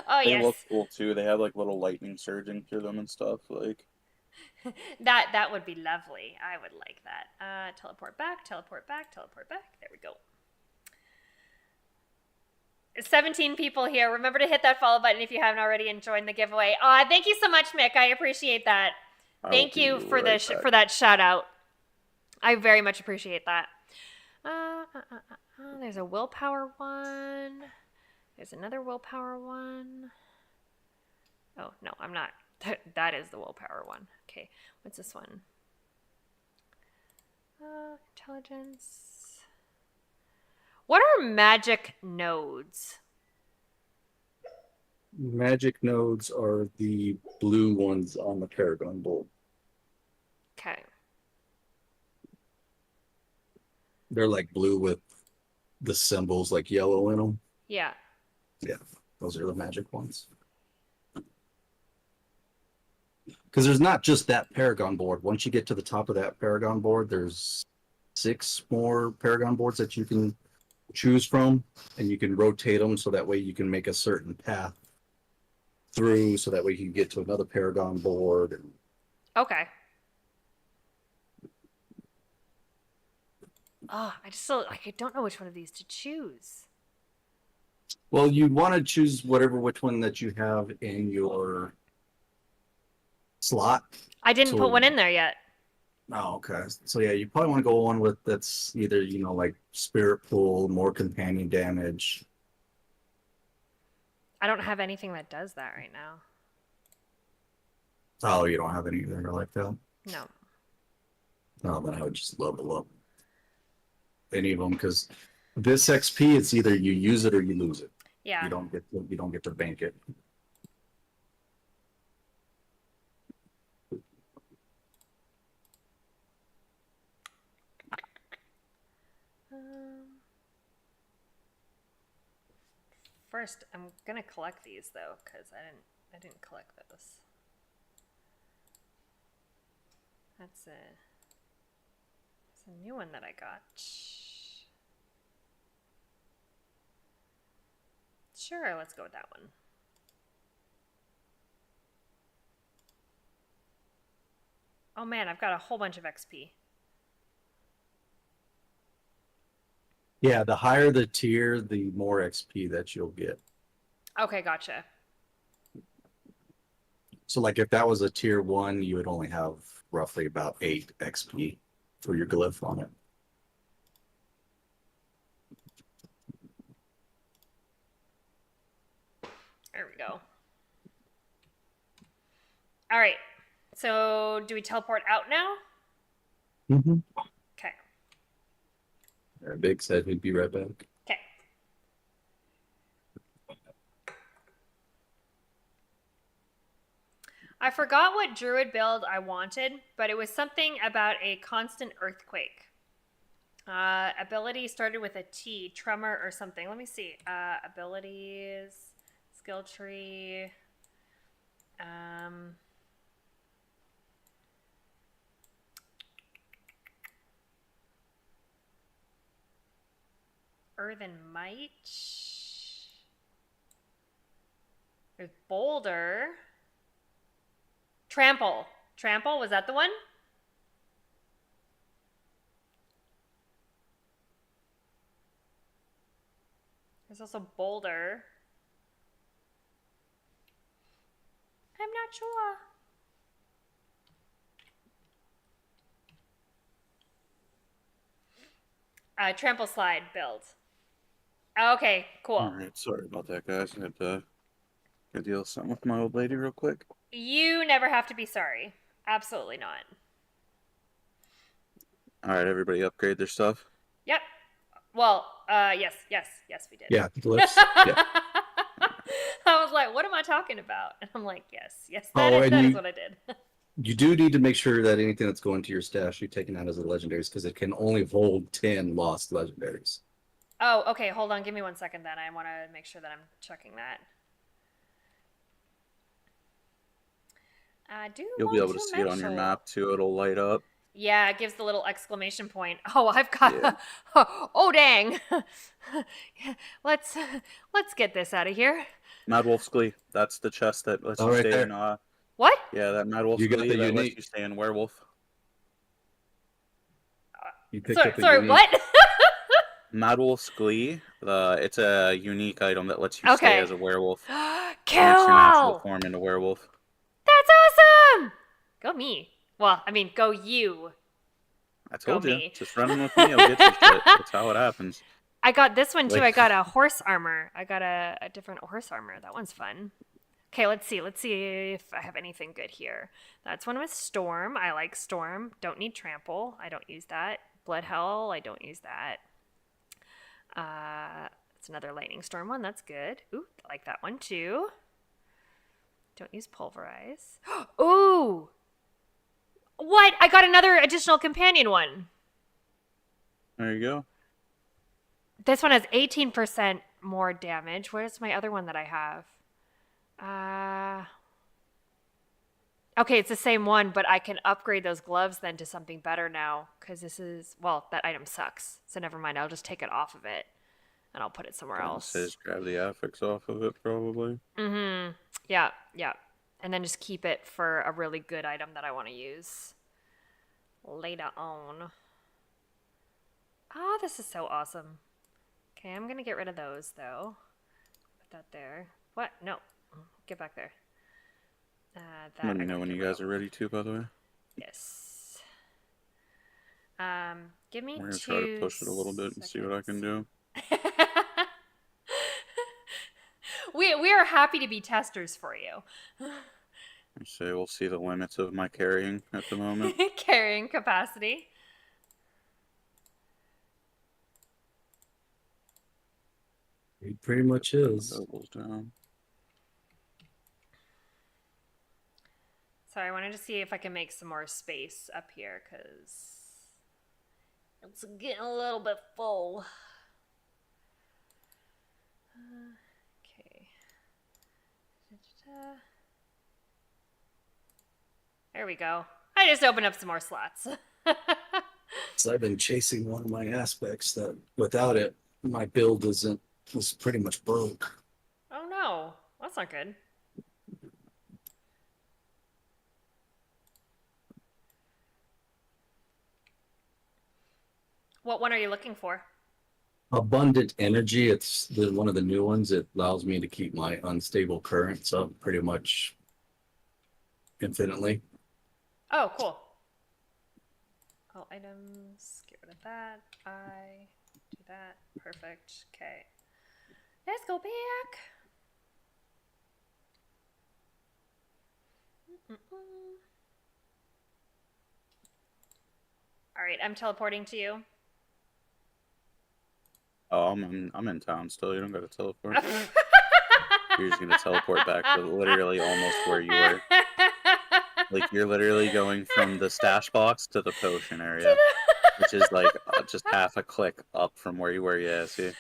Oh They yes, look cool too. They have like little lightning surging through them and stuff. Like that would be lovely. I would like that. Teleport back, teleport back, teleport back. There we go. 17 people here. Remember to hit that follow button if you haven't already and join the giveaway. Thank you so much, Mick. I appreciate that. Thank you for for that shout out. I very much appreciate that. There's a willpower one. There's another willpower one. Oh, no, I'm not. That is the willpower one. Okay, what's this one? Intelligence. What are magic nodes? Magic nodes are the blue ones on the Paragon Bolt. Okay. They're like blue with the symbols like yellow in them. Yeah. Yeah, those are the magic ones. Because there's not just that Paragon board. Once you get to the top of that Paragon board, there's 6 more Paragon boards that you can choose from, and you can rotate them so that way you can make a certain path through, so that way you can get to another Paragon board. Okay. Oh, I just still I don't know which one of these to choose. Well, you want to choose which one that you have in your slot. I didn't put one in there yet. Oh, okay. So yeah, you probably want to go one with that's either, like Spirit Pool, more companion damage. I don't have anything that does that right now. Oh, you don't have any that are like that? No. No, then I would just level up any of them, because this XP, it's either you use it or you lose it. Yeah. You don't get to bank it. First, I'm gonna collect these though, because I didn't collect those. That's a new one that I got. Sure, let's go with that one. Oh man, I've got a whole bunch of XP. Yeah, the higher the tier, the more XP that you'll get. Okay, gotcha. So like if that was a tier 1, you would only have roughly about 8 XP for your glyph on it. There we go. All right. So do we teleport out now? Mm-hmm. Okay. Big said he'd be right back. Okay. I forgot what Druid build I wanted, but it was something about a constant earthquake. Ability started with a T, tremor or something. Let me see. Abilities, skill tree. Earthen Might. There's Boulder. Trample. Trample, was that the one? There's also Boulder. I'm not sure. Trample slide build. Okay, cool. All right, sorry about that, guys. I had to go deal with something with my old lady real quick. You never have to be sorry. Absolutely not. All right, everybody upgrade their stuff. Yep. Well, yes, we did. Yeah, glyphs. Yeah. I was like, what am I talking about? And I'm like, yes, Oh, that and is you- what I did. You do need to make sure that anything that's going to your stash you're taking out as a legendaries because it can only hold 10 lost legendaries. Oh, okay, hold on. Give me 1 second then. I want to make sure that I'm checking that. I do You'll be want able to see it on your mention- map too. It'll light up. Yeah, it gives the little exclamation point. Oh, I've got. Yeah. Oh, dang. Let's get this out of here. Mad Wolf's Glee. That's the chest that lets Oh, you right stay there. in. What? Yeah, that Mad Wolf's You got Glee the that lets unique. you stay in werewolf. You picked up a Sorry, unique- what? Mad Wolf's Glee. It's a unique item that lets you Okay. stay as a werewolf. It makes your natural Cool. form into werewolf. That's awesome. Go me. Well, I mean, go you. I told Go you. me. Just running with me, I'll get you shit. That's how it happens. I got this one too. Like- I got a horse armor. I got a different horse armor. That one's fun. Okay, let's see. Let's see if I have anything good here. That's one with Storm. I like Storm. Don't need Trample. I don't use that. Blood Hell. I don't use that. It's another Lightning Storm one. That's good. Ooh, I like that one too. Don't use Pulverize. Ooh! What? I got another additional companion one. There you go. This one has 18% more damage. Where's my other one that I have? Okay, it's the same one, but I can upgrade those gloves then to something better now because this is, well, that item sucks. So never mind. I'll just take it off of it and I'll put it somewhere else. Just grab the affix off of it, probably. Mm-hmm. Yeah. And then just keep it for a really good item that I want to use later on. Oh, this is so awesome. Okay, I'm going to get rid of those, though. Put that there. What? No. Get back there. That Let me I know gotta when get you rid guys of. are ready to, by the way. Yes. Give me We're going to 2 try to push it a little bit and see what I can do. We are happy to be testers for you. So we'll see the limits of my carrying at the moment. Carrying capacity. It pretty much is. Doubles down. Sorry, I wanted to see if I can make some more space up here because it's getting a little bit full. Okay. There we go. I just opened up some more slots. So I've been chasing one of my aspects that without it, my build was pretty much broke. Oh no, that's not good. What one are you looking for? Abundant energy, it's one of the new ones. It allows me to keep my unstable currents up pretty much infinitely. Oh, cool. All items, get rid of that. I do that. Perfect. Okay. Let's go back. All right, I'm teleporting to you. Oh, I'm in town still. You don't got to teleport. You're just going to teleport back to literally almost where you were. Like, you're literally going from the stash box to the potion area, which is like just half a click up from where you were. Yeah, see?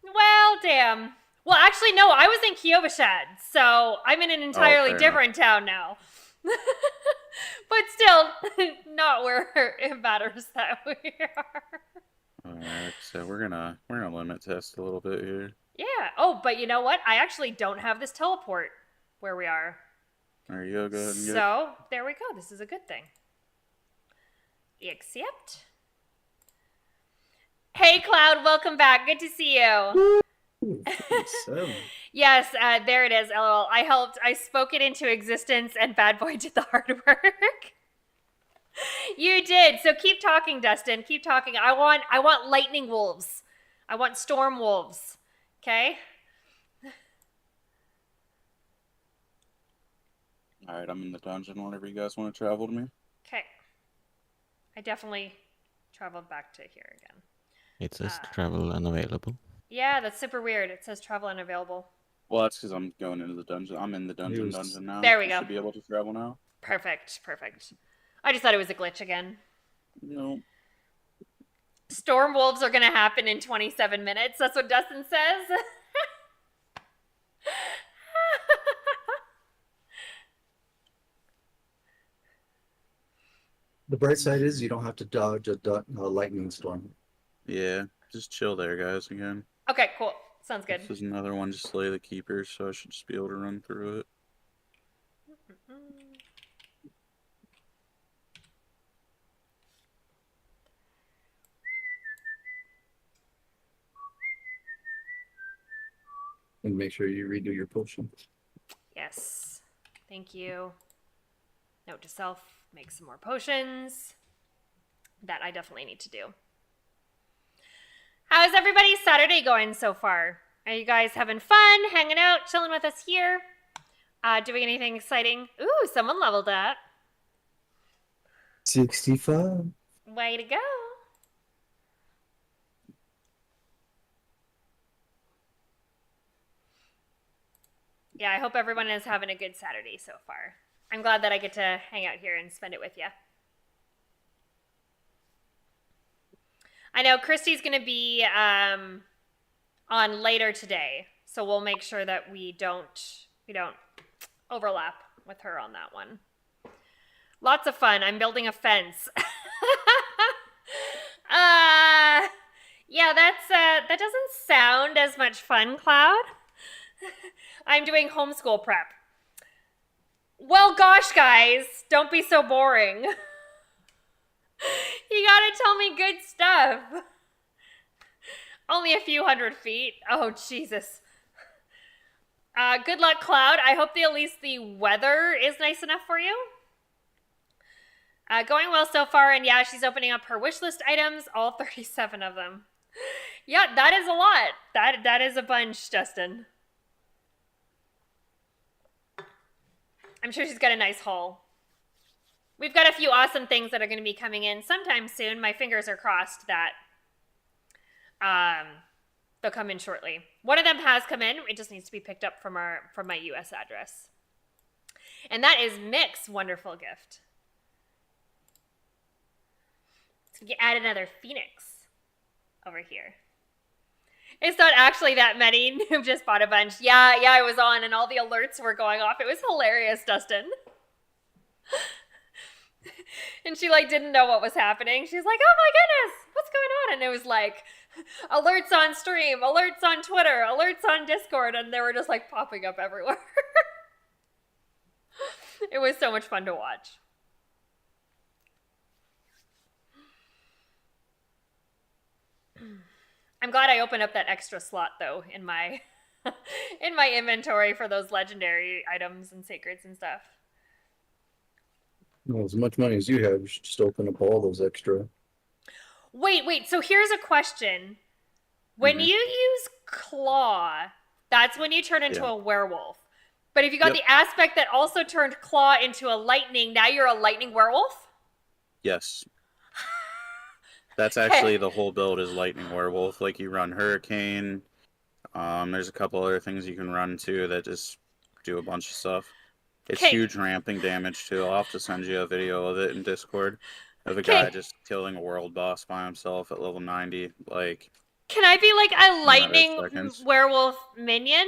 Well, damn. Well, actually, no, I was in Kiyoshad, so I'm in an entirely fair different town now. But still, not where it matters that we are. Alright, so we're gonna limit test a little bit here. Yeah. Oh, but you know what? I actually don't have this teleport where we are. There you go, go ahead and get it. So, there we go. This is a good thing. Accept. Hey, Cloud. Welcome back. Good to see you. So, Yes, there it is, LOL. I helped. I spoke it into existence, and Bad Boy did the hard work. You did. So keep talking, Dustin. Keep talking. I want lightning wolves. I want storm wolves. Okay? All right, I'm in the dungeon whenever you guys want to travel to me. Okay. I definitely traveled back to here again. It says travel unavailable. Yeah, that's super weird. It says travel unavailable. Well, that's because I'm going into the dungeon. I'm in the dungeon News. now. There we I go. should be able to travel now. Perfect. I just thought it was a glitch again. No. Storm wolves are going to happen in 27 minutes. That's what Dustin says. The bright side is you don't have to dodge a lightning storm. Yeah, just chill there, guys, again. Okay, cool. Sounds good. This is another one to slay the keepers, so I should just be able to run through it. And make sure you redo your potion. Yes. Thank you. Note to self, make some more potions. That I definitely need to do. How's everybody's Saturday going so far? Are you guys having fun, hanging out, chilling with us here? Doing anything exciting? Ooh, someone leveled up. 65. Way to go. Yeah, I hope everyone is having a good Saturday so far. I'm glad that I get to hang out here and spend it with you. I know Christy's going to be on later today, so we'll make sure that we don't overlap with her on that one. Lots of fun. I'm building a fence. Yeah, that doesn't sound as much fun, Cloud. I'm doing homeschool prep. Well, gosh, guys, don't be so boring. You gotta tell me good stuff. Only a few hundred feet. Oh, Jesus. Good luck, Cloud. I hope at least the weather is nice enough for you. Going well so far, and yeah, she's opening up her wish list items, all 37 of them. Yeah, that is a lot. That is a bunch, Justin. I'm sure she's got a nice haul. We've got a few awesome things that are going to be coming in sometime soon. My fingers are crossed that they'll come in shortly. One of them has come in. It just needs to be picked up from my US address. And that is Mick's wonderful gift. So we can add another Phoenix over here. It's not actually that many. Noob just bought a bunch. Yeah, I was on and all the alerts were going off. It was hilarious, Dustin. And she didn't know what was happening. She's like, oh my goodness, what's going on? And it was like alerts on stream, alerts on Twitter, alerts on Discord, and they were just popping up everywhere. It was so much fun to watch. I'm glad I opened up that extra slot though in my in my inventory for those legendary items and sacreds and stuff. Well, as much money as you have, you should just open up all those extra. Wait. So here's a question. When you use claw, that's when you turn into a werewolf. But if you got the aspect that also turned claw into a lightning, now you're a lightning werewolf? Yes. That's actually the whole build is lightning werewolf. You run hurricane. There's a couple other things you can run too that just do a bunch of stuff. It's huge ramping damage too. I'll have to send you a video of it in Discord of a guy just killing a world boss by himself at level 90. Can I be a lightning werewolf minion?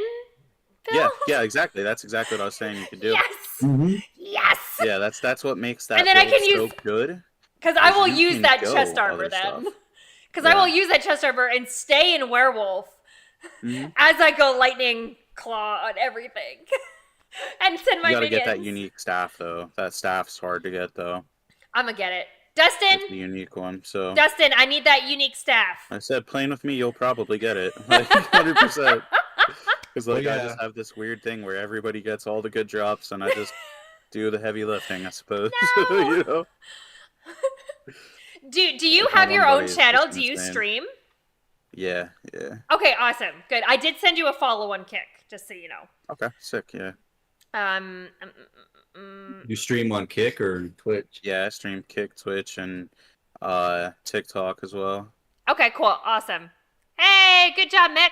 Bill? Yeah, exactly. That's exactly what I was saying you could do. Yes. Mm-hmm. Yes. Yeah, that's what makes that and then build I can so use good. Because I will use that go chest armor other then. stuff. Because I will use that chest armor and stay in werewolf as I go lightning claw on everything. And send my minions. You gotta get that unique staff though. That staff's hard to get though. I'm gonna get it. Dustin! It's the unique one, so. Dustin, I need that unique staff. I said, playing with me, you'll probably get it. 100%. Because I just have this weird thing where everybody gets all the good drops and I just do the heavy lifting, I suppose. No. You know? Do you Like, my have your one own buddy is channel? just Do you insane. stream? Yeah. Okay, awesome. Good. I did send you a follow on Kick, just so you know. Okay, sick. Yeah. You stream on Kick or Twitch? Yeah, I stream Kick, Twitch, and TikTok as well. Okay, cool. Awesome. Hey, good job, Mick.